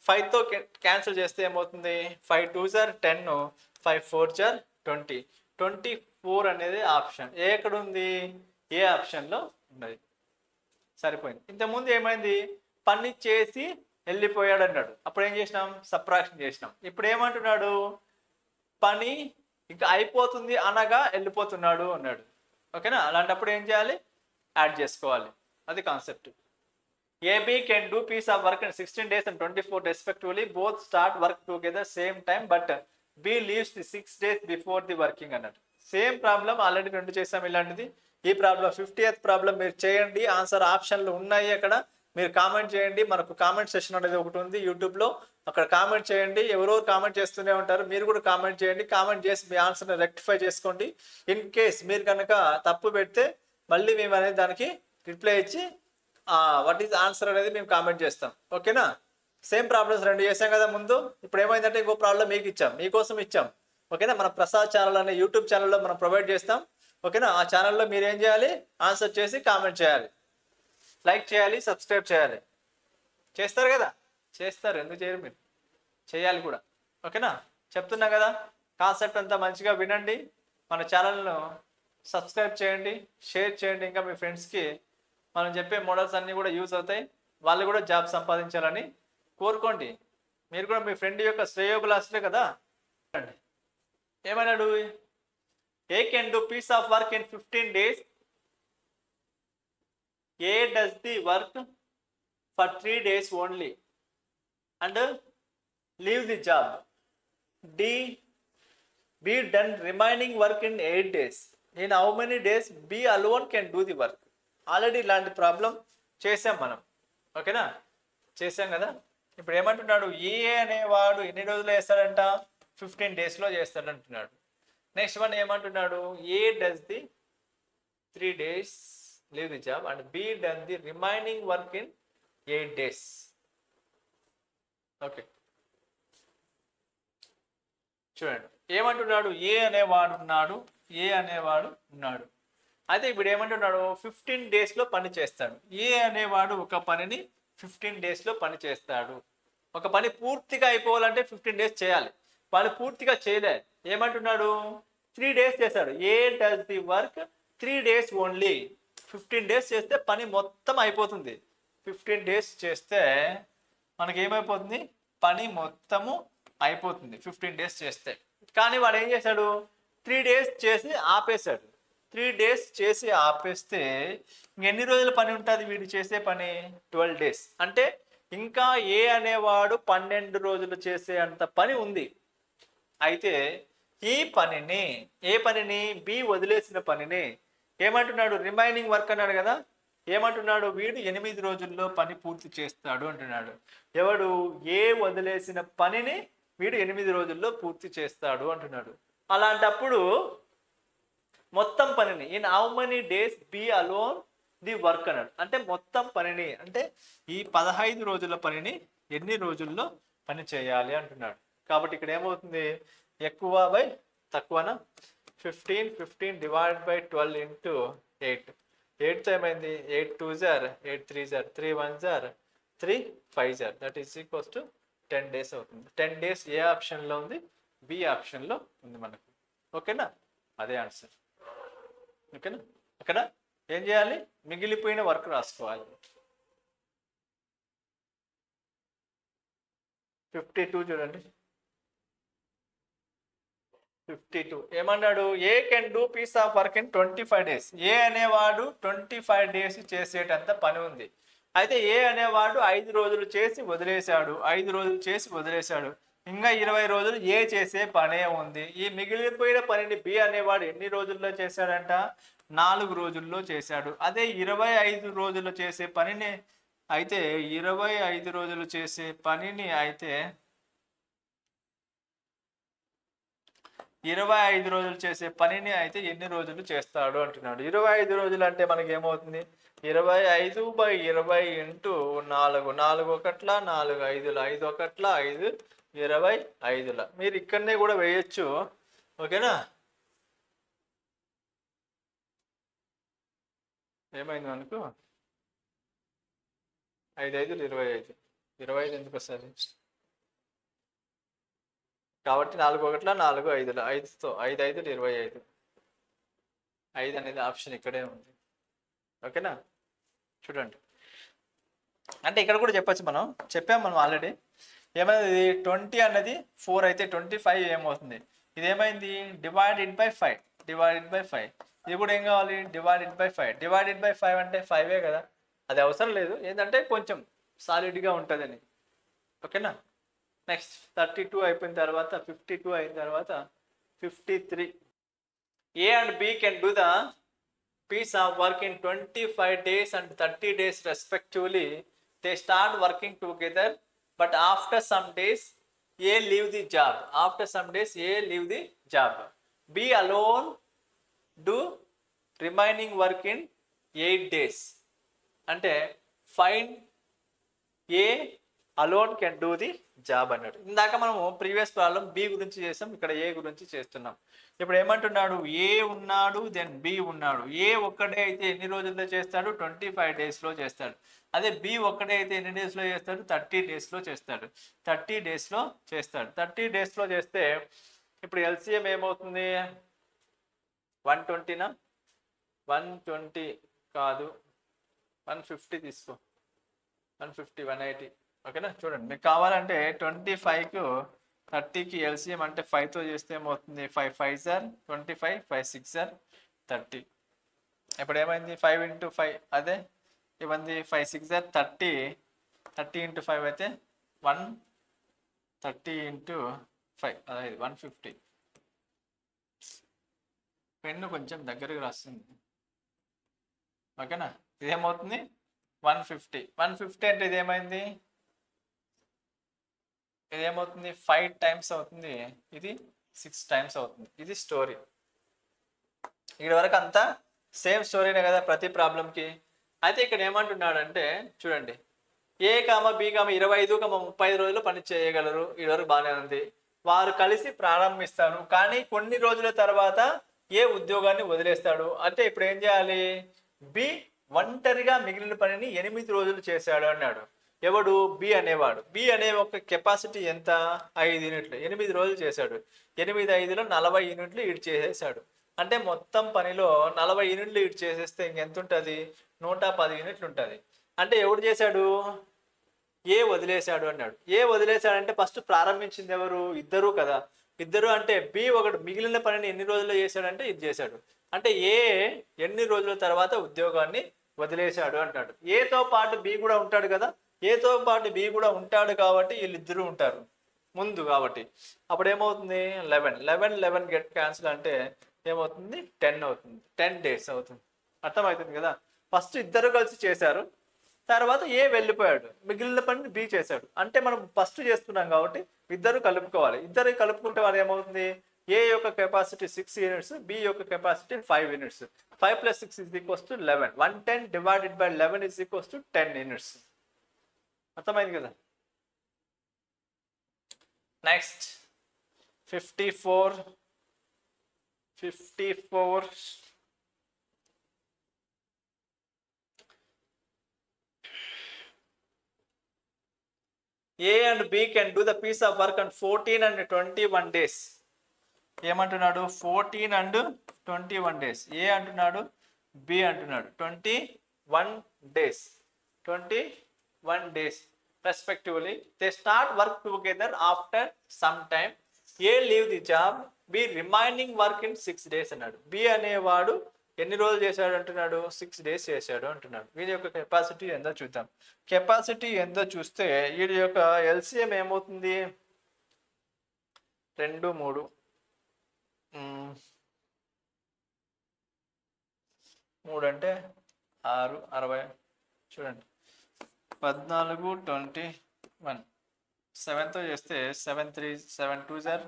5తో క్యాన్సిల్ చేస్తే ఏమవుతుంది, 5 2s are 10, 5 4s are 20. 24 అనేది ఆప్షన్ ఎక్కడ ఉంది, ఏ ఆప్షన్లో ఉన్నది. సరిపోయింది. ఇంతకుముందు ఏమైంది, పని చేసి వెళ్ళిపోయాడు అన్నాడు, అప్పుడు ఏం చేసినాం, సబ్ట్రాక్షన్ చేసినాం. ఇప్పుడు ఏమంటున్నాడు, పని ఇంకా అయిపోతుంది అనగా వెళ్ళిపోతున్నాడు అన్నాడు. ఓకేనా, అలాంటప్పుడు ఏం చేయాలి, యాడ్ చేసుకోవాలి. అది concept. AB can do piece of work in 16 days and 24 respectively. Both start work together same time, but B leaves the 6 days before the working అన్నట్టు. సేమ్ ప్రాబ్లం ఆల్రెడీ 2 చేసాం ఇలాంటిది. ఈ ప్రాబ్లం 50th ప్రాబ్లం మీరు చేయండి. ఆన్సర్ ఆప్షన్లు ఉన్నాయి అక్కడ, మీరు కామెంట్ చేయండి. మనకు కామెంట్ సెషన్ అనేది ఒకటి ఉంది యూట్యూబ్లో, అక్కడ కామెంట్ చేయండి. ఎవరో కామెంట్ చేస్తూనే ఉంటారు, మీరు కూడా కామెంట్ చేయండి. కామెంట్ చేసి మీ ఆన్సర్ని రెక్టిఫై చేసుకోండి. ఇన్ కేస్ మీరు కనుక తప్పు పెడితే మళ్ళీ మేము అనేది దానికి రిప్లై ఇచ్చి వాట్ ఈజ్ ఆన్సర్ అనేది మేము కామెంట్ చేస్తాం. ఓకేనా, సేమ్ ప్రాబ్లమ్స్ 2 చేసాం కదా ముందు. ఇప్పుడు ఏమైందంటే ఇంకో ప్రాబ్లం మీకు ఇచ్చాం, మీకోసం ఇచ్చాం. ఓకేనా, మన ప్రసాద్ ఛానల్ అనే యూట్యూబ్ ఛానల్లో మనం ప్రొవైడ్ చేస్తాం. ఓకేనా, ఆ ఛానల్లో మీరు ఏం చేయాలి, ఆన్సర్ చేసి కామెంట్ చేయాలి, లైక్ చేయాలి, సబ్స్క్రైబ్ చేయాలి. చేస్తారు కదా, చేస్తారు, ఎందుకు చేయరు, మీరు చేయాలి కూడా. ఓకేనా, చెప్తున్నా కదా, కాన్సెప్ట్ అంతా మంచిగా వినండి. మన ఛానల్ను సబ్స్క్రైబ్ చేయండి, షేర్ చేయండి. ఇంకా మీ ఫ్రెండ్స్కి మనం చెప్పే మోడల్స్ అన్నీ కూడా యూజ్ అవుతాయి, వాళ్ళు కూడా జాబ్ సంపాదించాలని కోరుకోండి. మీరు కూడా మీ ఫ్రెండ్ యొక్క శ్రేయోభిలాషులే కదా. ఏమన్నాడు, A can do piece of work in 15 days. A does the work for 3 days only and leave the job. The B done remaining work in 8 days. In how many days B alone can do the work. Already ఇలాంటి ప్రాబ్లం చేసాం మనం. ఓకేనా, చేసాం కదా. ఇప్పుడు ఏమంటున్నాడు, ఏ అనేవాడు ఎన్ని రోజులు వేస్తాడంట, 15 daysలో చేస్తాడంటున్నాడు. నెక్స్ట్ వన్ ఏమంటున్నాడు, A does the 3 days leave the job and B done the remaining work in 8 days. Okay, చూడండి ఏమంటున్నాడు, ఏ అనేవాడు ఉన్నాడు. అయితే ఇప్పుడు ఏమంటున్నాడు, 15 daysలో పని చేస్తాడు. ఏ అనేవాడు ఒక పనిని 15 daysలో పని చేస్తాడు. ఒక పని పూర్తిగా అయిపోవాలంటే 15 days చేయాలి. పని పూర్తిగా చేయలే, ఏమంటున్నాడు, 3 days చేశాడు. A does the work 3 days only. 15 days చేస్తే పని మొత్తం అయిపోతుంది. 15 days చేస్తే మనకి ఏమైపోతుంది, పని మొత్తము అయిపోతుంది 15 days చేస్తే. కానీ వాడు ఏం చేశాడు, 3 days చేసి ఆపేశాడు. 3 days చేసి ఆపేస్తే ఇంకెన్ని రోజుల పని ఉంటుంది వీడు చేసే పని, 12 days. అంటే ఇంకా ఏ అనేవాడు 12 రోజులు చేసే అంత పని ఉంది. అయితే ఈ పనిని, ఏ పనిని, బి వదిలేసిన పనిని ఏమంటున్నాడు, రిమైనింగ్ వర్క్ అన్నాడు కదా. ఏమంటున్నాడు, వీడు 8 రోజుల్లో పని పూర్తి చేస్తాడు అంటున్నాడు. ఎవడు, ఏ వదిలేసిన పనిని వీడు 8 రోజుల్లో పూర్తి చేస్తాడు అంటున్నాడు. అలాంటప్పుడు మొత్తం పనిని in how many days B alone the work అన్నాడు. అంటే మొత్తం పనిని అంటే ఈ 15 రోజుల పనిని ఎన్ని రోజుల్లో పని చేయాలి అంటున్నాడు. కాబట్టి ఇక్కడ ఏమవుతుంది, ఎక్కువ బై తక్కువనా, 15 డివైడ్ బై 12 ఇంటూ 8. 8తో ఏమైంది, 8 2s are 8 3s are 3 1s are 3 5s are, that is equals to 10 days అవుతుంది. 10 days ఏ ఆప్షన్లో ఉంది, బి ఆప్షన్లో ఉంది మనకు. ఓకేనా, అదే ఆన్సర్. ఓకేనా, అక్కడ ఏం చేయాలి, మిగిలిపోయిన వర్క్ రాసుకోవాలి. 52 చూడండి, 52 ఏమన్నాడు, A can do piece of work in 25 days. A అనేవాడు 25 days చేసేటంత పని ఉంది. అయితే ఏ అనేవాడు 5 రోజులు చేసి వదిలేశాడు. 5 రోజులు చేసి వదిలేశాడు. ఇంకా 20 రోజులు ఏ చేసే పనే ఉంది. ఈ మిగిలిపోయిన పనిని బి అనేవాడు ఎన్ని రోజుల్లో చేశాడంట, 4 రోజుల్లో చేశాడు. అదే 25 రోజులు చేసే పనిని అయితే 25 రోజులు చేసే పనిని అయితే 25 రోజులు చేసే పనిని అయితే ఎన్ని రోజులు చేస్తాడు అంటున్నాడు. 25 రోజులు అంటే మనకి ఏమవుతుంది, 25/20 ఇంటూ 4, 4 ఒకట్ల 4 5ల 5 ఒకట్ల 5 25ల. మీరు ఇక్కడనే కూడా వేయొచ్చు, ఓకేనా. ఏమైంది మనకు 5 5లు 25, 25 ఎందుకు వస్తుంది కాబట్టి 4 ఒకట్ల 4 5ల 5తో 5 5లు 25, 5 అనేది ఆప్షన్ ఇక్కడే ఉంది, ఓకేనా. చూడండి, అంటే ఇక్కడ కూడా చెప్పచ్చు, మనం ఆల్రెడీ ఏమైంది 20 అన్నది 4 అయితే 25 ఏమవుతుంది, ఇది ఏమైంది డివైడెడ్ బై 5. ఇది కూడా ఏం కావాలి డివైడెడ్ బై 5 అంటే 5 కదా, అది అవసరం లేదు, ఏంటంటే కొంచెం సాలిడ్గా ఉంటుందని, ఓకేనా. నెక్స్ట్ 32 అయిపోయిన తర్వాత 52 అయిన తర్వాత 53. A and B can do the piece of work in 25 days and 30 days respectively. They start working together, but after some days A leave the job. B alone do remaining work in 8 days. అంటే find A alone can do the job అన్నాడు. ఇందాక మనము ప్రీవియస్ ప్రాబ్లం బి గురించి చేసాం, ఇక్కడ ఏ గురించి చేస్తున్నాం. ఇప్పుడు ఏమంటున్నాడు, ఏ ఉన్నాడు దెన్ బి ఉన్నాడు. ఏ ఒక్కడే అయితే ఎన్ని రోజుల్లో చేస్తాడు 25 డేస్లో చేస్తాడు. అదే బి ఒక్కడే అయితే ఎన్ని డేస్లో చేస్తాడు 30 డేస్లో చేస్తాడు. 30 డేస్లో చేస్తాడు. 30 డేస్లో చేస్తే ఇప్పుడు ఎల్సిఎం ఏమవుతుంది 120నా 120 కాదు 150 తీసుకో 150 180, ఓకేనా. చూడండి, మీకు కావాలంటే 25కు 30కి ఎల్సిఎం అంటే 5తో చేస్తే ఏమవుతుంది 5 5 సార్ 25 5 6 సార్ 30. ఇప్పుడు ఏమైంది 5 × 5 అదే ఇవ్వండి 5 6 సార్ 30 30 × 5 అయితే 130 × 5 అదే 150. పెన్ను కొంచెం దగ్గరకు రాస్తుంది, ఓకేనా. ఇదేమవుతుంది 150 అంటే ఇదేమైంది 5 టైమ్స్ అవుతుంది, ఇది 6 టైమ్స్ అవుతుంది. ఇది స్టోరీ. ఇక్కడ వరకు అంతా సేమ్ స్టోరీనే కదా ప్రతి ప్రాబ్లంకి. అయితే ఇక్కడ ఏమంటున్నాడంటే చూడండి, ఏ కామ బి కామ 25 30 రోజులు పని చేయగలరు, ఇది వరకు బాగానే ఉంది. వారు కలిసి ప్రారంభిస్తారు, కానీ కొన్ని రోజుల తర్వాత ఏ ఉద్యోగాన్ని వదిలేస్తాడు. అంటే ఇప్పుడు ఏం చేయాలి, బి ఒంటరిగా మిగిలిన పనిని 8 రోజులు చేశాడు అన్నాడు. ఎవడు బి అనేవాడు. బి అనే ఒక కెపాసిటీ ఎంత 5 యూనిట్లు, 8 రోజులు చేశాడు. 8 5లో 40 యూనిట్లు ఈడ్ చేసేసాడు. అంటే మొత్తం పనిలో 40 యూనిట్లు ఈడ్ చేసేస్తే ఇంకెంత ఉంటుంది 110 యూనిట్లు ఉంటుంది. అంటే ఎవడు చేశాడు ఏ వదిలేశాడు అన్నాడు. ఏ వదిలేశాడంటే ఫస్ట్ ప్రారంభించింది ఎవరు, ఇద్దరు కదా. ఇద్దరు అంటే బి ఒకడు మిగిలిన పనిని ఎన్ని రోజుల్లో చేశాడంటే ఇది చేశాడు. అంటే ఏ ఎన్ని రోజుల తర్వాత ఉద్యోగాన్ని వదిలేశాడు అంటాడు. ఏతో పాటు బి కూడా ఉంటాడు కదా, ఏతో పాటు బి కూడా ఉంటాడు కాబట్టి వీళ్ళిద్దరూ ఉంటారు ముందు కాబట్టి. అప్పుడు ఏమవుతుంది 11 గెట్ క్యాన్సిల్ అంటే ఏమవుతుంది 10 అవుతుంది, 10 డేస్ అవుతుంది. అర్థమవుతుంది కదా. ఫస్ట్ ఇద్దరు కలిసి చేశారు, తర్వాత ఏ వెళ్ళిపోయాడు, మిగిలిన పని బి చేశాడు. అంటే మనం ఫస్ట్ చేస్తున్నాం కాబట్టి ఇద్దరు కలుపుకోవాలి. ఇద్దరు కలుపుకుంటే వారు ఏమవుతుంది, ఏ యొక్క కెపాసిటీ 6 యూనిట్స్, బి యొక్క capacity 5 units. 5 + 6 = 11. 110 divided by 11 = 10 units. అర్థమైంది కదా. Next 54. A and B can do the piece of work on 14 and 21 days. ఏమంటున్నాడు 14 and 21 days. ఏ అంటున్నాడు బి అంటున్నాడు 21 days. 21 days respectively. They start work together after some time. A leave the job, B remaining work in 6 days అన్నాడు. బి అనేవాడు ఎన్ని రోజులు చేశాడు అంటున్నాడు 6 డేస్ చేశాడు అంటున్నాడు. వీడి యొక్క కెపాసిటీ ఎంతో చూద్దాం. కెపాసిటీ ఎంతో చూస్తే వీడి యొక్క ఎల్సిఎం ఏమవుతుంది 2 3 3 అంటే 6 60. చూడండి 14 21 7తో చేస్తే 7 3 7 2 సార్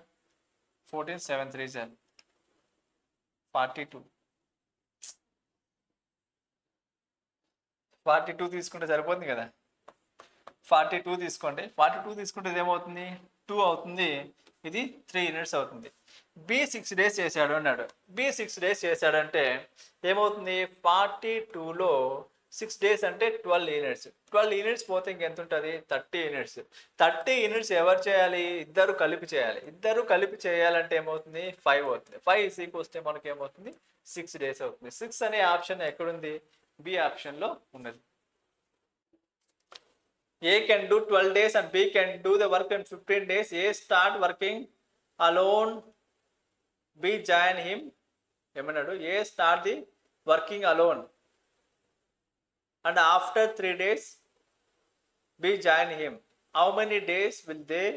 14 7 3 సార్ 42 42 తీసుకుంటే సరిపోతుంది కదా. 42 తీసుకోండి. 42 తీసుకుంటే ఏమవుతుంది 2 అవుతుంది, ఇది 3 యూనిట్స్ అవుతుంది. బి 6 డేస్ చేశాడు అన్నాడు. బి 6 డేస్ చేశాడంటే ఏమవుతుంది 42లో 6 డేస్ అంటే 12 యూనిట్స్. 12 యూనిట్స్ పోతే ఇంకెంత ఉంటుంది 30 యూనిట్స్. 30 యూనిట్స్ ఎవరు చేయాలి, ఇద్దరు కలిపి చేయాలి. ఇద్దరు కలిపి చేయాలంటే ఏమవుతుంది 5 అవుతుంది. 5 ఈక్వల్స్ వస్తే మనకి ఏమవుతుంది 6 డేస్ అవుతుంది. 6 అనే ఆప్షన్ ఎక్కడుంది, బి ఆప్షన్లో ఉన్నది. A can do 12 days and B can do the work in 15 days. A start working alone, B join him. ఏమన్నాడు, A start the working alone and after 3 days B join him. How many days will they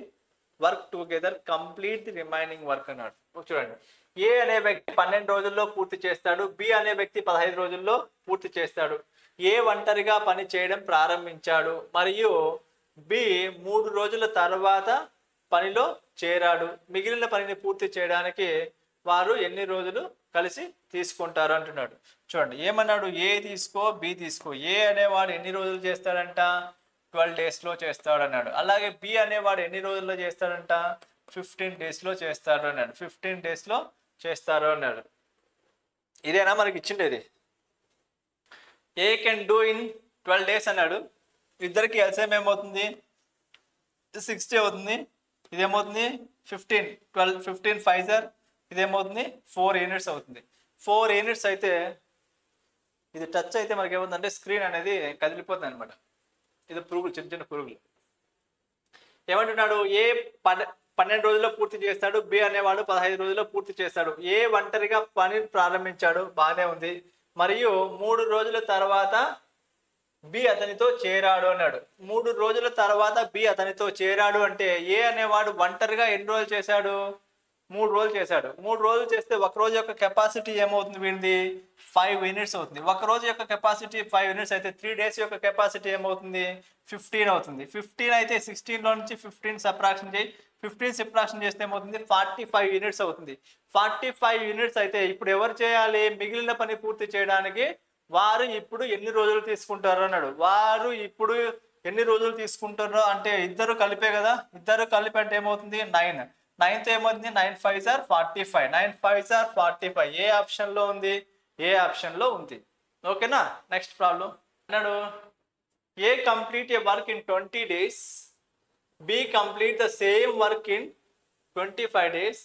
work together, complete the remaining work అన్నాడు. చూడండి, ఏ అనే వ్యక్తి 12 రోజుల్లో పూర్తి చేస్తాడు, బి అనే వ్యక్తి 15 రోజుల్లో పూర్తి చేస్తాడు. ఏ ఒంటరిగా పని చేయడం ప్రారంభించాడు మరియు బి 3 రోజుల తర్వాత పనిలో చేరాడు. మిగిలిన పనిని పూర్తి చేయడానికి వారు ఎన్ని రోజులు కలిసి తీసుకుంటారు అంటున్నాడు. చూడండి, ఏమన్నాడు, ఏ తీసుకో బి తీసుకో. ఏ అనేవాడు ఎన్ని రోజులు చేస్తాడంట 12 డేస్లో చేస్తాడు అన్నాడు. అలాగే బి అనేవాడు ఎన్ని రోజుల్లో చేస్తాడంట 15 డేస్లో చేస్తాడు అన్నాడు. 15 డేస్లో చేస్తారు అన్నాడు. ఇదేనా మనకి ఇచ్చిండేది. A can do in 12 days అన్నాడు. ఇద్దరికి ఎల్సిఎం ఏమవుతుంది 60 అవుతుంది. ఇదేమవుతుంది 15 12 15 5 సార్, ఇదేమవుతుంది 4 యూనిట్స్ అవుతుంది. 4 యూనిట్స్ అయితే ఇది టచ్ అయితే మనకి ఏమవుతుందంటే స్క్రీన్ అనేది కదిలిపోతుంది అనమాట. ఇది పురుగులు, చిన్న చిన్న పురుగులు. ఏమంటున్నాడు, ఏ 12 రోజుల్లో పూర్తి చేస్తాడు, బి అనేవాడు 15 రోజుల్లో పూర్తి చేస్తాడు. ఏ ఒంటరిగా పని ప్రారంభించాడు, బాగానే ఉంది, మరియు 3 రోజుల తర్వాత బి అతనితో చేరాడు అన్నాడు. 3 రోజుల తర్వాత బి అతనితో చేరాడు అంటే ఏ అనేవాడు ఒంటరిగా ఎన్ని రోజులు చేశాడు 3 రోజులు చేశాడు. 3 రోజులు చేస్తే ఒక రోజు యొక్క కెపాసిటీ ఏమవుతుంది వీడిది 5 యూనిట్స్ అవుతుంది. ఒక రోజు యొక్క కెపాసిటీ 5 యూనిట్స్ అయితే 3 డేస్ యొక్క కెపాసిటీ ఏమవుతుంది 15 అవుతుంది. 15 అయితే 16లో నుంచి 15 సబ్ట్రాక్షన్ చేయి. 15 సబ్ట్రాక్షన్ చేస్తే ఏమవుతుంది 45 యూనిట్స్ అవుతుంది. 45 యూనిట్స్ అయితే ఇప్పుడు ఎవరు చేయాలి, మిగిలిన పని పూర్తి చేయడానికి వారు ఇప్పుడు ఎన్ని రోజులు తీసుకుంటారు అన్నాడు. వారు ఇప్పుడు ఎన్ని రోజులు తీసుకుంటారో అంటే ఇద్దరు కలిపే కదా. ఇద్దరు కలిపి అంటే ఏమవుతుంది 9. 9తో ఏమవుతుంది 9 5s are 45. 9 5s are 45. ఏ ఆప్షన్లో ఉంది, ఏ ఆప్షన్లో ఉంది. ఓకేనా. నెక్స్ట్ ప్రాబ్లం అన్నాడు, ఏ complete a work in 20 days, B complete the same work in 25 days.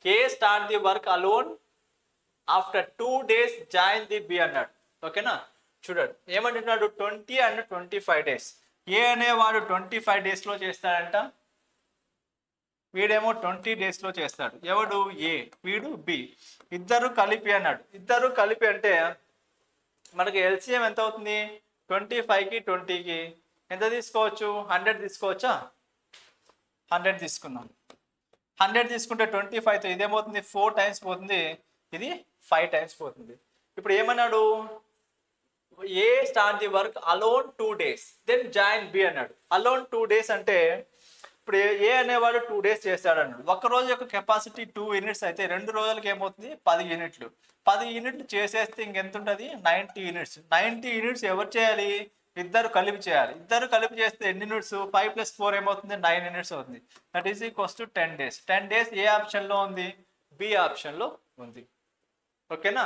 A start the work alone after 2 days join the B అన్నాడు. ఓకేనా. చూడండి, ఏమంటున్నాడు 20 and 25 days. ఏ అనేవాడు 25 డేస్లో చేస్తాడంట, వీడేమో 20 డేస్లో చేస్తాడు. ఎవడు ఏ, వీడు బి. ఇద్దరు కలిపి అన్నాడు. ఇద్దరు కలిపి అంటే మనకి ఎల్సిఎం ఎంత అవుతుంది 25కి 20కి ఎంత తీసుకోవచ్చు 100 తీసుకోవచ్చా. 100 తీసుకున్నాం. 100 తీసుకుంటే 25తో ఇదేమవుతుంది 4 టైమ్స్ పోతుంది, ఇది 5 టైమ్స్ పోతుంది. ఇప్పుడు ఏమన్నాడు, A start the work alone 2 days then join B అన్నాడు. అలోన్ 2 days అంటే ఇప్పుడు ఏ అనేవాడు 2 days చేస్తాడు అన్నాడు. ఒక రోజు యొక్క కెపాసిటీ 2 యూనిట్స్ అయితే 2 రోజులకి ఏమవుతుంది 10 యూనిట్లు. 10 యూనిట్లు చేసేస్తే ఇంకెంత ఉంటుంది 90 యూనిట్స్. 90 యూనిట్స్ ఎవరు చేయాలి, ఇద్దరు కలిపి చేయాలి. ఇద్దరు కలిపి చేస్తే ఎన్ని యూనిట్స్ 5 + 4 ఏమవుతుంది 9 యూనిట్స్ అవుతుంది. That is equals to 10 days. 10 days ఏ ఆప్షన్లో ఉంది, బి ఆప్షన్లో ఉంది. ఓకేనా.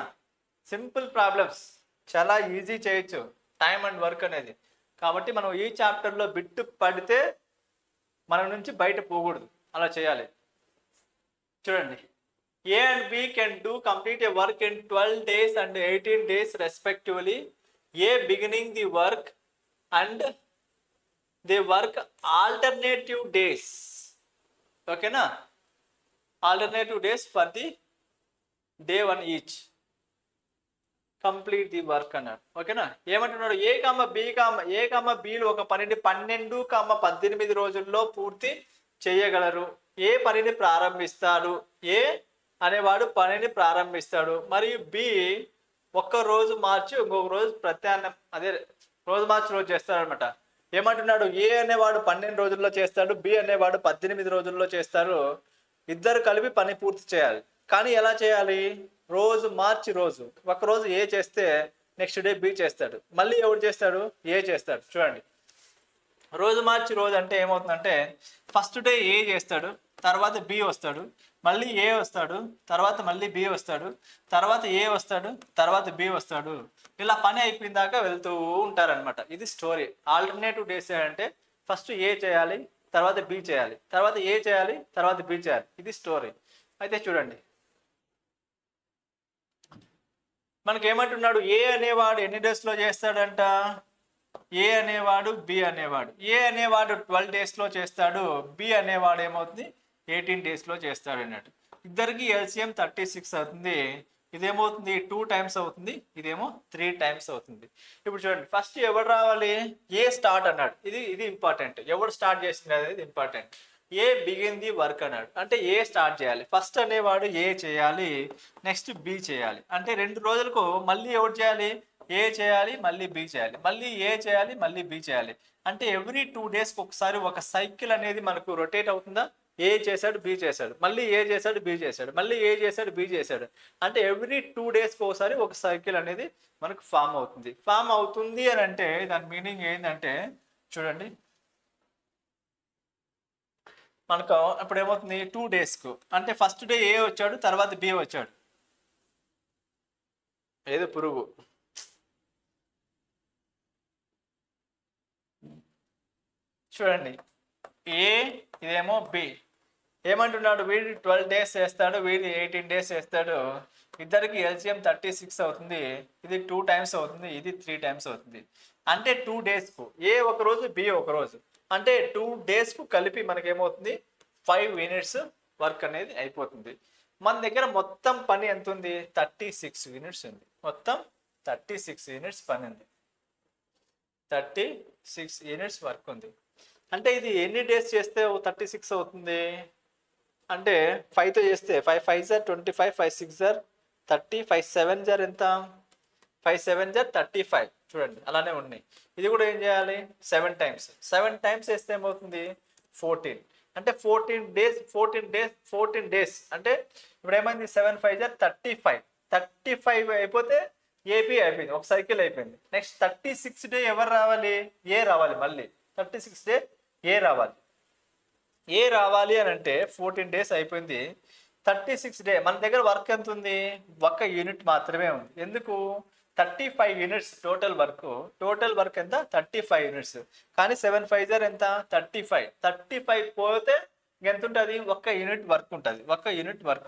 సింపుల్ ప్రాబ్లమ్స్, చాలా ఈజీ చేయొచ్చు టైం అండ్ వర్క్ అనేది. కాబట్టి మనం ఈ చాప్టర్లో బిట్టు పడితే మన నుంచి బయట పోకూడదు, అలా చేయాలి. చూడండి, A and B can do complete a work in 12 days and 18 days respectively. A beginning the work and the work alternative days. ఓకేనా. Alternative days for the day 1 each. Complete the work అన్నాడు. ఓకేనా. ఏమంటున్నాడు, ఏ బిలు ఒక పనిని 12, 18 రోజుల్లో పూర్తి చేయగలరు. ఏ పనిని ప్రారంభిస్తాడు, ఏ అనేవాడు పనిని ప్రారంభిస్తాడు మరియు బి ఒక్క రోజు మార్చి ఇంకొక రోజు ప్రత్యామ్నాయం, అదే రోజు మార్చి రోజు చేస్తాడు అనమాట. ఏమంటున్నాడు, ఏ అనేవాడు 12 రోజుల్లో చేస్తాడు, బి అనేవాడు 18 రోజుల్లో చేస్తారు. ఇద్దరు కలిపి పని పూర్తి చేయాలి. కానీ ఎలా చేయాలి? రోజు మార్చి రోజు ఒకరోజు ఏ చేస్తే నెక్స్ట్ డే బి చేస్తాడు, మళ్ళీ ఎవరు చేస్తాడు? ఏ చేస్తాడు. చూడండి, రోజు మార్చి రోజు అంటే ఏమవుతుందంటే ఫస్ట్ డే ఏ చేస్తాడు, తర్వాత బి వస్తాడు, మళ్ళీ ఏ వస్తాడు, తర్వాత మళ్ళీ బి వస్తాడు, తర్వాత ఏ వస్తాడు, తర్వాత బి వస్తాడు. ఇలా పని అయిపోయిన దాకా వెళ్తూ ఉంటారనమాట. ఇది స్టోరీ. ఆల్టర్నేటివ్ డేస్ అంటే ఫస్ట్ ఏ చేయాలి, తర్వాత బి చేయాలి, తర్వాత ఏ చేయాలి, తర్వాత బి చేయాలి. ఇది స్టోరీ. అయితే చూడండి, మనకి ఏమంటున్నాడు? ఏ అనేవాడు ఎన్ని డేస్లో చేస్తాడంట? ఏ అనేవాడు బి అనేవాడు. ఏ అనేవాడు 12 డేస్లో చేస్తాడు, బి అనేవాడు ఏమవుతుంది 18 డేస్లో చేస్తాడు అన్నట్టు. ఇద్దరికి ఎల్సిఎం 36 అవుతుంది. ఇదేమవుతుంది 2 టైమ్స్ అవుతుంది, ఇదేమో 3 టైమ్స్ అవుతుంది. ఇప్పుడు చూడండి, ఫస్ట్ ఎవరు రావాలి? ఏ స్టార్ట్ అన్నాడు. ఇది ఇంపార్టెంట్. ఎవరు స్టార్ట్ చేసింది అనేది important. A begin the work అన్నాడు. అంటే ఏ స్టార్ట్ చేయాలి. ఫస్ట్ అనేవాడు ఏ చేయాలి, నెక్స్ట్ బి చేయాలి. అంటే 2 రోజులకు మళ్ళీ ఎవరు చేయాలి? ఏ చేయాలి, మళ్ళీ బి చేయాలి, మళ్ళీ ఏ చేయాలి, మళ్ళీ బి చేయాలి. అంటే ఎవ్రీ 2 డేస్కి ఒకసారి ఒక సైకిల్ అనేది మనకు రొటేట్ అవుతుందా? ఏ చేశాడు, బి చేశాడు, మళ్ళీ ఏ చేశాడు, బి చేశాడు, మళ్ళీ ఏ చేశాడు, బి చేశాడు. అంటే ఎవ్రీ 2 డేస్కి ఒకసారి ఒక సైకిల్ అనేది మనకు ఫామ్ అవుతుంది. ఫామ్ అవుతుంది అని అంటే దాని మీనింగ్ ఏంటంటే చూడండి, మనకు అప్పుడు ఏమవుతుంది 2 డేస్కు అంటే ఫస్ట్ డే ఏ వచ్చాడు, తర్వాత బి వచ్చాడు. ఏదో పురుగు. చూడండి, ఏ ఇదేమో బి. ఏమంటున్నాడు? వీడి 12 డేస్ చేస్తాడు, వీడి 18 డేస్ చేస్తాడు. ఇద్దరికి ఎల్సిఎం 36 అవుతుంది. ఇది 2 టైమ్స్ అవుతుంది, ఇది 3 టైమ్స్ అవుతుంది. అంటే 2 డేస్కు ఏ ఒక రోజు, బి ఒక రోజు. అంటే 2 డేస్కు కలిపి మనకేమవుతుంది 5 యూనిట్స్ వర్క్ అనేది అయిపోతుంది. మన దగ్గర మొత్తం పని ఎంత ఉంది? 36 యూనిట్స్ ఉంది. మొత్తం 36 యూనిట్స్ పని ఉంది. 36 యూనిట్స్ వర్క్ ఉంది. అంటే ఇది ఎన్ని డేస్ చేస్తే 36 అవుతుంది అంటే 5తో చేస్తే 5 5 జార్ 25, 5 6 జార్ 30, 5 7 జార్ ఎంత? 5 7 జార్ 35. చూడండి, అలానే ఉన్నాయి. ఇది కూడా ఏం చేయాలి? 7 టైమ్స్. 7 టైమ్స్ వేస్తే ఏమవుతుంది? 14. అంటే 14 డేస్ అంటే ఇప్పుడు ఏమైంది? 7 5 జార్ 35. 35 అయిపోతే ఏబి అయిపోయింది, ఒక సైకిల్ అయిపోయింది. నెక్స్ట్ 36 డే ఎవరు రావాలి? ఏ రావాలి. మళ్ళీ 36 డే ఏ రావాలి. ఏ రావాలి అని అంటే 14 డేస్ అయిపోయింది. 36 డే మన దగ్గర వర్క్ ఎంత ఉంది? ఒక్క యూనిట్ మాత్రమే ఉంది. ఎందుకు? 35 యూనిట్స్ టోటల్ వర్క్ ఎంత? 35 యూనిట్స్. కానీ 7 5 జార్ ఎంత? 35. 35 పోతే ఎంత ఉంటుంది? ఒక్క యూనిట్ వర్క్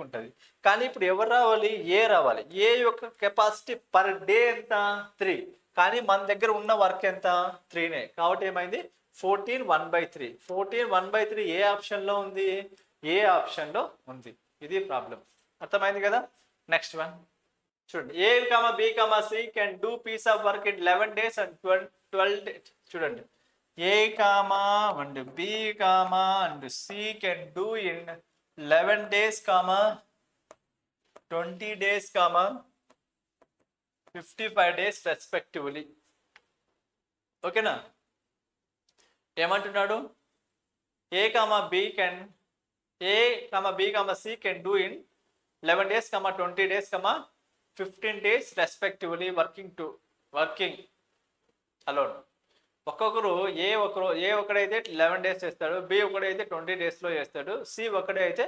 ఉంటుంది. కానీ ఇప్పుడు ఎవరు రావాలి? ఏ రావాలి. ఏ యొక్క కెపాసిటీ పర్ డే ఎంత? 3. కానీ మన దగ్గర ఉన్న వర్క్ ఎంత? 3నే. కాబట్టి ఏమైంది? 14 1/3. 14 1/3 ఏ ఆప్షన్లో ఉంది? ఏ ఆప్షన్లో ఉంది. ఇది ప్రాబ్లం. అర్థమైంది కదా? నెక్స్ట్ వన్ చూడండి, A comma B comma C can do piece of work in 11 days and 12 days. చూడండి, A comma and B comma and C can do in 11 days comma 20 days comma 55 days respectively. ఓకేనా? ఏమంటున్నాడు? A comma B comma C can do in 11 days comma 20 days comma 15 days respectively working alone. ఒక్కొక్కరు ఏ ఒకడైతే 11 డేస్ చేస్తాడు, బి ఒకడైతే 20 డేస్లో చేస్తాడు, సి ఒకడే అయితే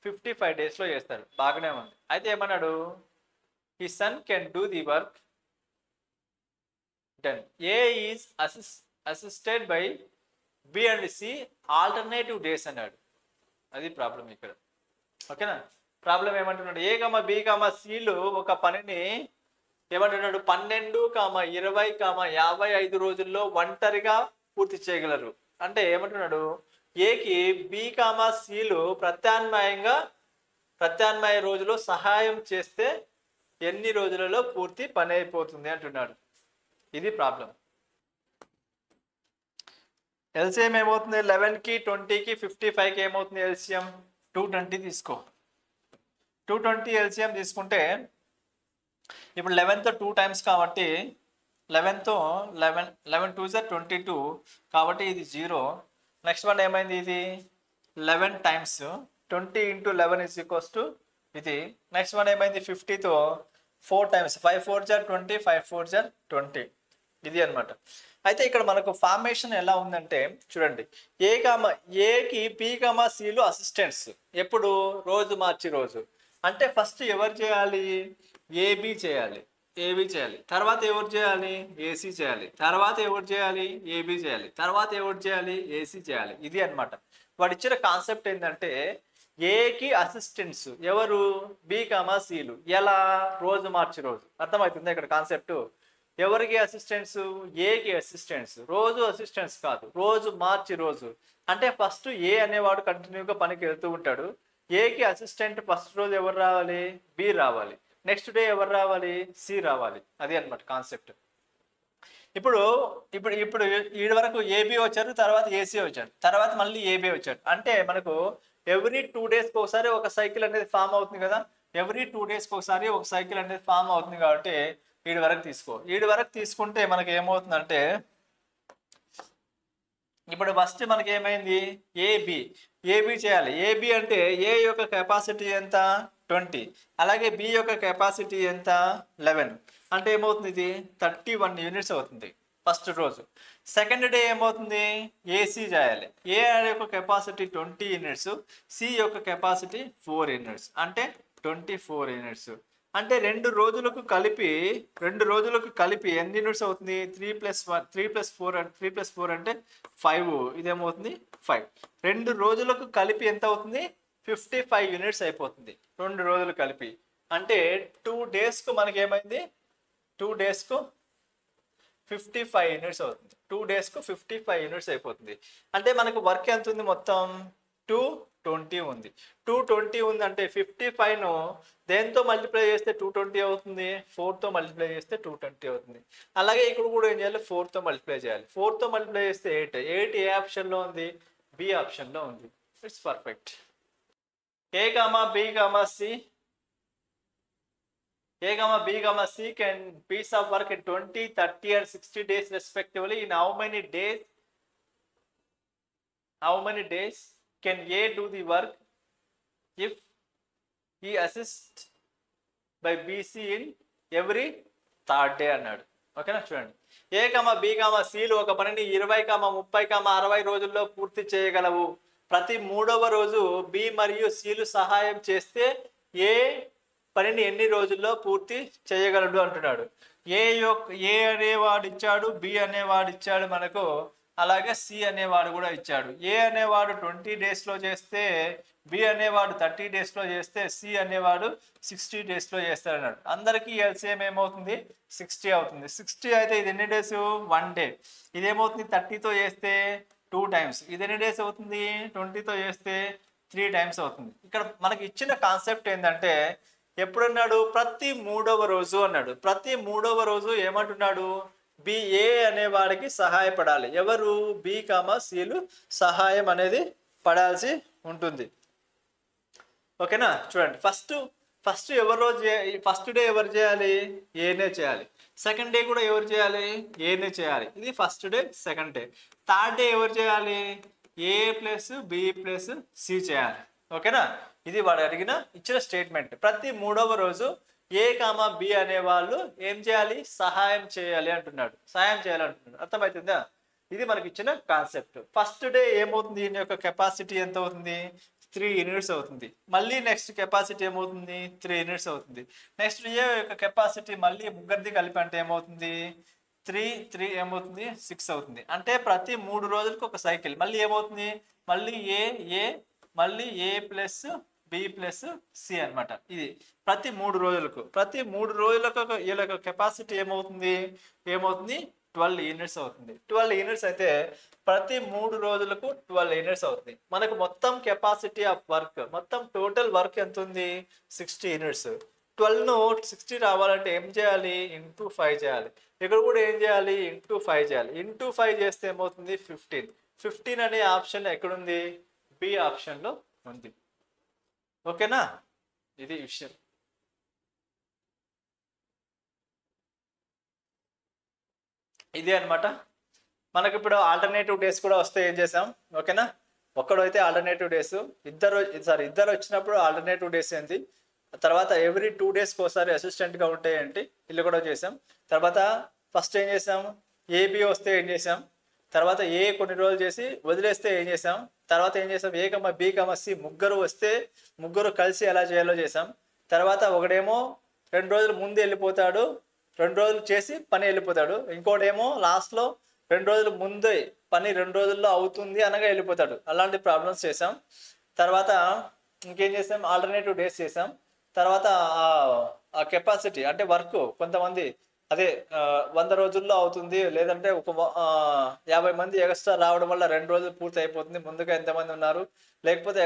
55 డేస్లో చేస్తాడు. బాగానే ఉంది. అయితే ఏమన్నాడు? He son can do the work done. A is assisted by B and C alternative days అన్నాడు. అది ప్రాబ్లం ఇక్కడ. ఓకేనా? ప్రాబ్లం ఏమంటున్నాడు? ఏ కామా బి కామా సిలు ఒక పనిని ఏమంటున్నాడు? 12, 20, 55 రోజుల్లో ఒంటరిగా పూర్తి చేయగలరు. అంటే ఏమంటున్నాడు? ఏకి బి కామా సిలు ప్రత్యామ్నాయ రోజులో సహాయం చేస్తే ఎన్ని రోజులలో పూర్తి పని అయిపోతుంది అంటున్నాడు. ఇది ప్రాబ్లం. ఎల్సిఎం ఏమవుతుంది? 11కి 20కి 55కి ఏమవుతుంది? ఎల్సిఎం 220 తీసుకో. 220 ఎల్సిఎం తీసుకుంటే ఇప్పుడు 11తో 2 టైమ్స్ కాబట్టి 11 2 22 కాబట్టి ఇది 0. నెక్స్ట్ వన్ ఏమైంది? ఇది 11 times 20 into 11 is equals to ఇది. నెక్స్ట్ వన్ ఏమైంది 50తో 4 times 5 4 జర్ 20 5 4 జర్ 20 ఇది అనమాట. అయితే ఇక్కడ మనకు ఫార్మేషన్ ఎలా ఉందంటే చూడండి, ఏకి పి కామా సిలు అసిస్టెంట్స్ ఎప్పుడు రోజు మార్చి రోజు అంటే ఫస్ట్ ఎవరు చేయాలి, ఏబి చేయాలి, తర్వాత ఎవరు చేయాలి, ఏసీ చేయాలి, తర్వాత ఎవరు చేయాలి, ఏబి చేయాలి, తర్వాత ఎవరు చేయాలి, ఏసీ చేయాలి. ఇది అనమాట వాడు ఇచ్చిన కాన్సెప్ట్. ఏంటంటే ఏకి అసిస్టెంట్స్ ఎవరు, బి కామా సిలు, ఎలా రోజు మార్చి రోజు. అర్థమవుతుంది ఇక్కడ కాన్సెప్ట్. ఎవరికి అసిస్టెంట్స్, ఏకి అసిస్టెంట్స్, రోజు అసిస్టెంట్స్ కాదు, రోజు మార్చి రోజు. అంటే ఫస్ట్ ఏ అనేవాడు కంటిన్యూగా పనికి వెళ్తూ ఉంటాడు. ఏకి అసిస్టెంట్ ఫస్ట్ రోజు ఎవరు రావాలి, బి రావాలి, నెక్స్ట్ డే ఎవరు రావాలి, సి రావాలి. అది అనమాట కాన్సెప్ట్. ఇప్పుడు ఇప్పుడు ఇప్పుడు వీడి వరకు ఏబి వచ్చారు, తర్వాత ఏసీ వచ్చాడు, తర్వాత మళ్ళీ ఏబి వచ్చాడు. అంటే మనకు ఎవ్రీ 2 days ఒకసారి ఒక సైకిల్ అనేది ఫామ్ అవుతుంది కదా. ఎవ్రీ 2 days ఒకసారి ఒక సైకిల్ అనేది ఫామ్ అవుతుంది కాబట్టి వీడి వరకు తీసుకో. వీడి వరకు తీసుకుంటే మనకి ఏమవుతుందంటే ఇప్పుడు ఫస్ట్ మనకి ఏమైంది, ఏబి చేయాలి. ఏబి అంటే ఏ యొక్క కెపాసిటీ ఎంత 20, అలాగే బి యొక్క కెపాసిటీ ఎంత 11. అంటే ఏమవుతుంది, ఇది 31 యూనిట్స్ అవుతుంది ఫస్ట్ రోజు. సెకండ్ డే ఏమవుతుంది, ఏసీ చేయాలి. ఏ యొక్క కెపాసిటీ 20 యూనిట్స్, సి యొక్క కెపాసిటీ 4 యూనిట్స్, అంటే 24 యూనిట్స్. అంటే 2 రోజులకు కలిపి ఎన్ని యూనిట్స్ అవుతుంది, 3 + 4 అంటే 5. ఇదేమవుతుంది 5. 2 రోజులకు కలిపి ఎంత అవుతుంది, 55 యూనిట్స్ అయిపోతుంది 2 రోజులు కలిపి. అంటే 2 daysకు మనకి ఏమైంది, 2 daysకు 55 యూనిట్స్ అవుతుంది. 2 daysకు 55 యూనిట్స్ అయిపోతుంది. అంటే మనకు వర్క్ ఎంత ఉంది, మొత్తం 220 ఉంది. 220 ఉంది అంటే 55ను దేంతో మల్టిప్లై చేస్తే 220 అవుతుంది, 4తో మల్టిప్లై చేస్తే 220 అవుతుంది. అలాగే ఇక్కడ కూడా ఏం చేయాలి, 4తో మల్టిప్లై చేయాలి. 4తో మల్టిప్లై చేస్తే 8 ఏ ఆప్షన్లో ఉంది, బి ఆప్షన్లో ఉంది. It's perfect. A, B, C can piece of work in 20, 30 and 60 days respectively. In how many days can A do the work if he assists by BC in every 3rd day అన్నాడు. ఓకేనా, చూడండి. A, B, Cలు ఒక పనిని 20, 30, 60 రోజుల్లో పూర్తి చేయగలవు. ప్రతి 3వ రోజు బి మరియు సిలు సహాయం చేస్తే ఏ పనిని ఎన్ని రోజుల్లో పూర్తి చేయగలడు అంటున్నాడు. ఏ అనేవాడు ఇచ్చాడు, బి అనేవాడు ఇచ్చాడు మనకు, అలాగే సి అనేవాడు కూడా ఇచ్చాడు. ఏ అనేవాడు 20 daysలో చేస్తే, బి అనేవాడు 30 daysలో చేస్తే, సి అనేవాడు 60 daysలో చేస్తాడన్నాడు. అందరికీ ఎల్సిఎం ఏమవుతుంది, 60 అవుతుంది. 60 అయితే ఇది ఎన్ని డేస్, 1 day. ఇదేమవుతుంది 30తో చేస్తే 2 times. ఇది ఎన్ని డేస్ అవుతుంది, 20తో చేస్తే 3 times అవుతుంది. ఇక్కడ మనకి ఇచ్చిన కాన్సెప్ట్ ఏంటంటే ఎప్పుడన్నాడు, ప్రతి 3వ రోజు అన్నాడు. ప్రతి 3వ రోజు ఏమంటున్నాడు, బిఏ అనేవాడికి సహాయపడాలి. ఎవరు, బి సిలు సహాయం అనేది పడాల్సి ఉంటుంది. ఓకేనా, చూడండి. ఫస్ట్ ఎవరు రోజు, ఫస్ట్ డే ఎవరు చేయాలి, ఏనే చేయాలి. సెకండ్ డే కూడా ఎవరు చేయాలి, ఏనే చేయాలి. ఇది first day. Second day. Third day ఎవరు చేయాలి, ఏ ప్లస్ బి ప్లస్ సి చేయాలి. ఓకేనా, ఇది వాడు ఇచ్చిన స్టేట్మెంట్. ప్రతి 3వ రోజు ఏ బి అనే వాళ్ళు ఏం చేయాలి, సహాయం చేయాలి అంటున్నాడు. అర్థమవుతుందా? ఇది మనకి ఇచ్చిన కాన్సెప్ట్. ఫస్ట్ డే ఏమవుతుంది, దీని యొక్క కెపాసిటీ ఎంత అవుతుంది, 3 యూనిట్స్ అవుతుంది. మళ్ళీ నెక్స్ట్ కెపాసిటీ ఏమవుతుంది, 3 యూనిట్స్ అవుతుంది. నెక్స్ట్ ఏ యొక్క కెపాసిటీ మళ్ళీ ముగ్గురిది కలిపి అంటే ఏమవుతుంది, 3 ఏమవుతుంది, 6 అవుతుంది. అంటే ప్రతి 3 రోజులకు ఒక సైకిల్. మళ్ళీ ఏమవుతుంది, మళ్ళీ మళ్ళీ ఏ ప్లస్ బి ప్లస్ సి అనమాట. ఇది ప్రతి 3 రోజులకు. ప్రతి 3 రోజులకు వీళ్ళ కెపాసిటీ ఏమవుతుంది 12 యూనిట్స్ అవుతుంది. 12 యూనిట్స్ అయితే ప్రతి 3 రోజులకు 12 యూనిట్స్ అవుతుంది. మనకు మొత్తం కెపాసిటీ ఆఫ్ వర్క్, మొత్తం టోటల్ వర్క్ ఎంత ఉంది, 60 యూనిట్స్. 12ను 60 రావాలంటే ఏం చేయాలి, ఇంటూ 5 చేయాలి. ఇక్కడ కూడా ఏం చేయాలి, ఇంటూ 5 చేయాలి. ఇంటూ 5 చేస్తే ఏమవుతుంది, 15. 15 అనే ఆప్షన్ ఎక్కడుంది, బి ఆప్షన్లో ఉంది. ఓకేనా, ఇది విషయం. ఇది అనమాట. మనకి ఇప్పుడు ఆల్టర్నేటివ్ డేస్ కూడా వస్తే ఏం చేసాం. ఓకేనా, ఒక్కడు అయితే ఆల్టర్నేటివ్ డేస్, ఇద్దరు వచ్చినప్పుడు ఆల్టర్నేటివ్ డేస్ ఏంటి, తర్వాత ఎవ్రీ 2 డేస్కి ఒకసారి అసిస్టెంట్గా ఉంటే ఏంటి, ఇల్లు కూడా చేసాం. తర్వాత ఫస్ట్ ఏం చేసాం, ఏబి వస్తే ఏం చేసాం, తర్వాత ఏ కొన్ని రోజులు చేసి వదిలేస్తే ఏం చేసాం, తర్వాత ఏం చేసాం, ఏ కమ బి కమ సి ముగ్గురు వస్తే ముగ్గురు కలిసి ఎలా చేయాలో చేసాం. తర్వాత ఒకడేమో 2 రోజులు ముందు వెళ్ళిపోతాడు, 2 రోజులు చేసి పని వెళ్ళిపోతాడు. ఇంకోటేమో లాస్ట్లో 2 రోజులు ముందే పని 2 రోజుల్లో అవుతుంది అనగా వెళ్ళిపోతాడు. అలాంటి ప్రాబ్లమ్స్ చేసాం. తర్వాత ఇంకేం చేసాం, ఆల్టర్నేటివ్ డేస్ చేసాం. తర్వాత ఆ కెపాసిటీ అంటే వర్క్ కొంతమంది అదే 100 రోజుల్లో అవుతుంది, లేదంటే ఒక 50 మంది ఎగస్ట్రా రావడం వల్ల 2 రోజులు పూర్తి అయిపోతుంది, ముందుగా ఎంతమంది ఉన్నారు, లేకపోతే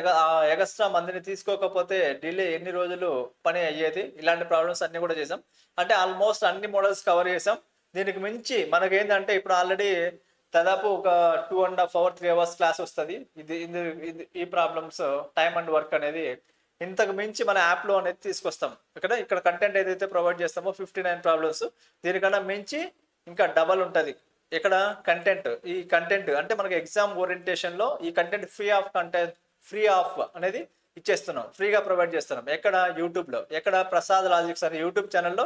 ఎగస్ట్రా మందిని తీసుకోకపోతే డిలే ఎన్ని రోజులు పని అయ్యేది. ఇలాంటి ప్రాబ్లమ్స్ అన్నీ కూడా చేసాం. అంటే ఆల్మోస్ట్ అన్ని మోడల్స్ కవర్ చేసాం. దీనికి మించి మనకేంటంటే ఇప్పుడు ఆల్రెడీ దాదాపు ఒక 2.5 hours 3 hours క్లాస్ వస్తుంది. ఈ ప్రాబ్లమ్స్ టైమ్ అండ్ వర్క్ అనేది ఇంతకు మించి మన యాప్లో అనేది తీసుకొస్తాం. ఇక్కడ కంటెంట్ ఏదైతే ప్రొవైడ్ చేస్తామో 59 ప్రాబ్లమ్స్, దీనికన్నా మించి ఇంకా డబల్ ఉంటుంది. ఇక్కడ ఈ కంటెంట్ అంటే మనకి ఎగ్జామ్ ఓరియంటేషన్లో ఈ కంటెంట్ ఫ్రీ ఆఫ్ అనేది ఇచ్చేస్తున్నాం, ఫ్రీగా ప్రొవైడ్ చేస్తున్నాం. ఎక్కడ, యూట్యూబ్లో. ఎక్కడ, ప్రసాద్ లాజిక్స్ అనే యూట్యూబ్ ఛానల్లో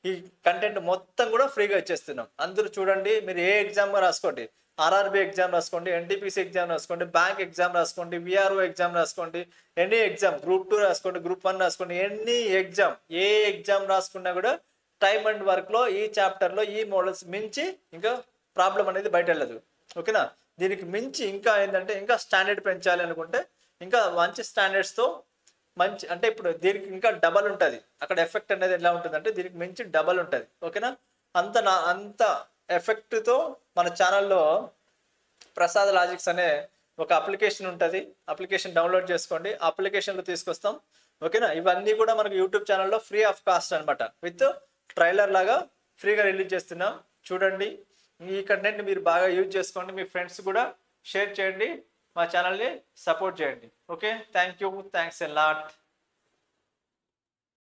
ఈ కంటెంట్ మొత్తం కూడా ఫ్రీగా ఇచ్చేస్తున్నాం. అందరూ చూడండి. మీరు ఏ ఎగ్జామ్ రాసుకోండి, ఆర్ఆర్బి ఎగ్జామ్ రాసుకోండి, ఎన్టీపీసీ ఎగ్జామ్ రాసుకోండి, బ్యాంక్ ఎగ్జామ్ రాసుకోండి, విఆర్ఓ ఎగ్జామ్ రాసుకోండి, ఎనీ ఎగ్జామ్, గ్రూప్ 2 రాసుకోండి, గ్రూప్ 1 రాసుకోండి, ఎనీ ఎగ్జామ్, ఏ ఎగ్జామ్ రాసుకున్నా కూడా టైమ్ అండ్ వర్క్లో ఈ చాప్టర్లో ఈ మోడల్స్ మించి ఇంకా ప్రాబ్లం అనేది బయట వెళ్ళదు. ఓకేనా. దీనికి మించి ఇంకా ఏంటంటే ఇంకా స్టాండర్డ్ పెంచాలి అనుకుంటే ఇంకా మంచి స్టాండర్డ్స్తో మంచి అంటే ఇప్పుడు దీనికి ఇంకా డబల్ ఉంటుంది. అక్కడ ఎఫెక్ట్ అనేది ఎలా ఉంటుంది అంటే దీనికి మించి డబల్ ఉంటుంది. ఓకేనా. అంత ఎఫెక్ట్తో మన ఛానల్లో ప్రసాద్ లాజిక్స్ అనే ఒక అప్లికేషన్ ఉంటుంది. అప్లికేషన్ డౌన్లోడ్ చేసుకోండి, అప్లికేషన్లో తీసుకొస్తాం. ఓకేనా. ఇవన్నీ కూడా మనకు యూట్యూబ్ ఛానల్లో ఫ్రీ ఆఫ్ కాస్ట్ అనమాట, విత్ ట్రైలర్ లాగా ఫ్రీగా రిలీజ్ చేస్తున్నాం. చూడండి. ఈ కంటెంట్ మీరు బాగా యూజ్ చేసుకోండి, మీ ఫ్రెండ్స్ కూడా షేర్ చేయండి, మా ఛానల్ని సపోర్ట్ చేయండి. Okay. Thank you. Thanks a lot.